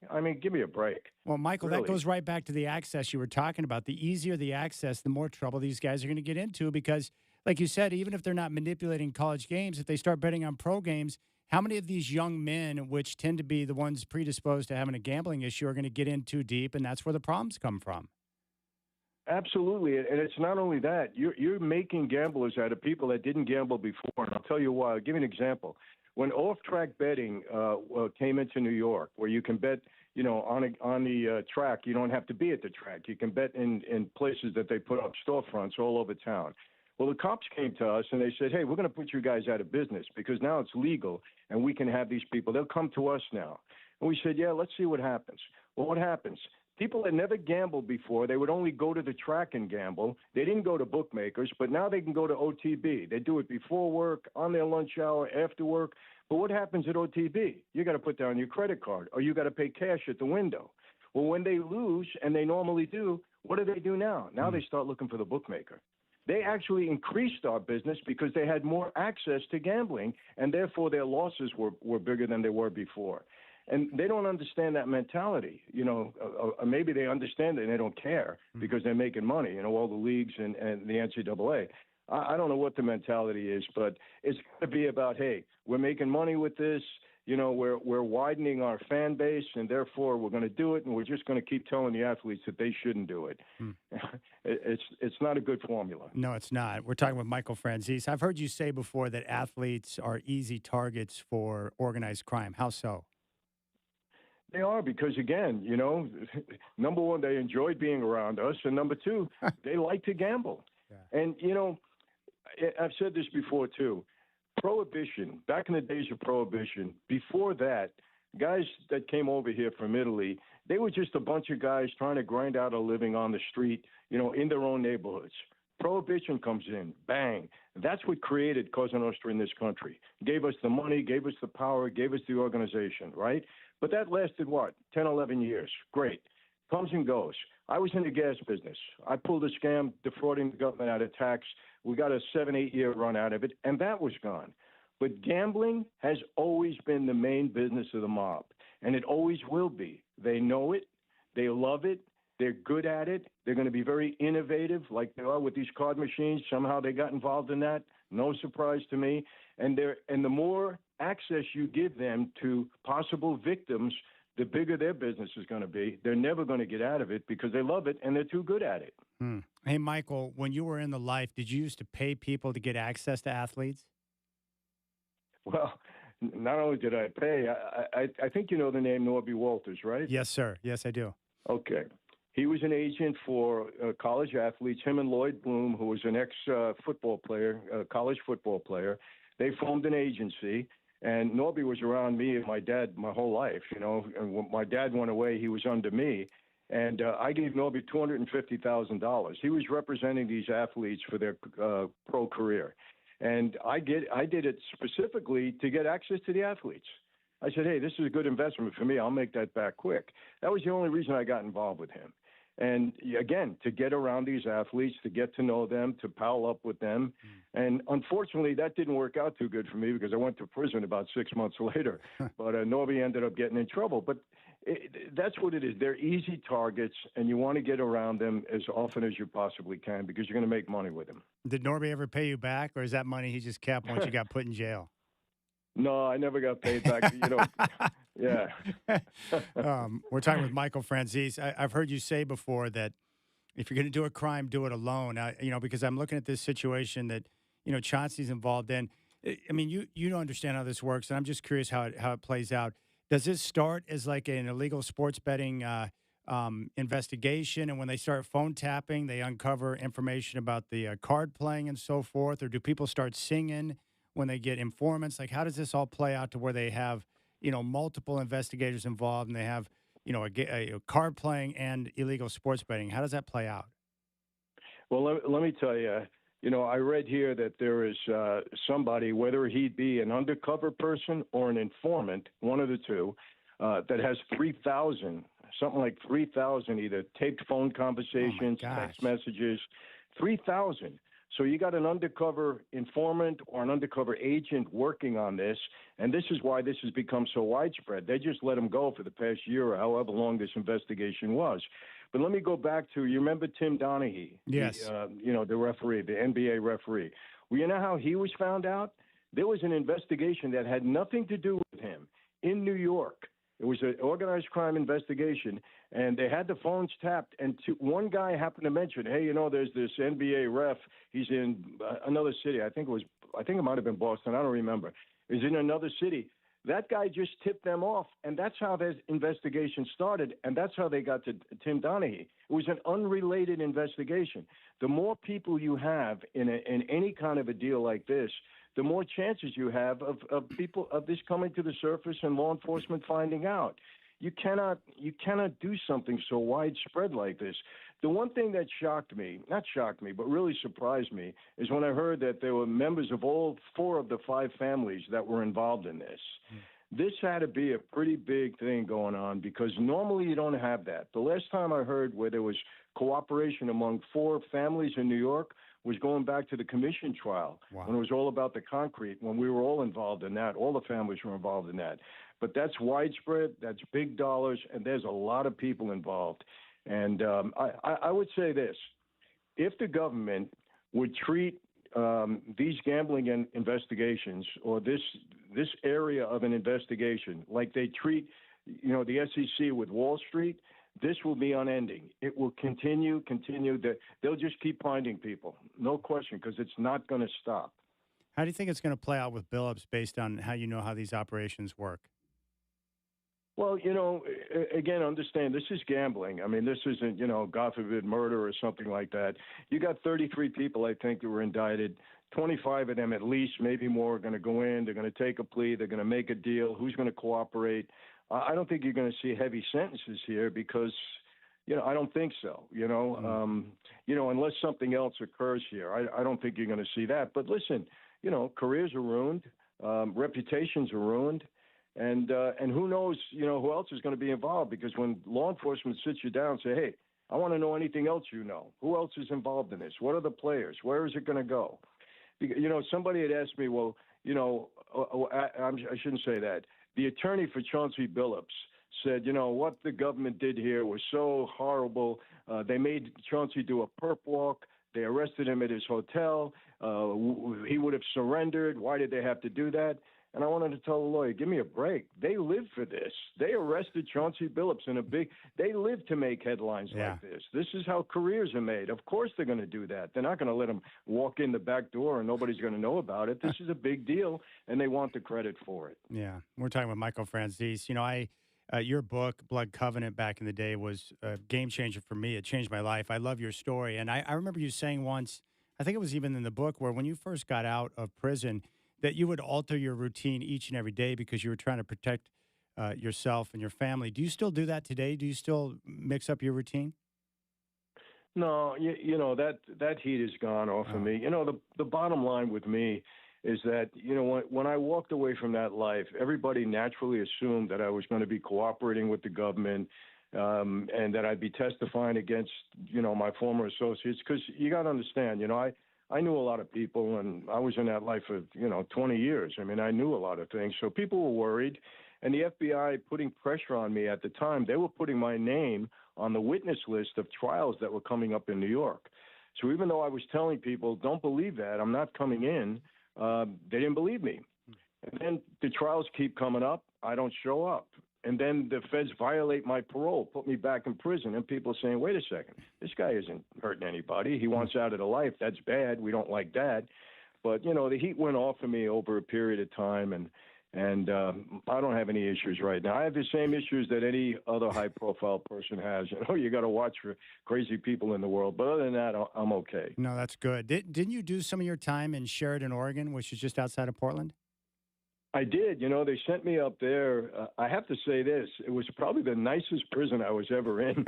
I mean, give me a break. Well, Michael, Really. that goes right back to the access you were talking about. The easier the access, the more trouble these guys are going to get into because, like you said, even if they're not manipulating college games, if they start betting on pro games, how many of these young men, which tend to be the ones predisposed to having a gambling issue, are going to get in too deep, and that's where the problems come from? Absolutely, and it's not only that. You're making gamblers out of people that didn't gamble before, and I'll tell you why. I'll give you an example. When off-track betting came into New York, where you can bet, on the track, you don't have to be at the track. You can bet in places that they put up storefronts all over town. Well, the cops came to us and they said, hey, we're going to put you guys out of business because now it's legal and we can have these people. They'll come to us now. And we said, yeah, let's see what happens. Well, what happens? People that never gambled before, they would only go to the track and gamble. They didn't go to bookmakers, but now they can go to OTB. They do it before work, on their lunch hour, after work. But what happens at OTB? You got to put down your credit card or you got to pay cash at the window. Well, when they lose, and they normally do, what do they do now? Now they start looking for the bookmaker. They actually increased our business because they had more access to gambling, and therefore their losses were bigger than they were before. And they don't understand that mentality, or maybe they understand it and they don't care because they're making money, all the leagues and the NCAA. I don't know what the mentality is, but it's going to be about, hey, we're making money with this, we're widening our fan base, and therefore we're going to do it, and we're just going to keep telling the athletes that they shouldn't do it. It's not a good formula. No, it's not. We're talking with Michael Franzese. I've heard you say before that athletes are easy targets for organized crime. How so? They are because, again, number one, they enjoy being around us, and number two, they like to gamble. Yeah. And, I've said this before, too. Prohibition, back in the days of Prohibition, before that, guys that came over here from Italy, they were just a bunch of guys trying to grind out a living on the street, in their own neighborhoods. Prohibition comes in, bang. That's what created Cosa Nostra in this country. Gave us the money, gave us the power, gave us the organization, right? But that lasted, 10, 11 years. Great. Comes and goes. I was in the gas business. I pulled a scam defrauding the government out of tax. We got a 7-8 year run out of it, and that was gone. But gambling has always been the main business of the mob, and it always will be. They know it. They love it. They're good at it. They're going to be very innovative like they are with these card machines. Somehow they got involved in that. No surprise to me. And the more access you give them to possible victims, the bigger their business is going to be. They're never going to get out of it because they love it and they're too good at it. Hey, Michael, when you were in the life, did you used to pay people to get access to athletes? Well, not only did I pay, I think you know the name Norby Walters, right? Yes, sir. Yes, I do. Okay. He was an agent for college athletes. Him and Lloyd Bloom, who was an ex-football player, college football player, they formed an agency. And Norby was around me and my dad my whole life, And when my dad went away, he was under me. And I gave Norby $250,000. He was representing these athletes for their pro career. And I did it specifically to get access to the athletes. I said, hey, this is a good investment for me. I'll make that back quick. That was the only reason I got involved with him. And again, to get around these athletes, to get to know them, to pal up with them. And unfortunately, that didn't work out too good for me because I went to prison about 6 months later. But Norby ended up getting in trouble. But that's what it is. They're easy targets, and you want to get around them as often as you possibly can because you're going to make money with them. Did Norby ever pay you back, or is that money he just kept once you got put in jail? No, I never got paid back. Yeah. We're talking with Michael Franzese. I've heard you say before that if you're going to do a crime, do it alone. Because I'm looking at this situation that, Chauncey's involved in. I mean, you don't understand how this works, and I'm just curious how it plays out. Does this start as like an illegal sports betting investigation, and when they start phone tapping, they uncover information about the card playing and so forth, or do people start singing when they get informants? Like, how does this all play out to where they have, multiple investigators involved, and they have, a card playing and illegal sports betting? How does that play out? Well, let me tell you, I read here that there is somebody, whether he'd be an undercover person or an informant, one of the two, that has 3,000, something like 3,000 either taped phone conversations, text messages, 3,000. So you got an undercover informant or an undercover agent working on this, and this is why this has become so widespread. They just let him go for the past year or however long this investigation was. But let me go back to, you remember Tim Donaghy? Yes. The referee, the NBA referee. Well, you know how he was found out? There was an investigation that had nothing to do with him in New York. It was an organized crime investigation, and they had the phones tapped. And one guy happened to mention, hey, there's this NBA ref. He's in another city. I think it might have been Boston. I don't remember. He's in another city. That guy just tipped them off, and that's how this investigation started, and that's how they got to Tim Donaghy. It was an unrelated investigation. The more people you have in any kind of a deal like this, the more chances you have of this coming to the surface and law enforcement finding out. You cannot do something so widespread like this. The one thing that not shocked me, but really surprised me, is when I heard that there were members of all 4 of the 5 families that were involved in this. This had to be a pretty big thing going on, because normally you don't have that. The last time I heard where there was cooperation among 4 families in New York was going back to the commission trial, when it was all about the concrete, when we were all involved in that. All the families were involved in that. But that's widespread, that's big dollars, and there's a lot of people involved. And I would say this: if the government would treat these gambling investigations, or this area of an investigation, like they treat, the SEC with Wall Street, this will be unending. It will continue. They'll just keep finding people, no question, because it's not going to stop. How do you think it's going to play out with Billups based on how how these operations work? Well, again, understand this is gambling. I mean, this isn't, God forbid, murder or something like that. You got 33 people, I think, that were indicted. 25 of them at least, maybe more, are going to go in. They're going to take a plea. They're going to make a deal. Who's going to cooperate? I don't think you're going to see heavy sentences here because, I don't think so. Unless something else occurs here, I don't think you're going to see that. But listen, careers are ruined, reputations are ruined. And who knows, who else is going to be involved? Because when law enforcement sits you down and say, hey, I want to know anything else who else is involved in this? What are the players? Where is it going to go? Somebody had asked me, well, I shouldn't say that. The attorney for Chauncey Billups said, what the government did here was so horrible. They made Chauncey do a perp walk. They arrested him at his hotel. He would have surrendered. Why did they have to do that? And I wanted to tell the lawyer, give me a break. They live for this. They arrested Chauncey Billups they live to make headlines like this. This is how careers are made. Of course they're going to do that. They're not going to let him walk in the back door and nobody's going to know about it. This is a big deal, and they want the credit for it. Yeah. We're talking with Michael Franzese. Your book, Blood Covenant, back in the day was a game changer for me. It changed my life. I love your story. And I remember you saying once, I think it was even in the book, where when you first got out of prison, that you would alter your routine each and every day because you were trying to protect yourself and your family. Do you still do that today? Do you still mix up your routine? No, that heat is gone off of me. The bottom line with me is that, when I walked away from that life, everybody naturally assumed that I was going to be cooperating with the government and that I'd be testifying against, my former associates. Because you got to understand, I knew a lot of people, and I was in that life for, 20 years. I mean, I knew a lot of things. So people were worried. And the FBI putting pressure on me at the time, they were putting my name on the witness list of trials that were coming up in New York. So even though I was telling people, don't believe that, I'm not coming in, they didn't believe me. And then the trials keep coming up. I don't show up. And then the feds violate my parole, put me back in prison. And people are saying, wait a second, this guy isn't hurting anybody. He wants out of the life. That's bad. We don't like that. But the heat went off of me over a period of time, and I don't have any issues right now. I have the same issues that any other high-profile person has. You got to watch for crazy people in the world. But other than that, I'm okay. No, that's good. Didn't you do some of your time in Sheridan, Oregon, which is just outside of Portland? I did. They sent me up there. I have to say this. It was probably the nicest prison I was ever in.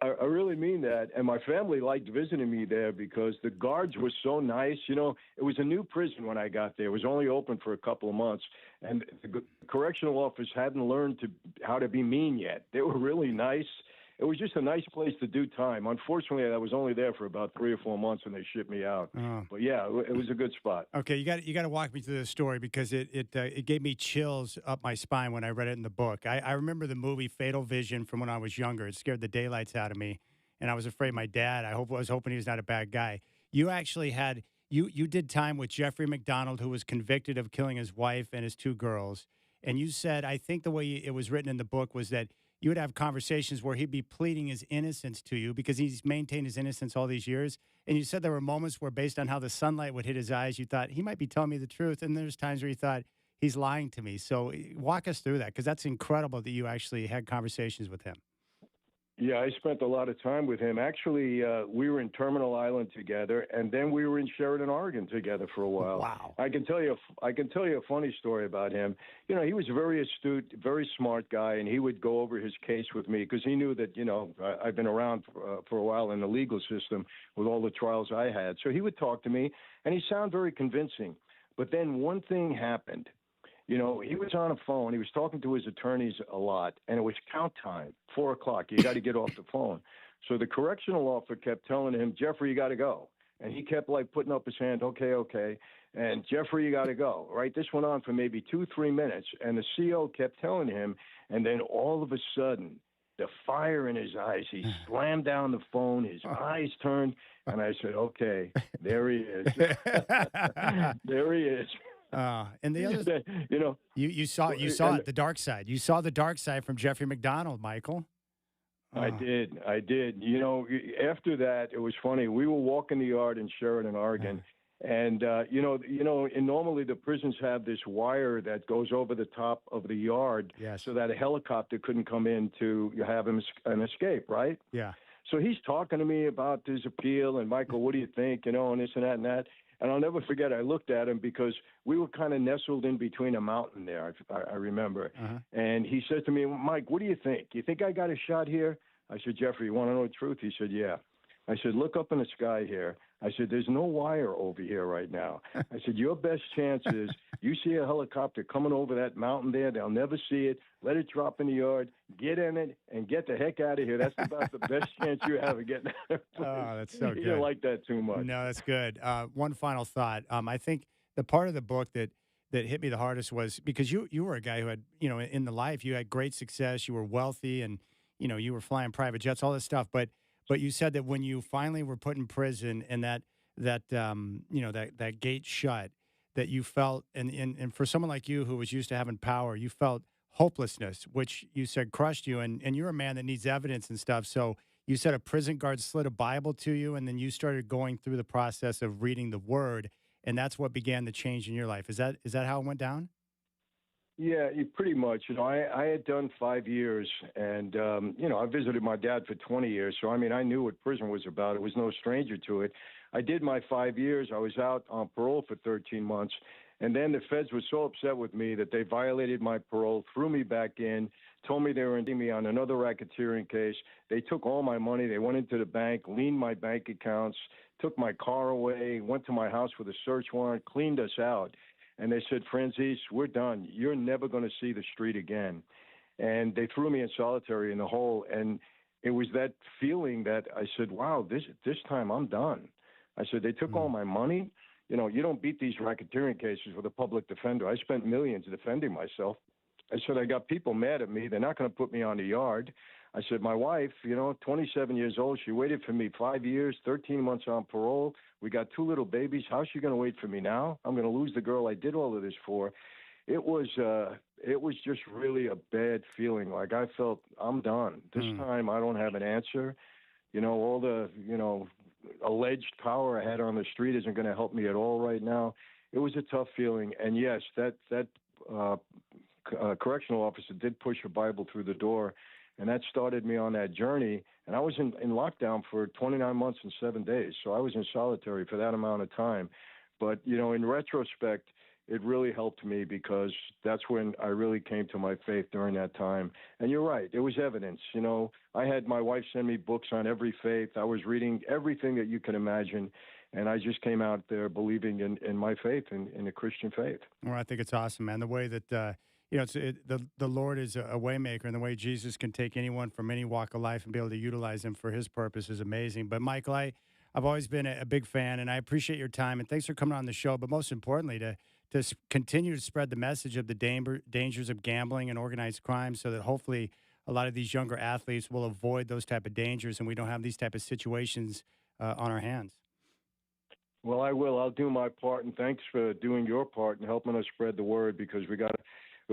I really mean that. And my family liked visiting me there because the guards were so nice. It was a new prison when I got there. It was only open for a couple of months. And the correctional officers hadn't learned how to be mean yet. They were really nice. It was just a nice place to do time. Unfortunately, I was only there for about 3 or 4 months, and they shipped me out. Oh. But yeah, it was a good spot. Okay, you got to walk me through this story because it gave me chills up my spine when I read it in the book. I remember the movie Fatal Vision from when I was younger. It scared the daylights out of me, and I was afraid my dad. I was hoping he was not a bad guy. You actually had you did time with Jeffrey McDonald, who was convicted of killing his wife and his 2 girls, and you said, I think the way it was written in the book was that you would have conversations where he'd be pleading his innocence to you because he's maintained his innocence all these years. And you said there were moments where, based on how the sunlight would hit his eyes, you thought he might be telling me the truth. And there's times where you thought he's lying to me. So walk us through that, because that's incredible that you actually had conversations with him. Yeah, I spent a lot of time with him. Actually, we were in Terminal Island together, and then we were in Sheridan, Oregon together for a while. Wow! I can tell you a funny story about him. He was a very astute, very smart guy, and he would go over his case with me because he knew that I've been around for a while in the legal system with all the trials I had. So he would talk to me, and he sounded very convincing. But then one thing happened. He was on a phone. He was talking to his attorneys a lot, and it was count time, 4 o'clock. You got to get off the phone. So the correctional officer kept telling him, Jeffrey, you got to go. And he kept putting up his hand, okay. And Jeffrey, you got to go, right? This went on for maybe 2-3 minutes, and the CO kept telling him, and then all of a sudden, the fire in his eyes, he slammed down the phone, his eyes turned, and I said, okay, there he is. There he is. And the other, you saw it, the dark side. You saw the dark side from Jeffrey McDonald, Michael. I did. After that, it was funny. We were walking the yard in Sheridan, Oregon, and and normally the prisons have this wire that goes over the top of the yard, so that a helicopter couldn't come in to have an escape, right? Yeah. So he's talking to me about his appeal, and Michael, what do you think? And this and that and that. And I'll never forget, I looked at him because we were kind of nestled in between a mountain there, I remember. And he said to me, Mike, what do you think? You think I got a shot here? I said, Jeffrey, you want to know the truth? He said, yeah. I said, look up in the sky here. I said, there's no wire over here right now. I said, your best chance is you see a helicopter coming over that mountain there. They'll never see it. Let it drop in the yard. Get in it and get the heck out of here. That's about the best chance you have of getting out of there. Oh, that's so good. You don't like that too much. No, that's good. One final thought. I think the part of the book that hit me the hardest was because you were a guy who had, in the life, you had great success. You were wealthy and, you were flying private jets, all this stuff. But you said that when you finally were put in prison and that gate shut, that you felt, and for someone like you who was used to having power, you felt hopelessness, which you said crushed you. And you're a man that needs evidence and stuff. So you said a prison guard slid a Bible to you, and then you started going through the process of reading the Word, and that's what began the change in your life. Is that how it went down? Yeah, pretty much. I had done 5 years, and I visited my dad for 20 years. So I knew what prison was about. It was no stranger to it. I did my 5 years. I was out on parole for 13 months, and then the feds were so upset with me that they violated my parole, threw me back in, told me they were indicting me on another racketeering case. They took all my money. They went into the bank, leaned my bank accounts, took my car away, went to my house with a search warrant, cleaned us out. And they said, Franzese, we're done. You're never going to see the street again. And they threw me in solitary in the hole. And it was that feeling that I said, wow, this time I'm done. I said, they took all my money. You don't beat these racketeering cases with a public defender. I spent millions defending myself. I said, I got people mad at me. They're not going to put me on the yard. I said, my wife, 27 years old, she waited for me 5 years, 13 months on parole. We got 2 little babies. How's she going to wait for me now? I'm going to lose the girl I did all of this for. It was just really a bad feeling. Like I felt I'm done. This time I don't have an answer. All the, alleged power I had on the street isn't going to help me at all right now. It was a tough feeling. And yes, that correctional officer did push a Bible through the door, and that started me on that journey. And I was in lockdown for 29 months and 7 days. So I was in solitary for that amount of time. But, in retrospect, it really helped me because that's when I really came to my faith during that time. And you're right, it was evidence. I had my wife send me books on every faith. I was reading everything that you can imagine. And I just came out there believing in my faith, in the Christian faith. Well, I think it's awesome, man. The way that, the Lord is a way maker, and the way Jesus can take anyone from any walk of life and be able to utilize them for his purpose is amazing. But, Michael, I've always been a big fan, and I appreciate your time. And thanks for coming on the show. But most importantly, to continue to spread the message of the dangers of gambling and organized crime so that hopefully a lot of these younger athletes will avoid those type of dangers and we don't have these type of situations on our hands. Well, I will. I'll do my part, and thanks for doing your part and helping us spread the word because we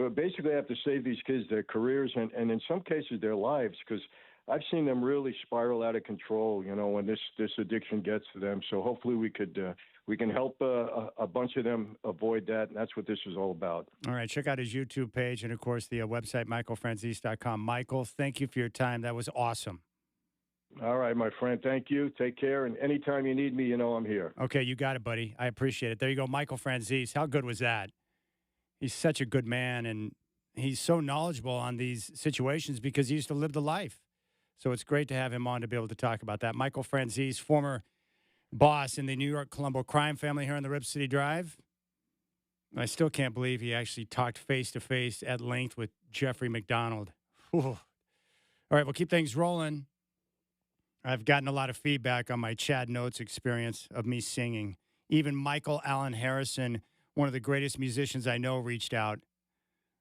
basically have to save these kids, their careers, and in some cases their lives, because I've seen them really spiral out of control, when this addiction gets to them. So hopefully we can help a bunch of them avoid that, and that's what this is all about. All right, check out his YouTube page and, of course, the website, michaelfranzese.com. Michael, thank you for your time. That was awesome. All right, my friend. Thank you. Take care. And anytime you need me, I'm here. Okay, you got it, buddy. I appreciate it. There you go, Michael Franzese. How good was that? He's such a good man, and he's so knowledgeable on these situations because he used to live the life. So it's great to have him on to be able to talk about that. Michael Franzese, former boss in the New York Colombo crime family here on the Rip City Drive. I still can't believe he actually talked face-to-face at length with Jeffrey McDonald. Whew. All right, we'll keep things rolling. I've gotten a lot of feedback on my Chad Notes experience of me singing. Even Michael Allen Harrison, one of the greatest musicians I know, reached out.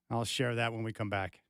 I'll share that when we come back.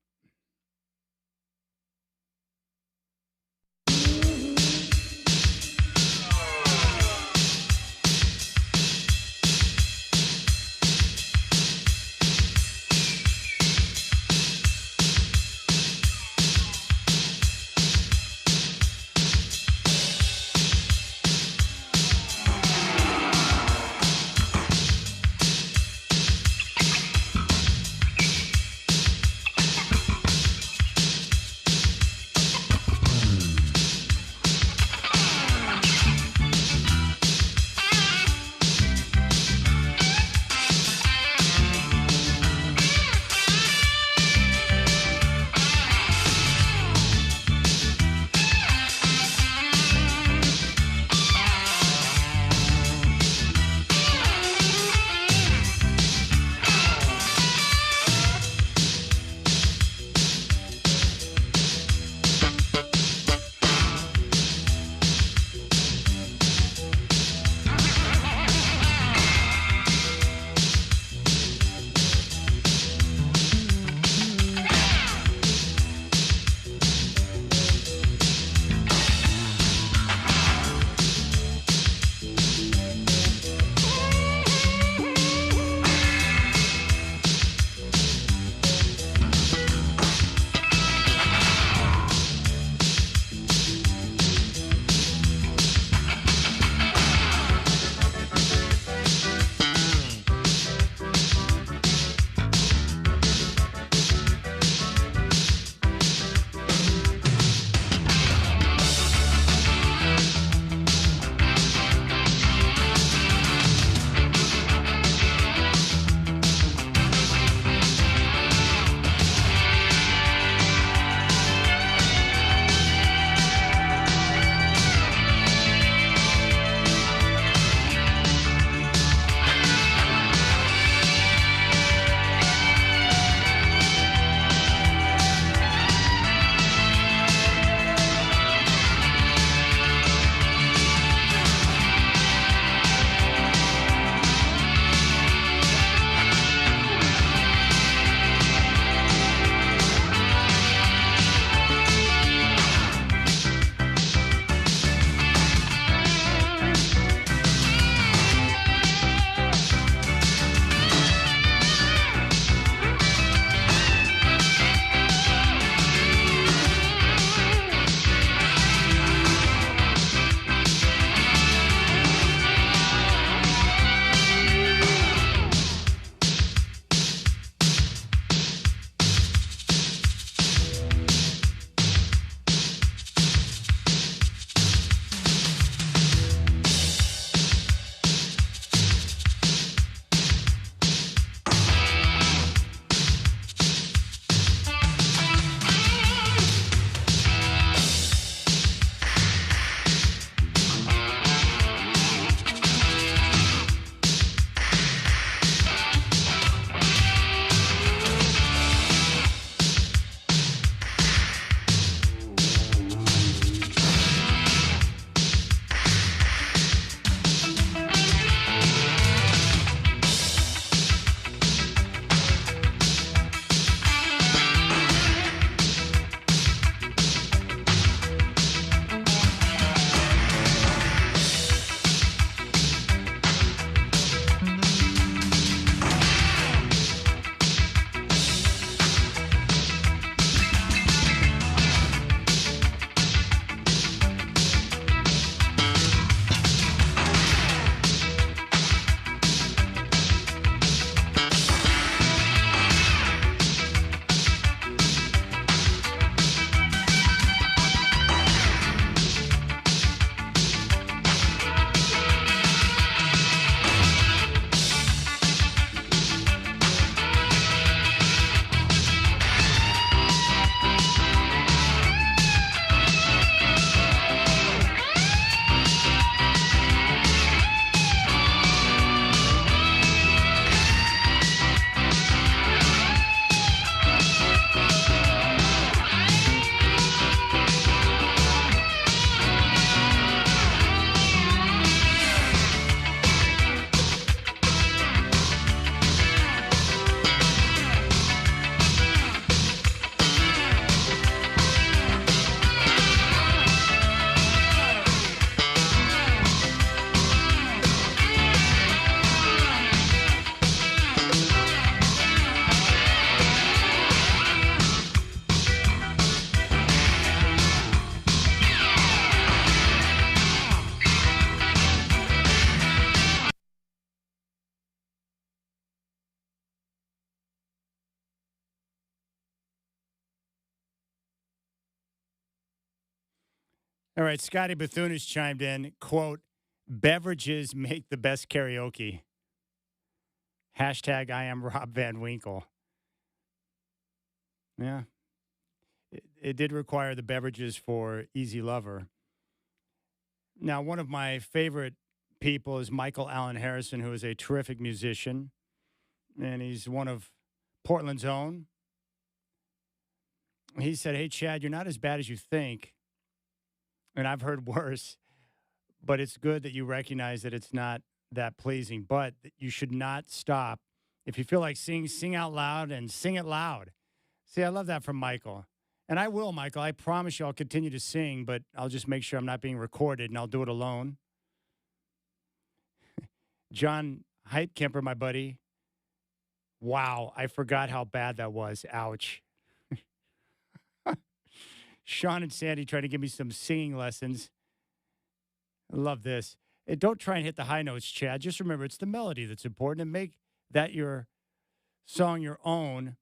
All right, Scotty Bethune has chimed in, quote, beverages make the best karaoke. Hashtag I am Rob Van Winkle. Yeah. It did require the beverages for Easy Lover. Now, one of my favorite people is Michael Allen Harrison, who is a terrific musician, and he's one of Portland's own. He said, hey, Chad, you're not as bad as you think. And I've heard worse, but it's good that you recognize that it's not that pleasing. But you should not stop. If you feel like sing out loud and sing it loud. See, I love that from Michael. And I will, Michael. I promise you I'll continue to sing, but I'll just make sure I'm not being recorded, and I'll do it alone. John Heitkamper, my buddy. Wow, I forgot how bad that was. Ouch. Sean and Sandy trying to give me some singing lessons. I love this. And don't try and hit the high notes, Chad. Just remember, it's the melody that's important, and make that your song your own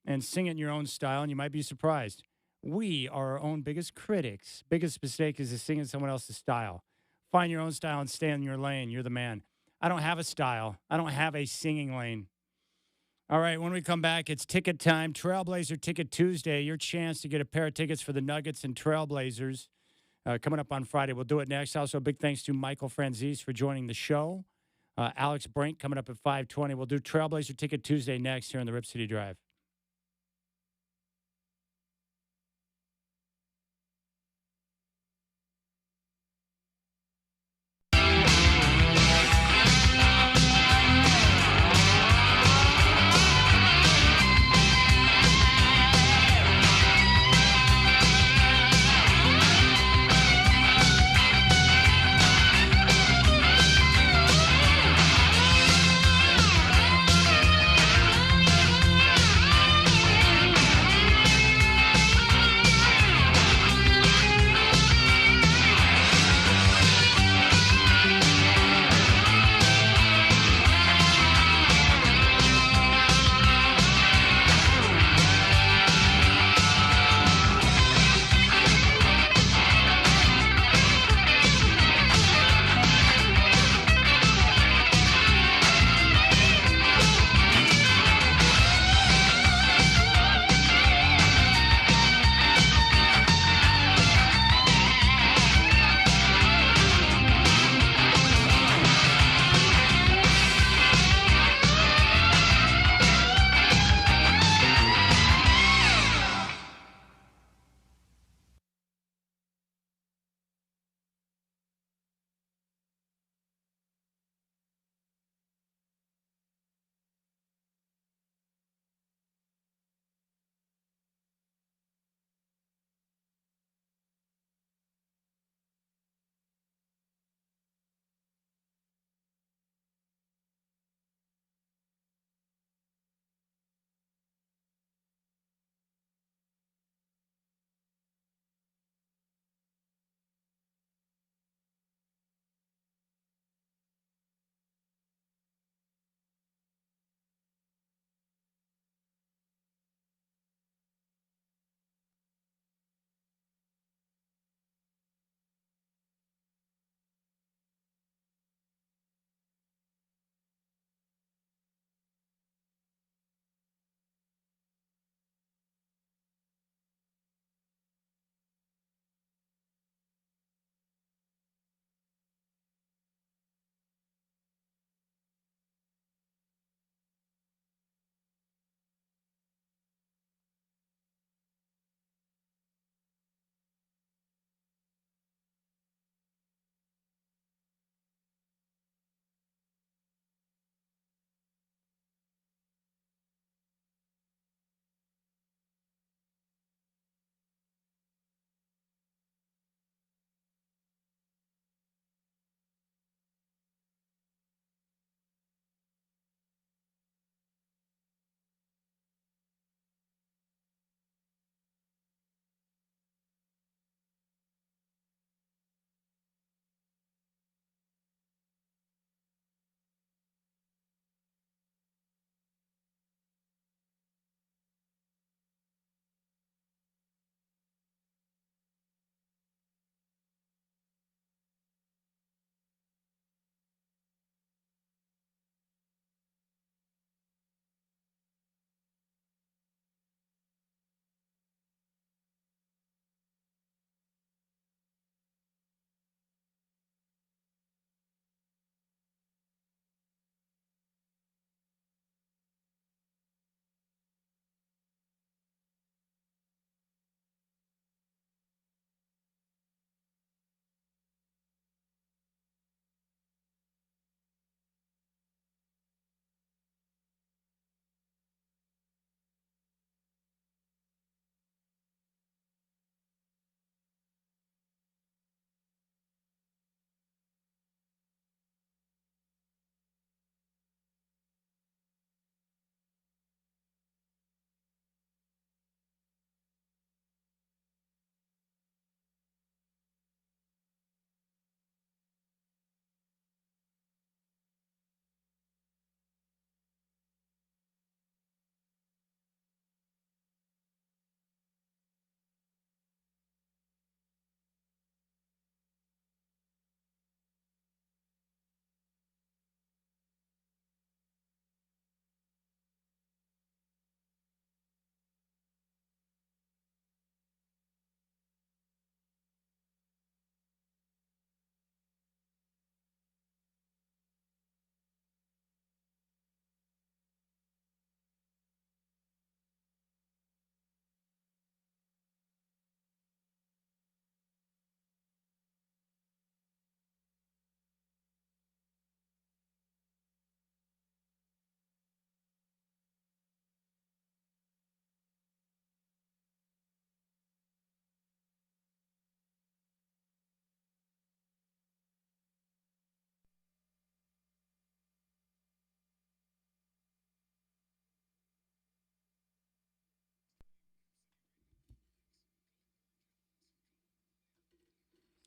and sing it in your own style, and you might be surprised. We are our own biggest critics. Biggest mistake is to sing in someone else's style. Find your own style and stay in your lane. You're the man. I don't have a style. I don't have a singing lane. All right, when we come back, it's ticket time. Trailblazer Ticket Tuesday, your chance to get a pair of tickets for the Nuggets and Trailblazers coming up on Friday. We'll do it next. Also, a big thanks to Michael Franzese for joining the show. Alex Brink coming up at 5:20. We'll do Trailblazer Ticket Tuesday next here on the Rip City Drive.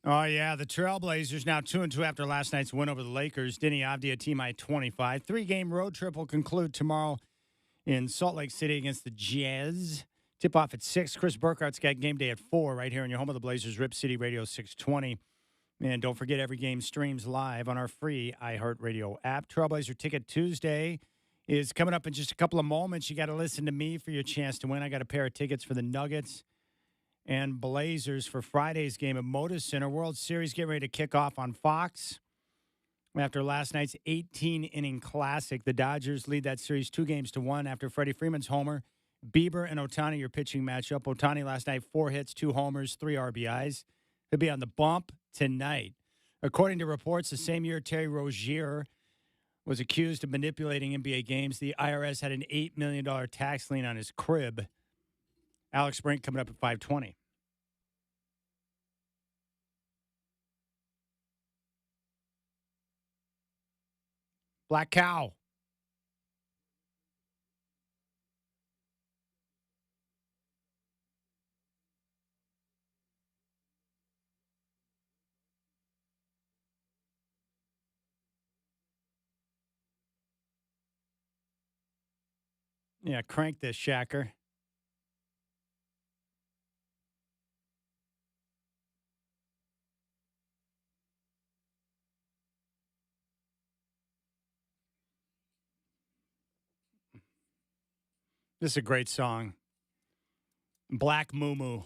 Oh, yeah, the Trailblazers now 2-2 after last night's win over the Lakers. Deni Avdija, team high 25. Three-game road trip will conclude tomorrow in Salt Lake City against the Jazz. Tip-off at 6. Chris Burkhart's got game day at 4 right here in your home of the Blazers, Rip City Radio 620. And don't forget, every game streams live on our free iHeartRadio app. Trailblazer Ticket Tuesday is coming up in just a couple of moments. You got to listen to me for your chance to win. I got a pair of tickets for the Nuggets and Blazers for Friday's game at Moda Center. World Series getting ready to kick off on Fox. After last night's 18-inning classic, the Dodgers lead that series 2-1 after Freddie Freeman's homer. Bieber and Ohtani, your pitching matchup. Ohtani last night, 4 hits, 2 homers, 3 RBIs. He'll be on the bump tonight. According to reports, the same year Terry Rozier was accused of manipulating NBA games, the IRS had an $8 million tax lien on his crib. Alex Brink coming up at 5:20. Black Cow. Yeah, crank this, Shacker. This is a great song. Black Moo Moo.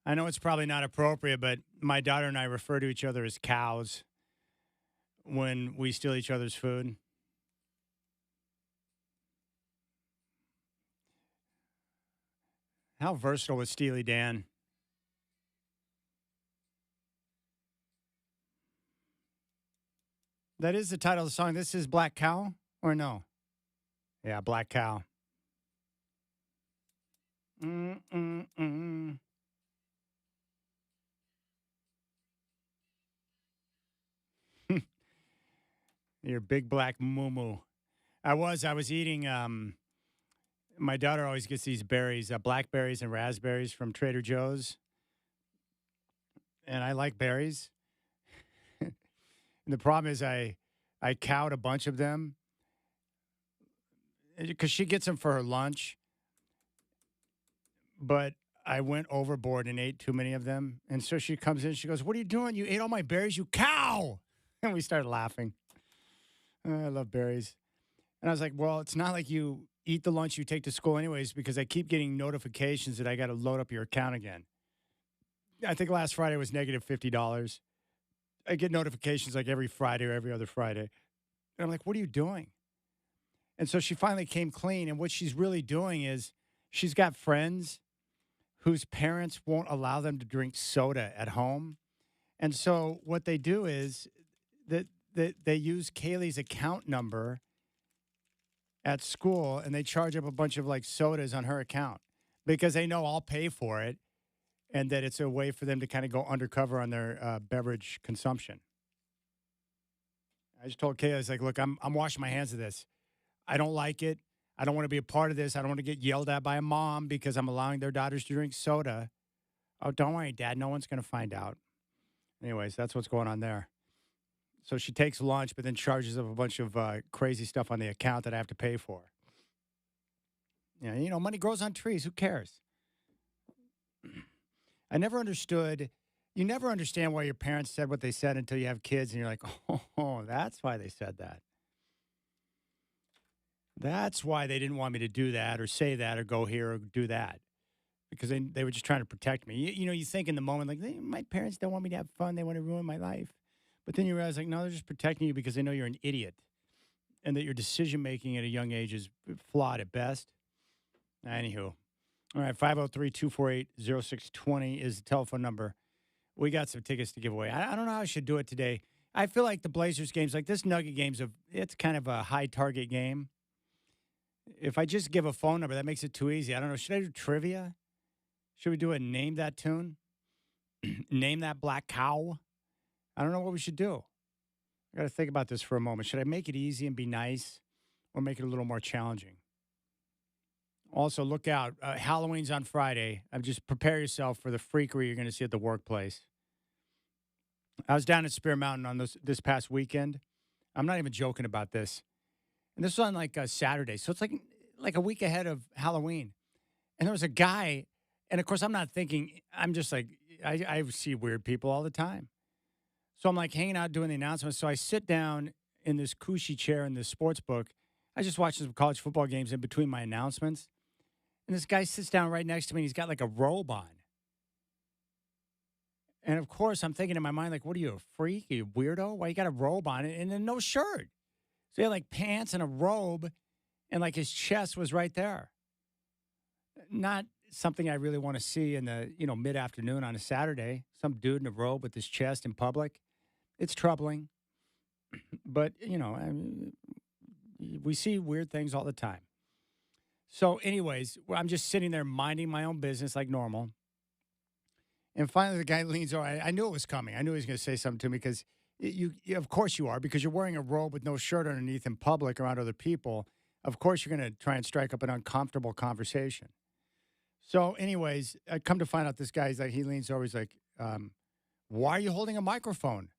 I know it's probably not appropriate, but my daughter and I refer to each other as cows when we steal each other's food. How versatile was Steely Dan? That is the title of the song. This is Black Cow, or no? Yeah, Black Cow. Mm-mm-mm. Your big black moo-moo. I was eating, my daughter always gets these berries, blackberries and raspberries from Trader Joe's. And I like berries. And the problem is I cowed a bunch of them because she gets them for her lunch. But I went overboard and ate too many of them. And so she comes in, she goes, "What are you doing? You ate all my berries, you cow!" And we started laughing. I love berries. And I was like, well, it's not like you eat the lunch you take to school anyways, because I keep getting notifications that I got to load up your account again. I think last Friday was negative $50. I get notifications like every Friday or every other Friday. And I'm like, what are you doing? And so she finally came clean. And what she's really doing is she's got friends whose parents won't allow them to drink soda at home. And so what they do is that they use Kaylee's account number at school, and they charge up a bunch of like sodas on her account because they know I'll pay for it, and that it's a way for them to kind of go undercover on their beverage consumption. I just told Kaylee, I was like, look, I'm washing my hands of this. I don't like it. I don't want to be a part of this. I don't want to get yelled at by a mom because I'm allowing their daughters to drink soda. Oh, don't worry, Dad. No one's going to find out. Anyways, that's what's going on there. So she takes lunch, but then charges up a bunch of crazy stuff on the account that I have to pay for. Yeah, you know, money grows on trees. Who cares? I never understood. You never understand why your parents said what they said until you have kids, and you're like, oh, that's why they said that. That's why they didn't want me to do that or say that or go here or do that. Because they were just trying to protect me. You know, you think in the moment, like, my parents don't want me to have fun. They want to ruin my life. But then you realize, like, no, they're just protecting you because they know you're an idiot and that your decision-making at a young age is flawed at best. Anywho. All right, 503-248-0620 is the telephone number. We got some tickets to give away. I don't know how I should do it today. I feel like the Blazers games, like this Nugget game's it's kind of a high-target game. If I just give a phone number, that makes it too easy. I don't know. Should I do trivia? Should we do a name that tune? Name that black cow? I don't know what we should do. I got to think about this for a moment. Should I make it easy and be nice or make it a little more challenging? Also, look out. Halloween's on Friday. Just prepare yourself for the freakery you're going to see at the workplace. I was down at Spear Mountain on this past weekend. I'm not even joking about this. And this was on like a Saturday. So it's like a week ahead of Halloween. And there was a guy, and of course, I'm not thinking, I'm just like, I see weird people all the time. So I'm like hanging out doing the announcements. So I sit down in this cushy chair in this sports book. I just watched some college football games in between my announcements. And this guy sits down right next to me, and he's got like a robe on. And of course, I'm thinking in my mind, like, what are you, a freak? Are you a weirdo? Why you got a robe on and then no shirt? So he had like pants and a robe, and like his chest was right there. Not something I really want to see in the, mid-afternoon on a Saturday. Some dude in a robe with his chest in public. It's troubling. But, we see weird things all the time. So anyways, I'm just sitting there minding my own business like normal. And finally, the guy leans over. I knew it was coming. I knew he was going to say something to me because of course you are, because you're wearing a robe with no shirt underneath in public around other people. Of course, you're going to try and strike up an uncomfortable conversation. So anyways, I come to find out this guy, he leans over. He's like, why are you holding a microphone?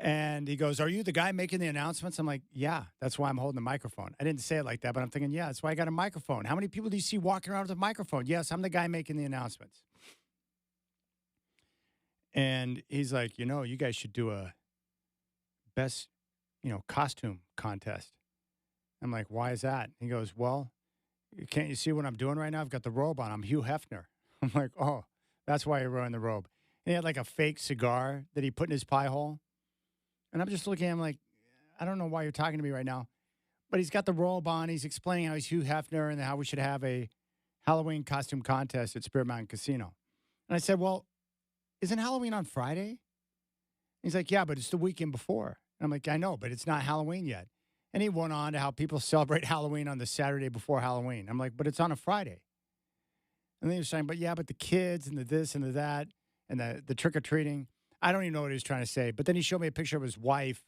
And he goes, are you the guy making the announcements? I'm like, yeah, that's why I'm holding the microphone. I didn't say it like that, but I'm thinking, yeah, that's why I got a microphone. How many people do you see walking around with a microphone? Yes, I'm the guy making the announcements. And he's like, you guys should do a best, costume contest. I'm like, why is that? He goes, well, can't you see what I'm doing right now? I've got the robe on. I'm Hugh Hefner. I'm like, oh, that's why you're wearing the robe. And he had like a fake cigar that he put in his pie hole. And I'm just looking at him like, I don't know why you're talking to me right now. But he's got the robe on. He's explaining how he's Hugh Hefner and how we should have a Halloween costume contest at Spirit Mountain Casino. And I said, well, isn't Halloween on Friday? He's like, yeah, but it's the weekend before. And I'm like, I know, but it's not Halloween yet. And he went on to how people celebrate Halloween on the Saturday before Halloween. I'm like, but it's on a Friday. And then he was saying, but the kids and the this and the that and the trick-or-treating. I don't even know what he was trying to say. But then he showed me a picture of his wife,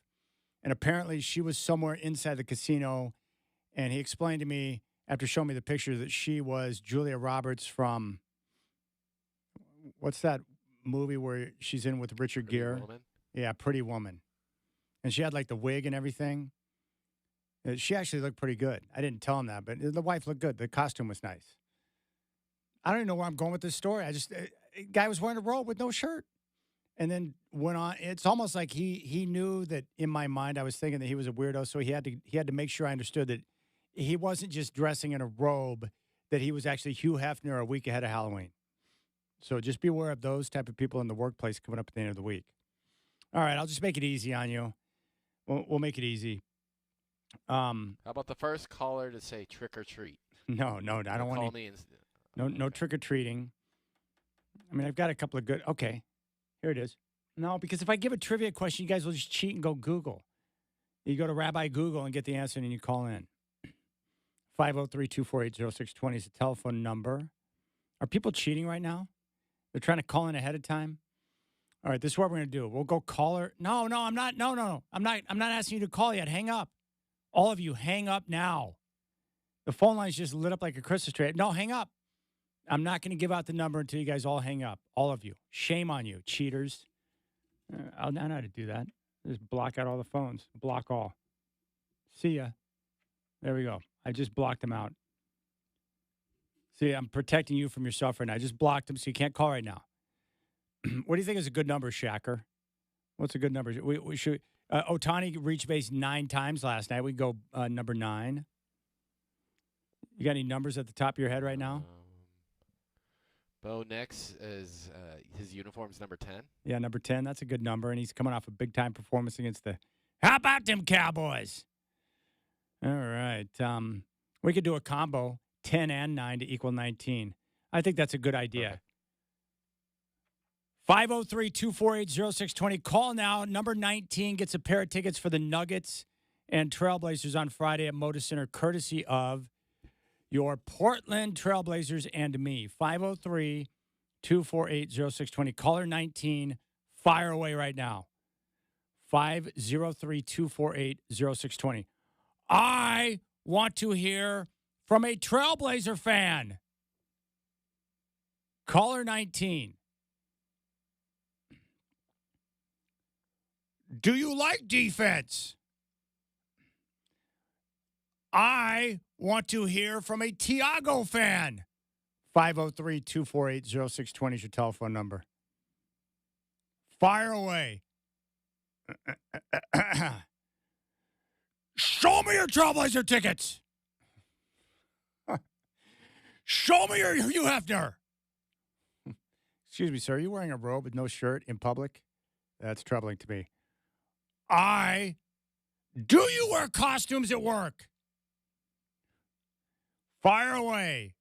and apparently she was somewhere inside the casino. And he explained to me, after showing me the picture, that she was Julia Roberts from, what's that movie where she's in with Richard Gere? Yeah, Pretty Woman. And she had like the wig and everything. She actually looked pretty good. I didn't tell him that, but the wife looked good. The costume was nice. I don't even know where I'm going with this story. Guy was wearing a robe with no shirt. And then went on. It's almost like he knew that in my mind I was thinking that he was a weirdo, so he had to make sure I understood that he wasn't just dressing in a robe, that he was actually Hugh Hefner a week ahead of Halloween. So just be aware of those type of people in the workplace coming up at the end of the week. All right, I'll just make it easy on you. We'll make it easy. How about the first caller to say trick or treat? No, I don't want call me. No trick or treating. I mean, I've got a couple of good. Okay. Here it is. No, because if I give a trivia question, you guys will just cheat and go Google. You go to Rabbi Google and get the answer, and then you call in. 503-248-0620 is the telephone number. Are people cheating right now? They're trying to call in ahead of time? All right, this is what we're going to do. We'll go caller. No, I'm not. No. I'm not asking you to call yet. Hang up. All of you, hang up now. The phone line's just lit up like a Christmas tree. No, hang up. I'm not going to give out the number until you guys all hang up. All of you. Shame on you, cheaters. I know how to do that. Just block out all the phones. Block all. See ya. There we go. I just blocked them out. See, I'm protecting you from yourself right now. I just blocked them so you can't call right now. What do you think is a good number, Shacker? What's a good number? We should. Ohtani reached base 9 times last night. We go number 9. You got any numbers at the top of your head right now? Bo Nix is his uniform's number 10. Yeah, number 10. That's a good number, and he's coming off a big-time performance against the – how about them Cowboys? All right. We could do a combo, 10 and 9 to equal 19. I think that's a good idea. 503-248-0620. Call now. Number 19 gets a pair of tickets for the Nuggets and Trailblazers on Friday at Moda Center, courtesy of your Portland Trailblazers and me. 503-248-0620. Caller 19. Fire away right now. 503-248-0620. I want to hear from a Trailblazer fan. Caller 19. Do you like defense? I want to hear from a Tiago fan. 503-248-0620 is your telephone number. Fire away. Show me your Trailblazer tickets. Show me your Hugh Hefner. Excuse me, sir. Are you wearing a robe with no shirt in public? That's troubling to me. Do you wear costumes at work? Fire away.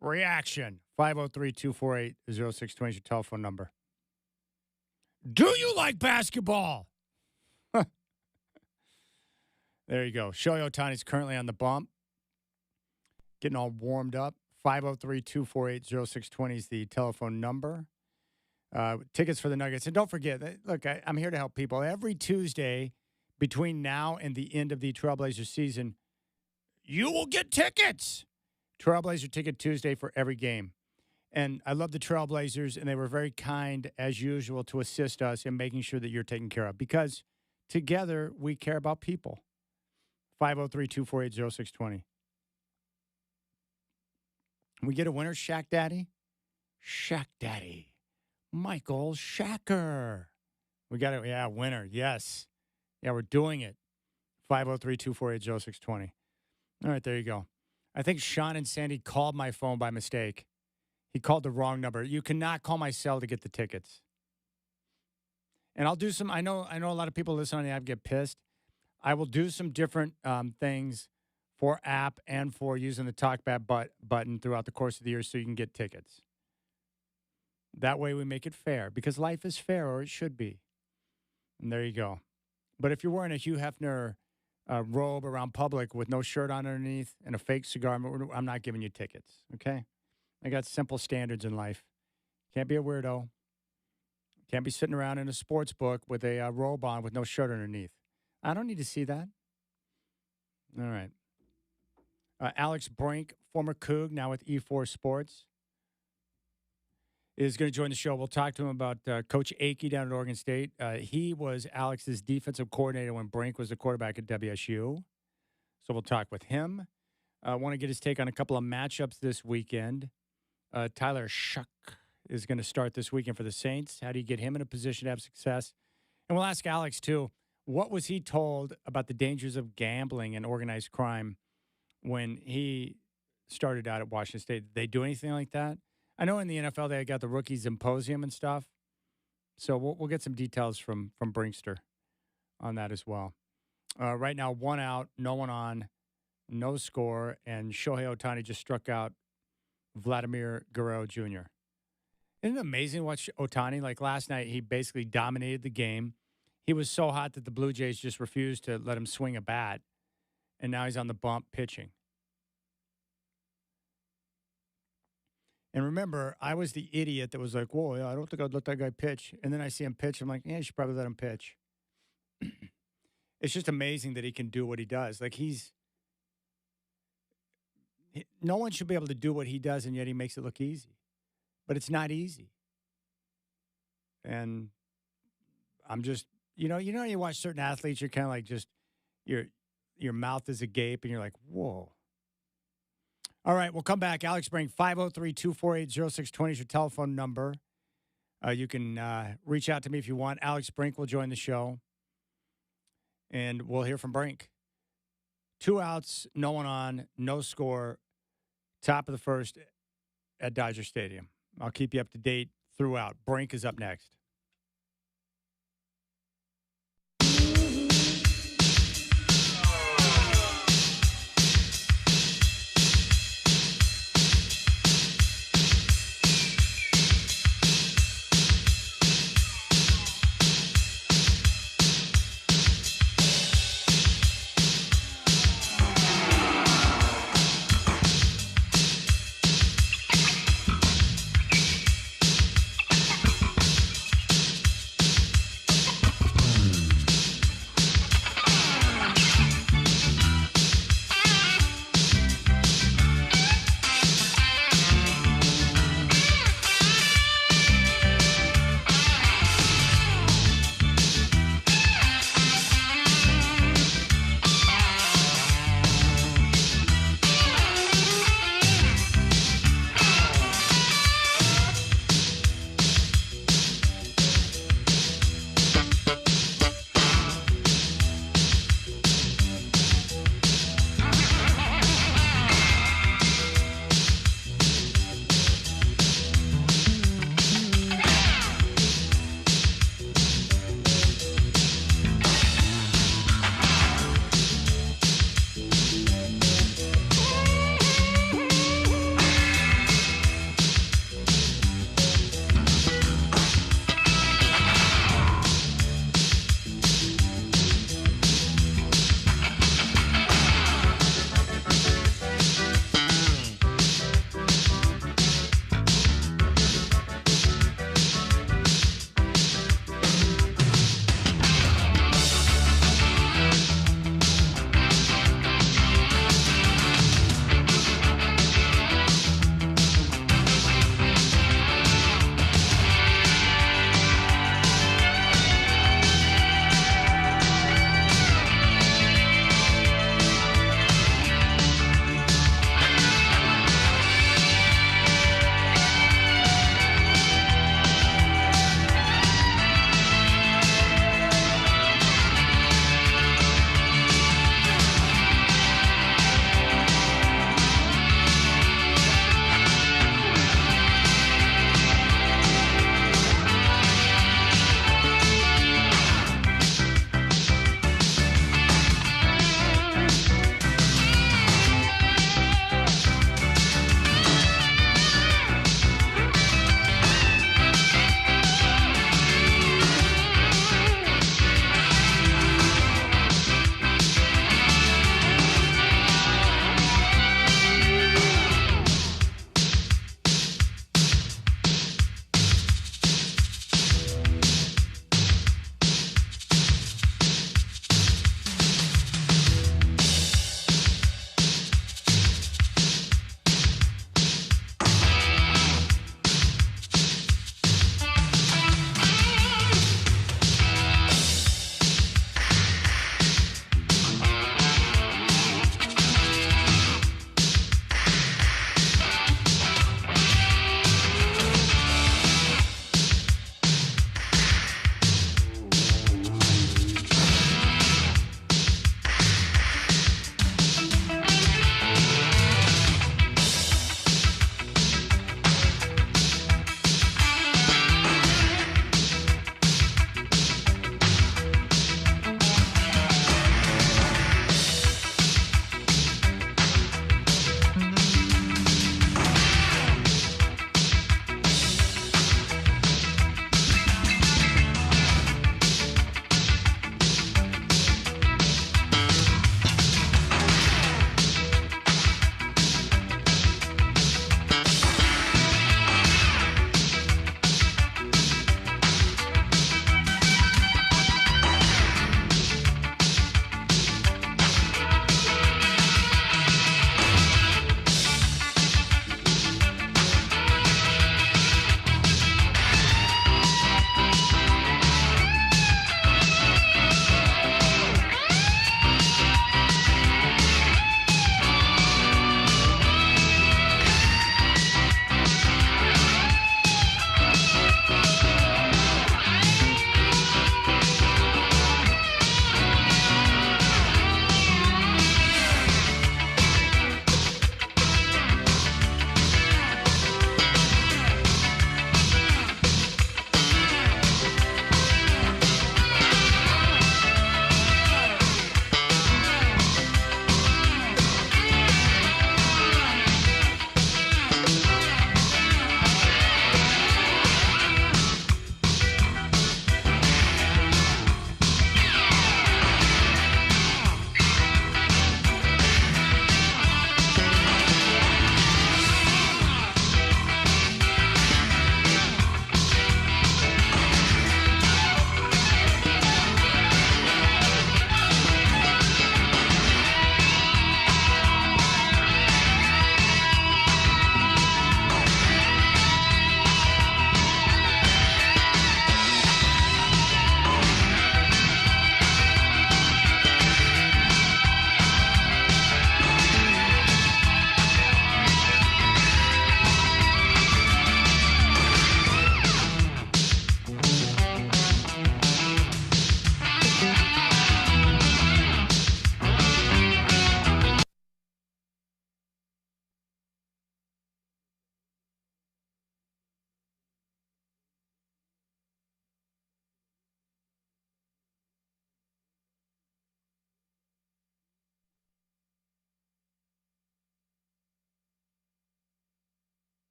Reaction. 503-248-0620 is your telephone number. Do you like basketball? There you go. Shohei Ohtani's currently on the bump. Getting all warmed up. 503-248-0620 is the telephone number. Tickets for the Nuggets. And don't forget, look, I'm here to help people. Every Tuesday between now and the end of the Trailblazer season, you will get tickets. Trailblazer Ticket Tuesday for every game. And I love the Trailblazers, and they were very kind, as usual, to assist us in making sure that you're taken care of. Because together, we care about people. 503-248-0620. We get a winner, Shaq Daddy? Shaq Daddy. Michael Shacker. We got it. Yeah, winner. Yes. Yeah, we're doing it. 503-248-0620. All right, there you go. I think Sean and Sandy called my phone by mistake. He called the wrong number. You cannot call my cell to get the tickets. And I'll do some, I know a lot of people listen on the app get pissed. I will do some different things for app and for using the TalkBack button throughout the course of the year so you can get tickets. That way we make it fair because life is fair, or it should be. And there you go. But if you're wearing a Hugh Hefner robe around public with no shirt on underneath and a fake cigar, I'm not giving you tickets, okay? I got simple standards in life. Can't be a weirdo. Can't be sitting around in a sports book with a robe on with no shirt underneath. I don't need to see that. All right. Alex Brink, former Coug, now with E4 Sports, is going to join the show. We'll talk to him about Coach Akey down at Oregon State. He was Alex's defensive coordinator when Brink was the quarterback at WSU. So we'll talk with him. I want to get his take on a couple of matchups this weekend. Tyler Shuck is going to start this weekend for the Saints. How do you get him in a position to have success? And we'll ask Alex, too, what was he told about the dangers of gambling and organized crime when he started out at Washington State? Did they do anything like that? I know in the NFL they got the rookie symposium and stuff. So we'll get some details from Brinkster on that as well. Right now, 1 out, no one on, no score, and Shohei Ohtani just struck out Vladimir Guerrero Jr. Isn't it amazing to watch Ohtani? Like last night, he basically dominated the game. He was so hot that the Blue Jays just refused to let him swing a bat, and now he's on the bump pitching. And remember, I was the idiot that was like, whoa, yeah, I don't think I'd let that guy pitch. And then I see him pitch. I'm like, yeah, you should probably let him pitch. It's just amazing that he can do what he does. Like no one should be able to do what he does, and yet he makes it look easy. But it's not easy. And I'm just, you watch certain athletes, you're kind of like just, your mouth is agape, and you're like, whoa. All right, we'll come back. Alex Brink, 503-248-0620 is your telephone number. You can reach out to me if you want. Alex Brink will join the show, and we'll hear from Brink. 2 outs, no one on, no score, top of the first at Dodger Stadium. I'll keep you up to date throughout. Brink is up next.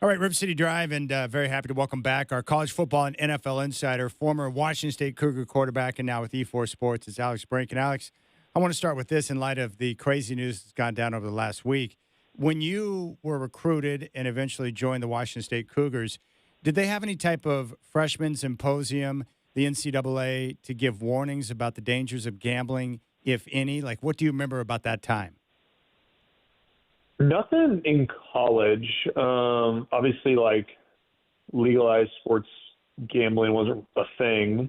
All right, Rip City Drive, and very happy to welcome back our college football and NFL insider, former Washington State Cougar quarterback, and now with E4 Sports. It's Alex Brink. And Alex, I want to start with this in light of the crazy news that's gone down over the last week. When you were recruited and eventually joined the Washington State Cougars, did they have any type of freshman symposium, the NCAA, to give warnings about the dangers of gambling, if any? Like, what do you remember about that time? Nothing in college. Obviously, like, legalized sports gambling wasn't a thing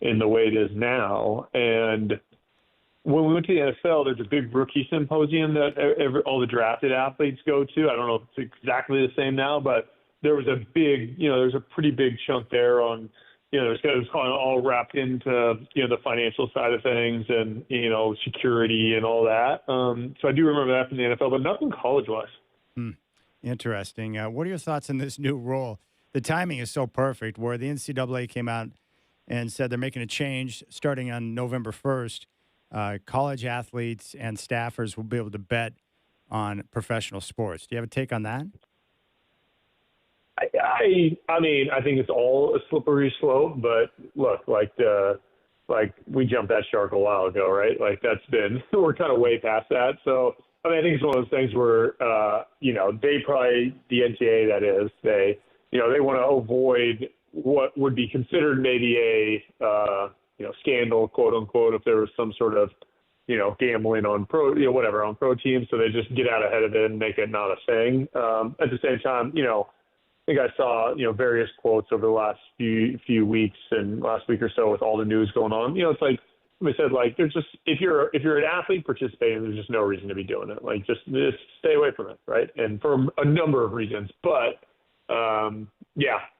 in the way it is now. And when we went to the NFL, there's a big rookie symposium that all the drafted athletes go to. I don't know if it's exactly the same now, but there was a big, there's a pretty big chunk there on, it was kind of all wrapped into, the financial side of things and, security and all that. So I do remember that from the NFL, but nothing college-wise. Interesting. What are your thoughts on this new rule? The timing is so perfect where the NCAA came out and said they're making a change starting on November 1st. College athletes and staffers will be able to bet on professional sports. Do you have a take on that? I mean, I think it's all a slippery slope, but look, like we jumped that shark a while ago, right? Like we're kind of way past that. So, I mean, I think it's one of those things where, they probably, the NCAA that is, they want to avoid what would be considered maybe a, scandal, quote unquote, if there was some sort of, gambling on on pro teams. So they just get out ahead of it and make it not a thing. At the same time, I think I saw, various quotes over the last few weeks and last week or so with all the news going on. It's like we said, like there's just if you're an athlete participating, there's just no reason to be doing it. Like just stay away from it, right? And for a number of reasons. But I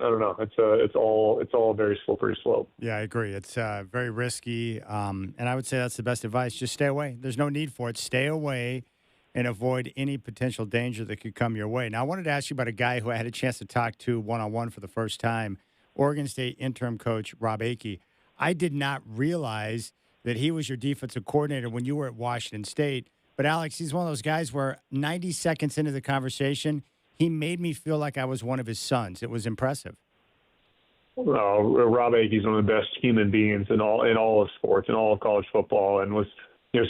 don't know. It's all a very slippery slope. Yeah, I agree. It's very risky, and I would say that's the best advice. Just stay away. There's no need for it. Stay away and avoid any potential danger that could come your way. Now, I wanted to ask you about a guy who I had a chance to talk to one-on-one for the first time, Oregon State interim coach Rob Akey. I did not realize that he was your defensive coordinator when you were at Washington State. But, Alex, he's one of those guys where 90 seconds into the conversation, he made me feel like I was one of his sons. It was impressive. Well, Rob Akey's one of the best human beings in all of sports, in all of college football, and was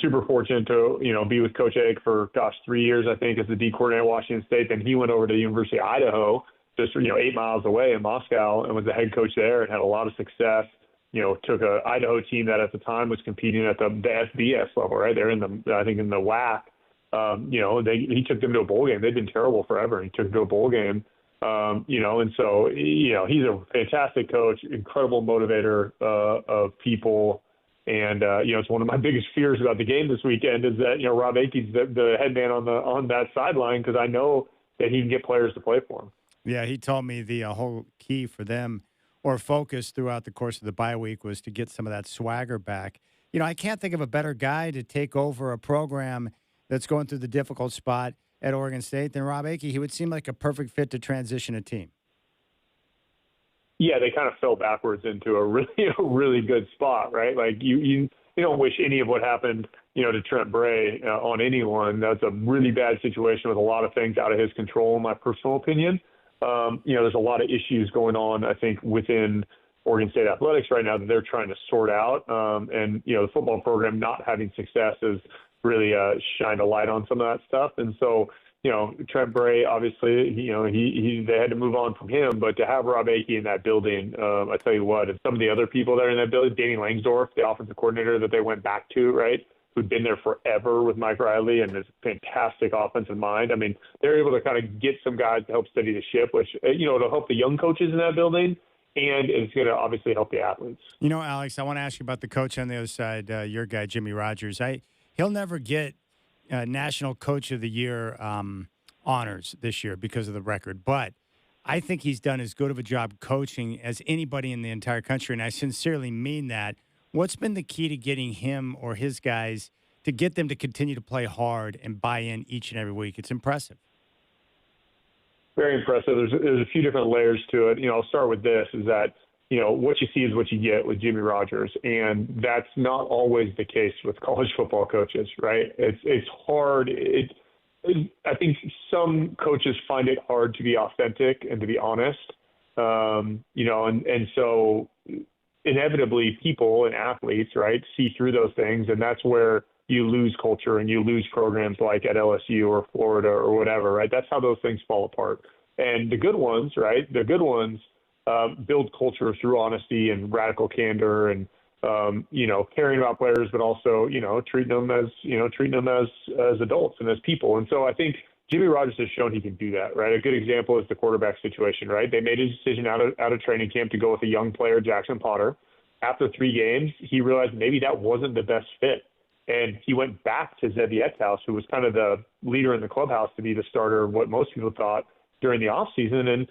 super fortunate to, be with Coach Egg for, 3 years, I think, as the D coordinator at Washington State. Then he went over to the University of Idaho, just, 8 miles away in Moscow, and was the head coach there and had a lot of success. Took a Idaho team that at the time was competing at the FBS level, right? They're in the WAC. He took them to a bowl game. They'd been terrible forever. He took them to a bowl game. And so, he's a fantastic coach, incredible motivator of people. And, it's one of my biggest fears about the game this weekend is that, Rob Akey's the head man on that sideline because I know that he can get players to play for him. Yeah, he told me the whole key for them or focus throughout the course of the bye week was to get some of that swagger back. I can't think of a better guy to take over a program that's going through the difficult spot at Oregon State than Rob Akey. He would seem like a perfect fit to transition a team. Yeah, they kind of fell backwards into a really good spot, right? Like you don't wish any of what happened, to Trent Bray on anyone. That's a really bad situation with a lot of things out of his control, in my personal opinion. There's a lot of issues going on, I think, within Oregon State athletics right now that they're trying to sort out. And the football program not having success has really shined a light on some of that stuff. And so, Trent Bray, obviously, they had to move on from him, but to have Rob Akey in that building, I tell you what, and some of the other people that are in that building, Danny Langsdorf, the offensive coordinator that they went back to, right, who'd been there forever with Mike Riley and is a fantastic offensive mind. I mean, they're able to kind of get some guys to help steady the ship, which, it'll help the young coaches in that building, and it's going to obviously help the athletes. Alex, I want to ask you about the coach on the other side, your guy, Jimmy Rogers. He'll never get National Coach of the Year honors this year because of the record. But I think he's done as good of a job coaching as anybody in the entire country, and I sincerely mean that. What's been the key to getting him or his guys to get them to continue to play hard and buy in each and every week? It's impressive. Very impressive. There's a few different layers to it. I'll start with this, is that what you see is what you get with Jimmy Rogers, and that's not always the case with college football coaches, right? It's hard. I think some coaches find it hard to be authentic and to be honest. And so inevitably people and athletes, right, see through those things, and that's where you lose culture and you lose programs like at LSU or Florida or whatever, right? That's how those things fall apart. And the good ones, right, build culture through honesty and radical candor and, caring about players, but also, treating them as adults and as people. And so I think Jimmy Rogers has shown he can do that, right? A good example is the quarterback situation, right? They made a decision out of training camp to go with a young player, Jackson Potter. After 3 games, he realized maybe that wasn't the best fit. And he went back to Zevi Eckhouse, who was kind of the leader in the clubhouse, to be the starter of what most people thought during the offseason. And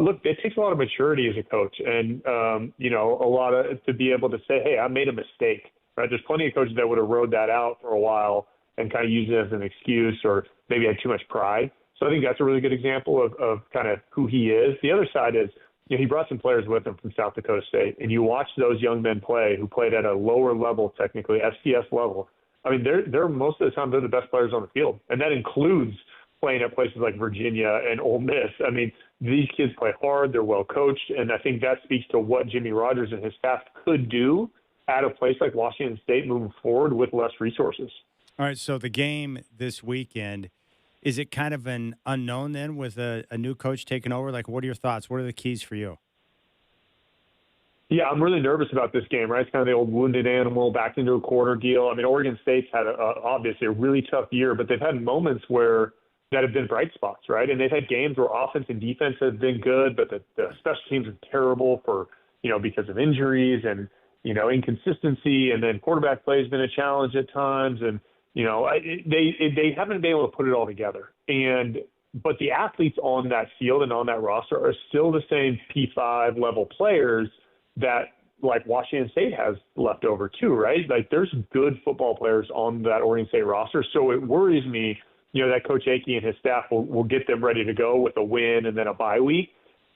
look, it takes a lot of maturity as a coach and, a lot of to be able to say, hey, I made a mistake, right? There's plenty of coaches that would have rode that out for a while and kind of used it as an excuse or maybe had too much pride. So I think that's a really good example of kind of who he is. The other side is, he brought some players with him from South Dakota State, and you watch those young men play who played at a lower level, technically, FCS level. I mean, they're most of the time, they're the best players on the field, and that includes playing at places like Virginia and Ole Miss. I mean, these kids play hard, they're well coached, and I think that speaks to what Jimmy Rogers and his staff could do at a place like Washington State moving forward with less resources. All right, so the game this weekend, is it kind of an unknown then with a new coach taking over? Like, what are your thoughts? What are the keys for you? Yeah, I'm really nervous about this game, right? It's kind of the old wounded animal, backed into a quarter deal. I mean, Oregon State's had obviously a really tough year, but they've had moments that have been bright spots, right? And they've had games where offense and defense have been good, but the special teams are terrible because of injuries and, inconsistency. And then quarterback play has been a challenge at times. And, they haven't been able to put it all together. But the athletes on that field and on that roster are still the same P5 level players that like Washington State has left over too, right? Like there's good football players on that Oregon State roster. So it worries me, that Coach Akey and his staff will get them ready to go with a win and then a bye week.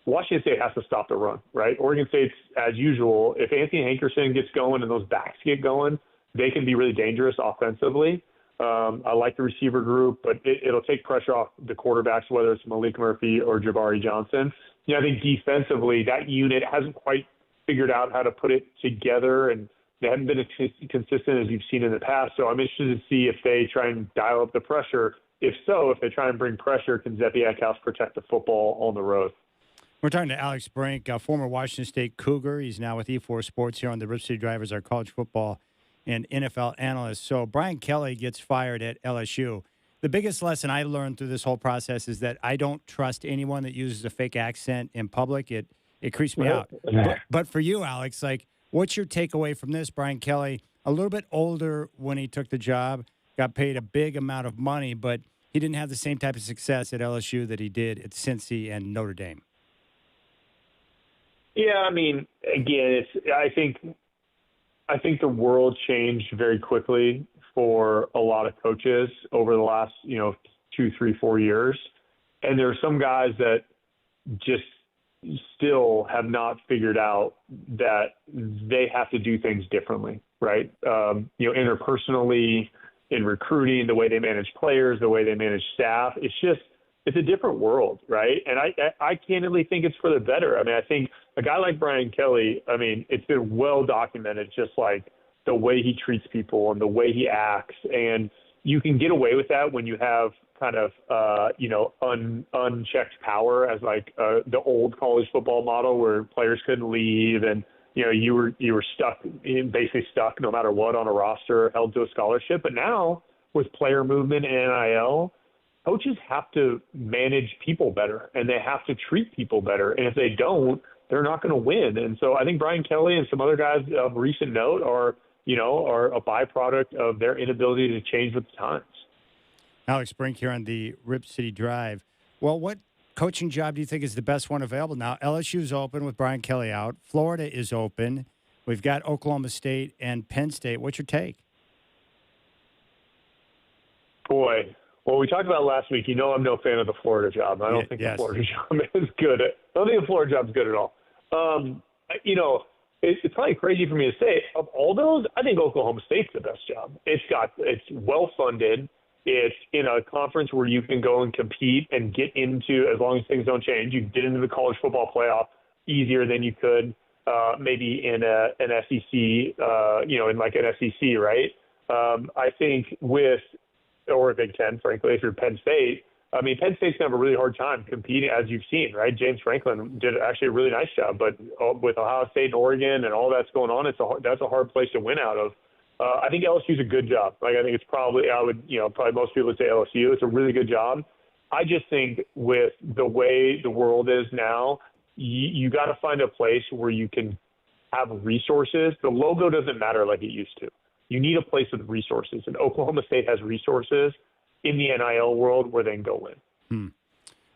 Washington State has to stop the run, right? Oregon State's, as usual, if Anthony Hankerson gets going and those backs get going, they can be really dangerous offensively. I like the receiver group, but it'll take pressure off the quarterbacks, whether it's Malik Murphy or Jabari Johnson. I think defensively, that unit hasn't quite figured out how to put it together, and they haven't been as consistent as you've seen in the past. So I'm interested to see if they try and dial up the pressure. If so, if they try and bring pressure, can Zevi Eckhouse protect the football on the road? We're talking to Alex Brink, a former Washington State Cougar. He's now with E4 Sports here on the Rip City Drivers, our college football and NFL analyst. So Brian Kelly gets fired at LSU. The biggest lesson I learned through this whole process is that I don't trust anyone that uses a fake accent in public. It creeps me out. But for you, Alex, what's your takeaway from this? Brian Kelly, a little bit older when he took the job, got paid a big amount of money, but he didn't have the same type of success at LSU that he did at Cincy and Notre Dame. Yeah, I mean, again, I think the world changed very quickly for a lot of coaches over the last, 2, 3, 4 years. And there are some guys that just still have not figured out that they have to do things differently, right? Interpersonally, in recruiting, the way they manage players, the way they manage staff. It's a different world, right? And I candidly think it's for the better. I mean, I think a guy like Brian Kelly, I mean, it's been well documented, just like the way he treats people and the way he acts. And you can get away with that when you have kind of, unchecked power as like the old college football model where players couldn't leave and, you were basically stuck no matter what on a roster, held to a scholarship. But now with player movement and NIL, coaches have to manage people better and they have to treat people better. And if they don't, they're not going to win. And so I think Brian Kelly and some other guys of recent note are a byproduct of their inability to change with the times. Alex Brink here on the Rip City Drive. Well, what coaching job do you think is the best one available now? LSU's open with Brian Kelly out. Florida is open. We've got Oklahoma State and Penn State. What's your take? Boy. Well, we talked about last week. I'm no fan of the Florida job. I don't think the Florida job is good. I don't think the Florida job is good at all. It's probably crazy for me to say. Of all those, I think Oklahoma State's the best job. It's well funded. It's in a conference where you can go and compete and get into, as long as things don't change, you can get into the college football playoff easier than you could maybe in an SEC, in like an SEC, right? I think or a Big Ten, frankly, if you're Penn State. I mean, Penn State's going to have a really hard time competing, as you've seen, right? James Franklin did actually a really nice job, but with Ohio State and Oregon and all that's going on, that's a hard place to win out of. I think LSU's a good job. Like, I think it's probably most people would say LSU. It's a really good job. I just think with the way the world is now, you got to find a place where you can have resources. The logo doesn't matter like it used to. You need a place with resources, and Oklahoma State has resources in the NIL world where they can go win.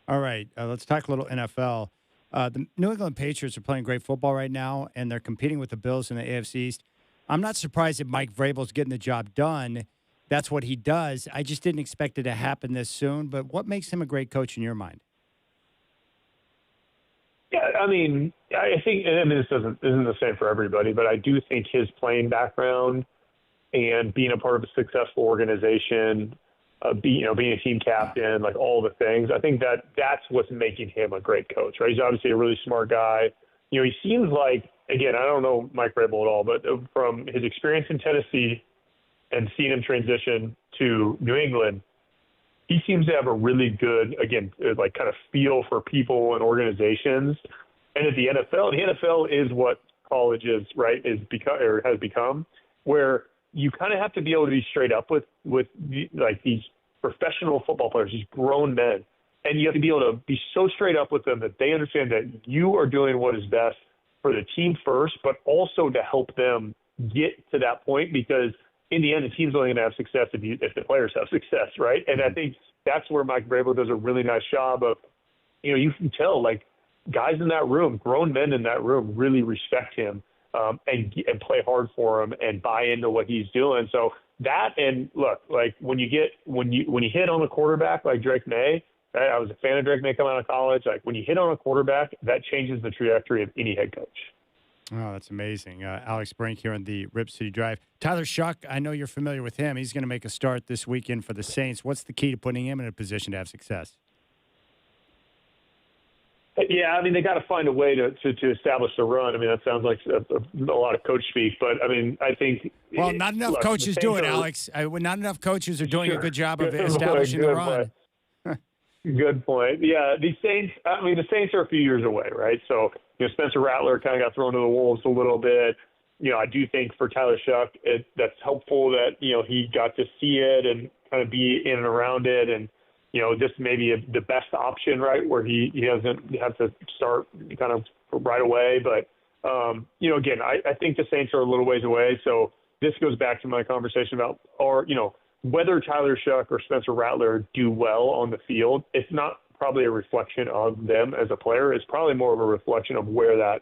All right, let's talk a little NFL. The New England Patriots are playing great football right now, and they're competing with the Bills in the AFC East. I'm not surprised that Mike Vrabel's getting the job done. That's what he does. I just didn't expect it to happen this soon. But what makes him a great coach in your mind? Yeah, I mean, this isn't the same for everybody, but I do think his playing background and being a part of a successful organization, being a team captain, like all the things, I think that's what's making him a great coach, right? He's obviously a really smart guy. He seems like, again, I don't know Mike Vrabel at all, but from his experience in Tennessee and seeing him transition to New England, he seems to have a really good, again, like kind of feel for people and organizations. And at the NFL is what college is, right? Has become, where you kind of have to be able to be straight up with these professional football players, these grown men, and you have to be able to be so straight up with them that they understand that you are doing what is best for the team first, but also to help them get to that point, because in the end, the team's only going to have success if the players have success, right? And I think that's where Mike Vrabel does a really nice job of, you can tell, like, guys in that room, grown men in that room, really respect him and play hard for him and buy into what he's doing. So that, and look, like when you hit on a quarterback like Drake May, right? I was a fan of Drake May coming out of college. Like, when you hit on a quarterback, that changes the trajectory of any head coach. Oh, that's amazing. Alex Brink here on the Rip City Drive. Tyler Shuck, I know you're familiar with him. He's going to make a start this weekend for the Saints. What's the key to putting him in a position to have success? Yeah, I mean, they got to find a way to establish the run. I mean, that sounds like a lot of coach speak, but I mean, I think. Well, not enough coaches do it, Alex. Not enough coaches are doing a good job of establishing the run. Good point. Yeah, the Saints are a few years away, right? So, Spencer Rattler kind of got thrown to the wolves a little bit. I do think for Tyler Shuck, that's helpful that, he got to see it and kind of be in and around it. And, this may be the best option, right, where he doesn't have to start kind of right away. But, again, I think the Saints are a little ways away. So this goes back to my conversation about, whether Tyler Shuck or Spencer Rattler do well on the field. It's not probably a reflection of them as a player. It's probably more of a reflection of where that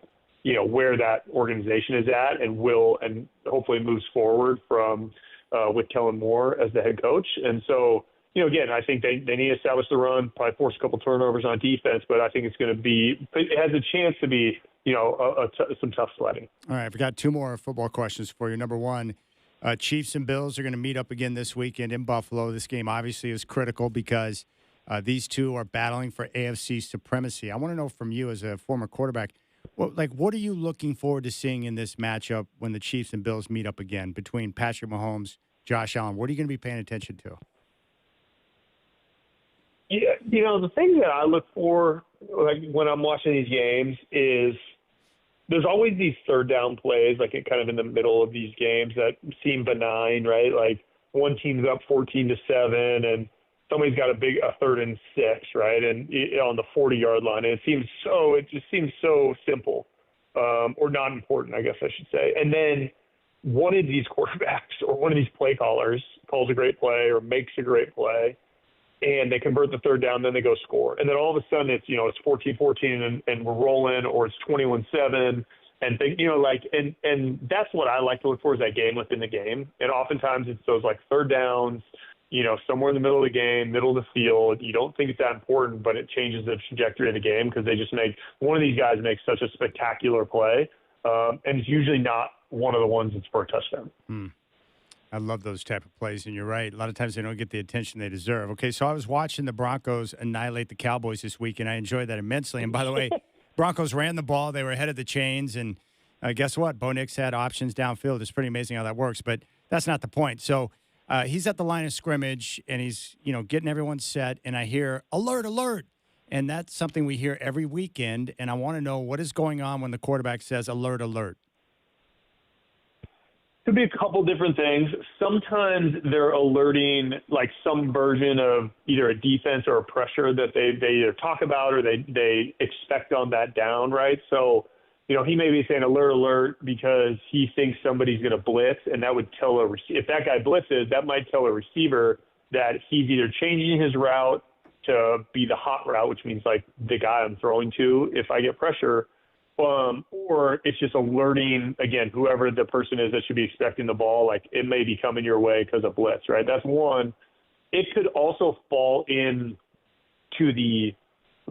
organization is at and hopefully moves forward from with Kellen Moore as the head coach. And so, again, I think they need to establish the run, probably force a couple turnovers on defense, but I think it has a chance to be, some tough sledding. All right, I've got two more football questions for you. Number one, Chiefs and Bills are going to meet up again this weekend in Buffalo. This game obviously is critical because these two are battling for AFC supremacy. I want to know from you as a former quarterback, what are you looking forward to seeing in this matchup when the Chiefs and Bills meet up again between Patrick Mahomes, Josh Allen? What are you going to be paying attention to? Yeah, the thing that I look for, like when I'm watching these games, is there's always these third down plays, like kind of in the middle of these games that seem benign, right? Like one team's up 14-7, and somebody's got a 3rd and 6, right? And on the 40-yard line, and it just seems so simple, or not important, I guess I should say. And then one of these quarterbacks or one of these play callers calls a great play or makes a great play, and they convert the third down, then they go score. And then all of a sudden it's 14-14 and we're rolling, or it's 21-7. And and that's what I like to look for, is that game within the game. And oftentimes it's those like third downs, somewhere in the middle of the game, middle of the field. You don't think it's that important, but it changes the trajectory of the game because they just one of these guys makes such a spectacular play. And it's usually not one of the ones that's for a touchdown. I love those type of plays, and you're right. A lot of times they don't get the attention they deserve. Okay, so I was watching the Broncos annihilate the Cowboys this week, and I enjoyed that immensely. And by the way, Broncos ran the ball. They were ahead of the chains, and guess what? Bo Nix had options downfield. It's pretty amazing how that works, but that's not the point. So he's at the line of scrimmage, and he's getting everyone set, and I hear, alert, alert. And that's something we hear every weekend, and I want to know what is going on when the quarterback says, alert, alert. Could be a couple different things. Sometimes they're alerting like some version of either a defense or a pressure that they either talk about or they expect on that down, right? So, he may be saying alert, alert because he thinks somebody's going to blitz, and that would tell if that guy blitzes, that might tell a receiver that he's either changing his route to be the hot route, which means like the guy I'm throwing to if I get pressure, or it's just alerting, again, whoever the person is that should be expecting the ball, like it may be coming your way because of blitz, right? That's one. It could also fall in to the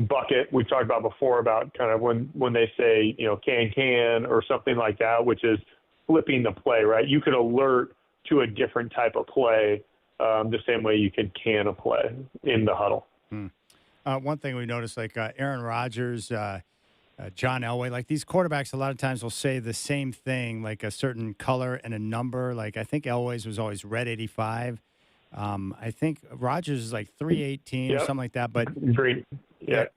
bucket we've talked about before about kind of when they say, can, or something like that, which is flipping the play, right? You could alert to a different type of play the same way you can a play in the huddle. One thing we noticed, like Aaron Rodgers, John Elway, like these quarterbacks, a lot of times will say the same thing, like a certain color and a number. Like I think Elway's was always red 85. I think Rodgers is like 318 or something like that. But green,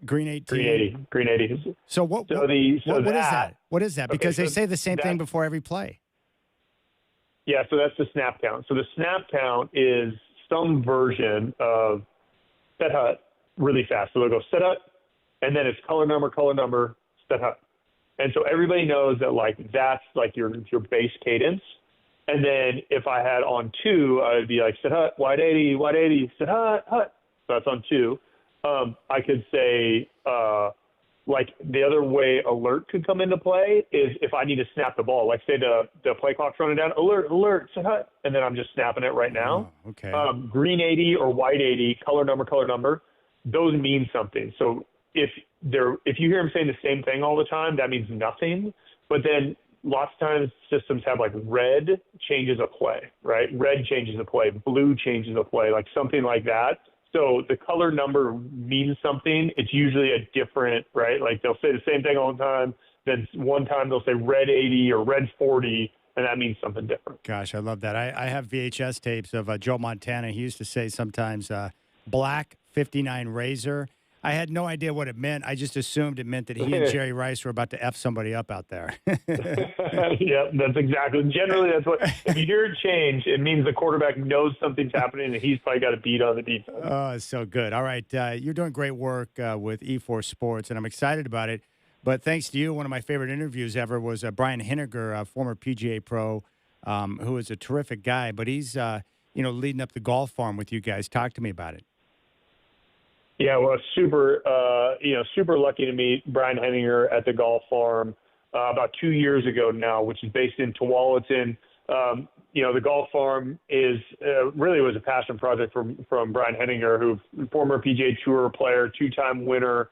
green 18, green 80. So what is that? What is that? Because they say the same thing before every play. Yeah, so that's the snap count. So the snap count is some version of set hut really fast. So they'll go set hut, and then it's color number, set hut. And so everybody knows that like that's like your base cadence. And then if I had on 2, I would be like set hut, wide 80, set hut, hut. So that's on 2. I could say like the other way alert could come into play is if I need to snap the ball. Like say the play clock's running down, alert, set hut, and then I'm just snapping it right now. Oh, okay. Green 80 or white 80, color number, those mean something. So if you hear them saying the same thing all the time, that means nothing. But then lots of times systems have like red changes a play, right? Red changes a play, blue changes a play, like something like that. So the color number means something. It's usually a different, right? Like they'll say the same thing all the time. Then one time they'll say red 80 or red 40, and that means something different. Gosh, I love that. I have VHS tapes of Joe Montana. He used to say sometimes black 59 Razor. I had no idea what it meant. I just assumed it meant that he and Jerry Rice were about to F somebody up out there. Yeah, that's exactly. Generally, that's what. If you hear it change, it means the quarterback knows something's happening, and he's probably got a beat on the defense. Oh, it's so good. All right, you're doing great work with E4 Sports, and I'm excited about it. But thanks to you, one of my favorite interviews ever was Brian Henniger, a former PGA pro, who is a terrific guy. But he's, leading up the golf farm with you guys. Talk to me about it. Yeah, well, super lucky to meet Brian Henninger at the Golf Farm about 2 years ago now, which is based in Tualatin. The Golf Farm is really was a passion project from Brian Henninger, who former PGA Tour player, 2-time winner.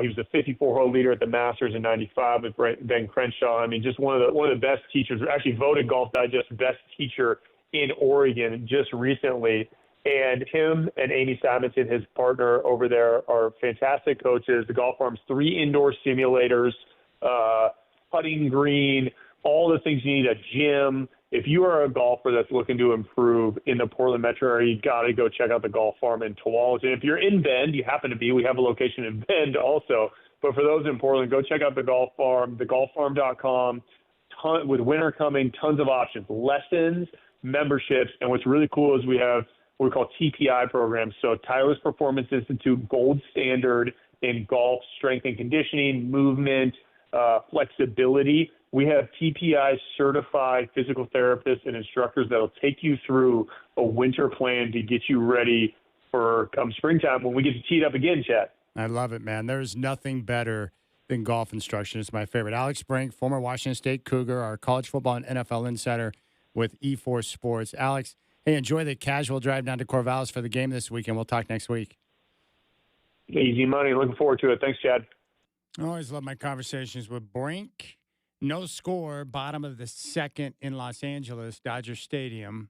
He was the 54-hole leader at the Masters in '95 with Ben Crenshaw. I mean, just one of the best teachers. Actually voted Golf Digest best teacher in Oregon just recently. And him and Amy Simonson, his partner over there, are fantastic coaches. The Golf Farm's 3 indoor simulators, putting green, all the things you need, a gym. If you are a golfer that's looking to improve in the Portland metro area, you got to go check out the Golf Farm in Tualatin. If you're in Bend, you happen to be, we have a location in Bend also. But for those in Portland, go check out the Golf Farm, thegolffarm.com. With winter coming, tons of options, lessons, memberships. And what's really cool is we have what we call TPI programs. So Titleist Performance Institute, gold standard in golf, strength and conditioning, movement, flexibility. We have TPI certified physical therapists and instructors that'll take you through a winter plan to get you ready for come springtime when we get to tee it up again, Chad. I love it, man. There's nothing better than golf instruction. It's my favorite. Alex Brink, former Washington State Cougar, our college football and NFL insider with E4 Sports. Alex, hey, enjoy the casual drive down to Corvallis for the game this weekend. We'll talk next week. Easy money. Looking forward to it. Thanks, Chad. I always love my conversations with Brink. No score, bottom of the second in Los Angeles, Dodger Stadium.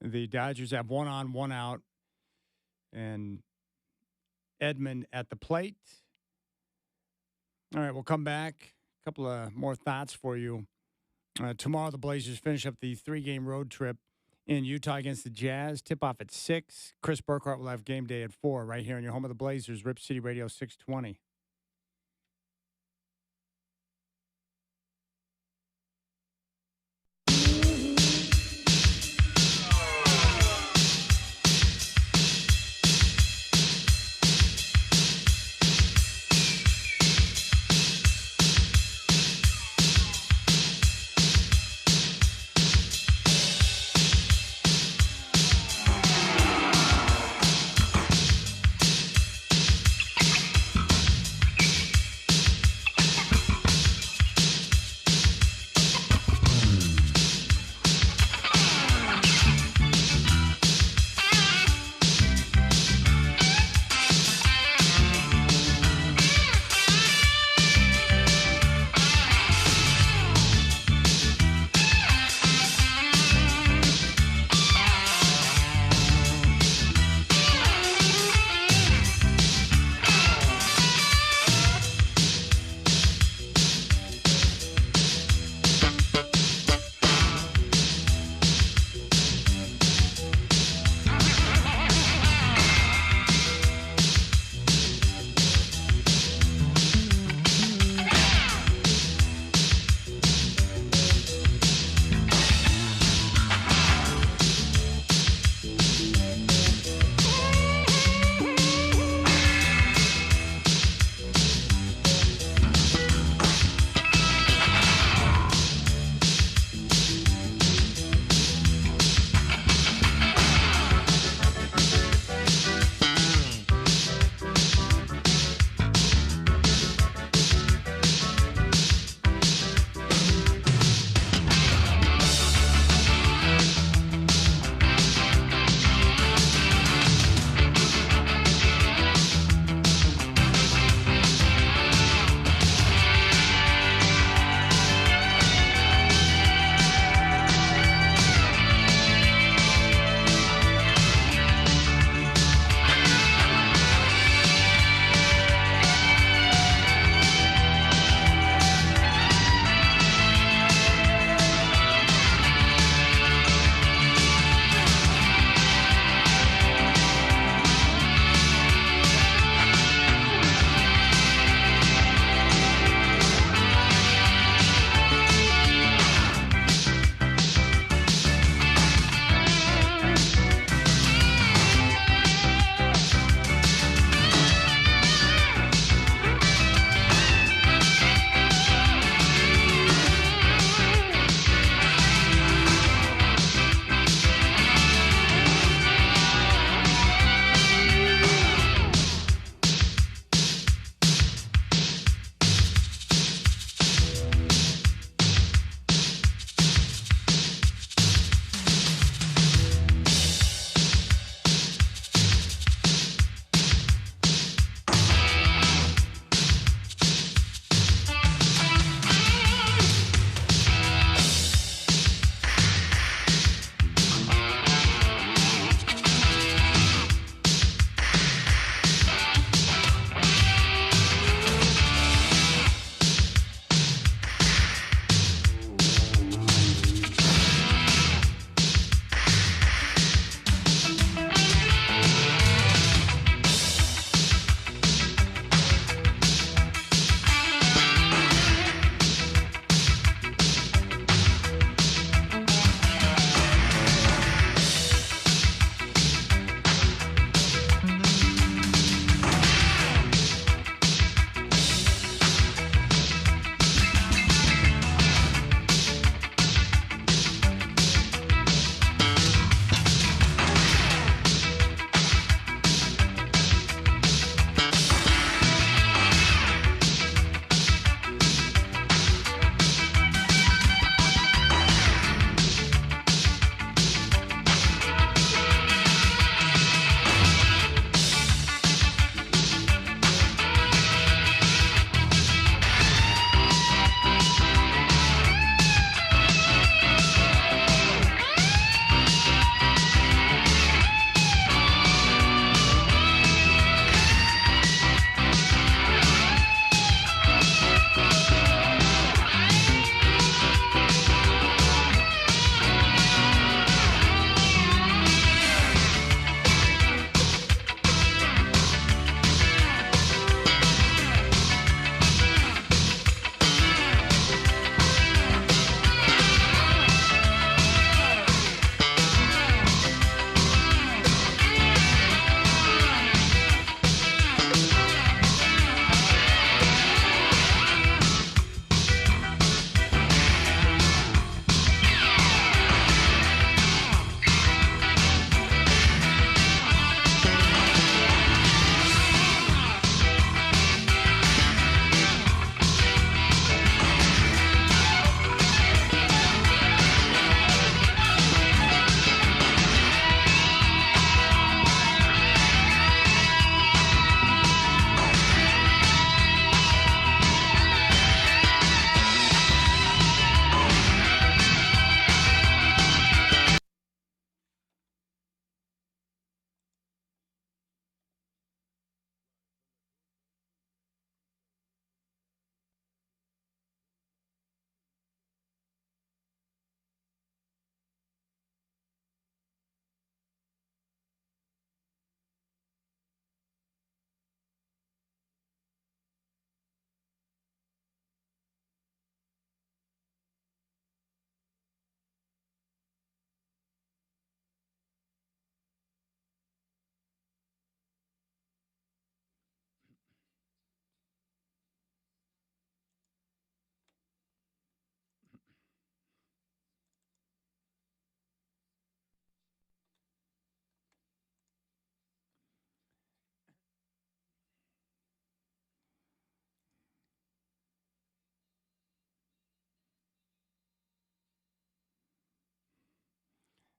The Dodgers have 1 on, 1 out, and Edman at the plate. All right, we'll come back. A couple of more thoughts for you. Tomorrow, the Blazers finish up the 3-game road trip in Utah against the Jazz. Tip-off at 6. Chris Burkhardt will have game day at 4 right here in your home of the Blazers, Rip City Radio 620.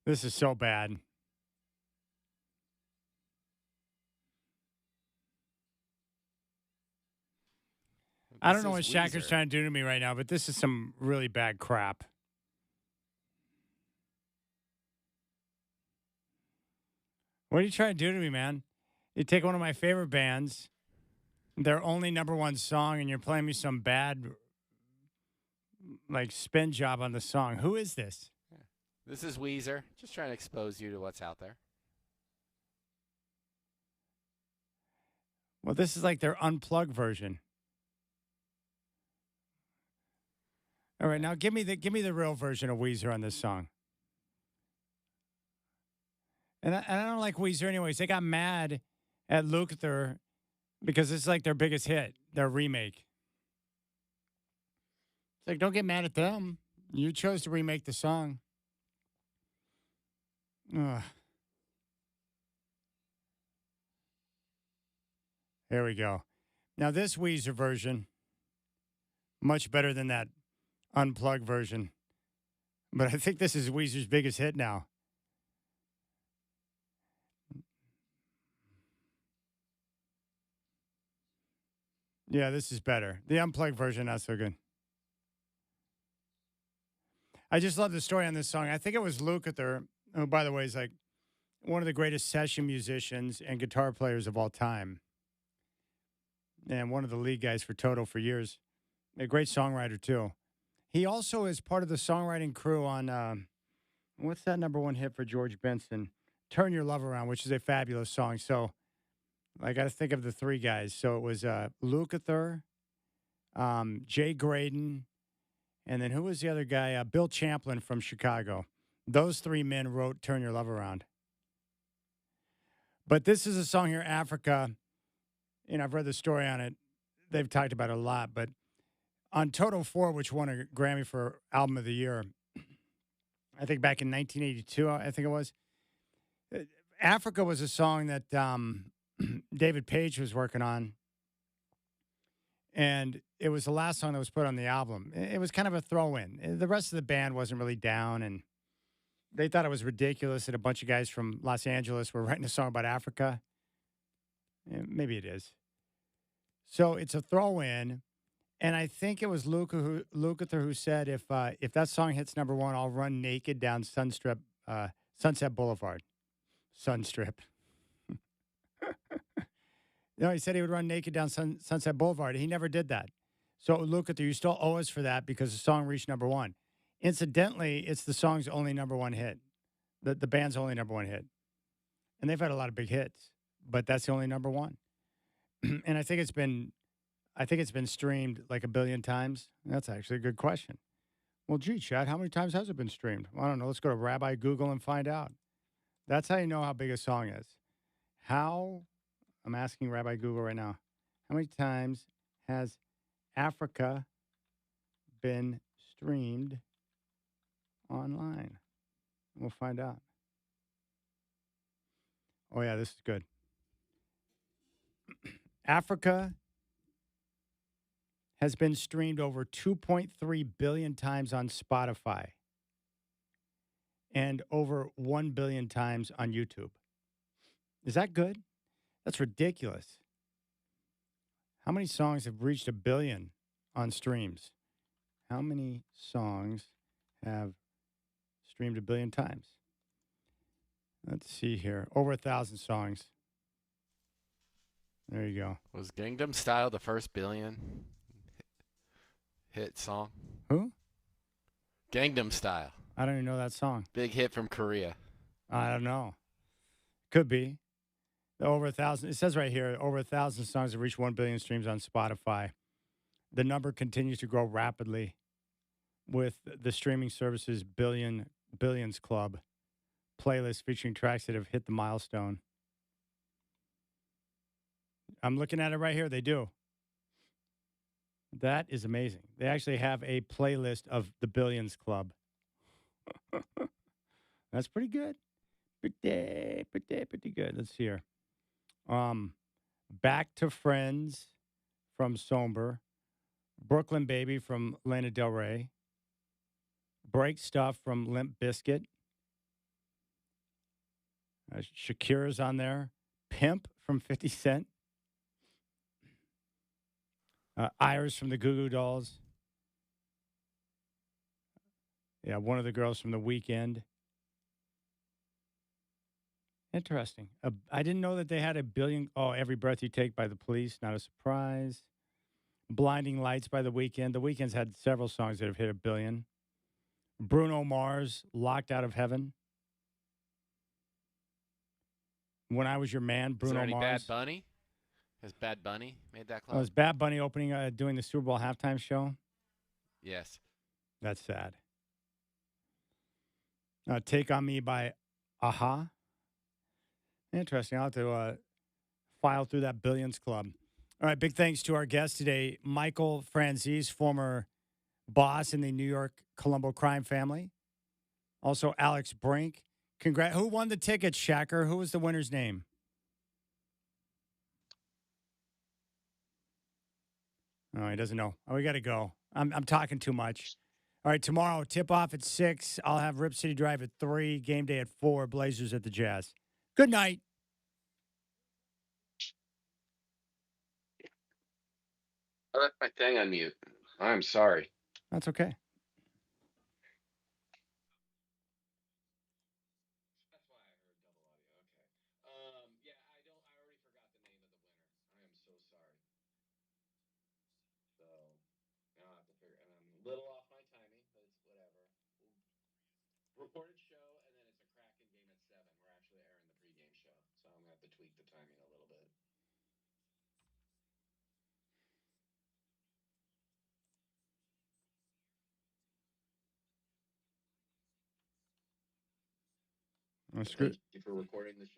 This is so bad. I don't know what Shacker's trying to do to me right now, but this is some really bad crap. What are you trying to do to me, man? You take one of my favorite bands, their only number one song, and you're playing me some bad, like, spin job on the song. Who is this? This is Weezer. Just trying to expose you to what's out there. Well, this is like their unplugged version. All right, now give me the real version of Weezer on this song. And I don't like Weezer anyways. They got mad at Lukather because it's like their biggest hit, their remake. It's like, don't get mad at them. You chose to remake the song. Ugh. There we go. Now this Weezer version, much better than that unplugged version. But I think this is Weezer's biggest hit now. Yeah, this is better. The unplugged version, not so good. I just love the story on this song. I think it was Lukather, who, by the way, is like one of the greatest session musicians and guitar players of all time. And one of the lead guys for Toto for years. A great songwriter, too. He also is part of the songwriting crew on, what's that number one hit for George Benson? Turn Your Love Around, which is a fabulous song. So I got to think of the three guys. So it was Lukather, Jay Graydon, and then who was the other guy? Bill Champlin from Chicago. Those three men wrote Turn Your Love Around. But this is a song here, Africa. And I've read the story on it. They've talked about it a lot. But on Toto 4, which won a Grammy for Album of the Year, I think back in 1982, I think it was, Africa was a song that David Page was working on. And it was the last song that was put on the album. It was kind of a throw-in. The rest of the band wasn't really down, and they thought it was ridiculous that a bunch of guys from Los Angeles were writing a song about Africa. Maybe it is. So it's a throw-in, and I think it was Lukather who said, if that song hits number one, I'll run naked down Sunset Boulevard. Sunstrip. No, he said he would run naked down Sunset Boulevard. He never did that. So Lukather, you still owe us for that because the song reached number one. Incidentally, it's the song's only number one hit. The band's only number one hit. And they've had a lot of big hits, but that's the only number one. And I think it's been streamed like 1 billion times. That's actually a good question. Well, gee, Chad, how many times has it been streamed? Well, I don't know. Let's go to Rabbi Google and find out. That's how you know how big a song is. I'm asking Rabbi Google right now. How many times has Africa been streamed online? We'll find out. Oh, yeah, this is good. Africa has been streamed over 2.3 billion times on Spotify and over 1 billion times on YouTube. Is that good? That's ridiculous. How many songs have reached 1 billion on streams? How many songs have streamed 1 billion times? Let's see here. Over 1,000 songs. There you go. Was Gangnam Style the first billion hit song? Who? Gangnam Style. I don't even know that song. Big hit from Korea. I don't know. Could be. Over 1,000. It says right here, over 1,000 songs have reached 1 billion streams on Spotify. The number continues to grow rapidly with the streaming service's Billions Club playlist featuring tracks that have hit the milestone. I'm looking at it right here. They do. That is amazing. They actually have a playlist of the Billions Club. That's pretty good. Pretty good. Let's see here. Back to Friends from Somber. Brooklyn Baby from Lana Del Rey. Break Stuff from Limp Bizkit. Shakira's on there. Pimp from 50 Cent. Iris from the Goo Goo Dolls. Yeah, one of the girls from The Weeknd. Interesting. I didn't know that they had a billion. Oh, Every Breath You Take by The Police. Not a surprise. Blinding Lights by The Weeknd. The Weeknd's had several songs that have hit a billion. Bruno Mars, Locked Out of Heaven. When I Was Your Man, Bruno Is there any Mars. Bad Bunny? Has Bad Bunny made that Oh, club? is Bad Bunny opening, doing the Super Bowl halftime show? Yes. That's sad. Take On Me by Aha. Interesting. I'll have to file through that Billions Club. All right, big thanks to our guest today, Michael Franzese, former boss in the New York Colombo crime family. Also, Alex Brink. Who won the ticket, Shacker? Who was the winner's name? Oh, he doesn't know. Oh, we got to go. I'm talking too much. All right, tomorrow, tip-off at 6. I'll have Rip City Drive at 3, game day at 4, Blazers at the Jazz. Good night. I left my thing on mute. I'm sorry. That's okay. Little off my timing, but it's whatever. Reported show, and then it's a Kraken game at 7. We're actually airing the pregame show, so I'm gonna have to tweak the timing a little bit. That's good. Thank you for recording the show.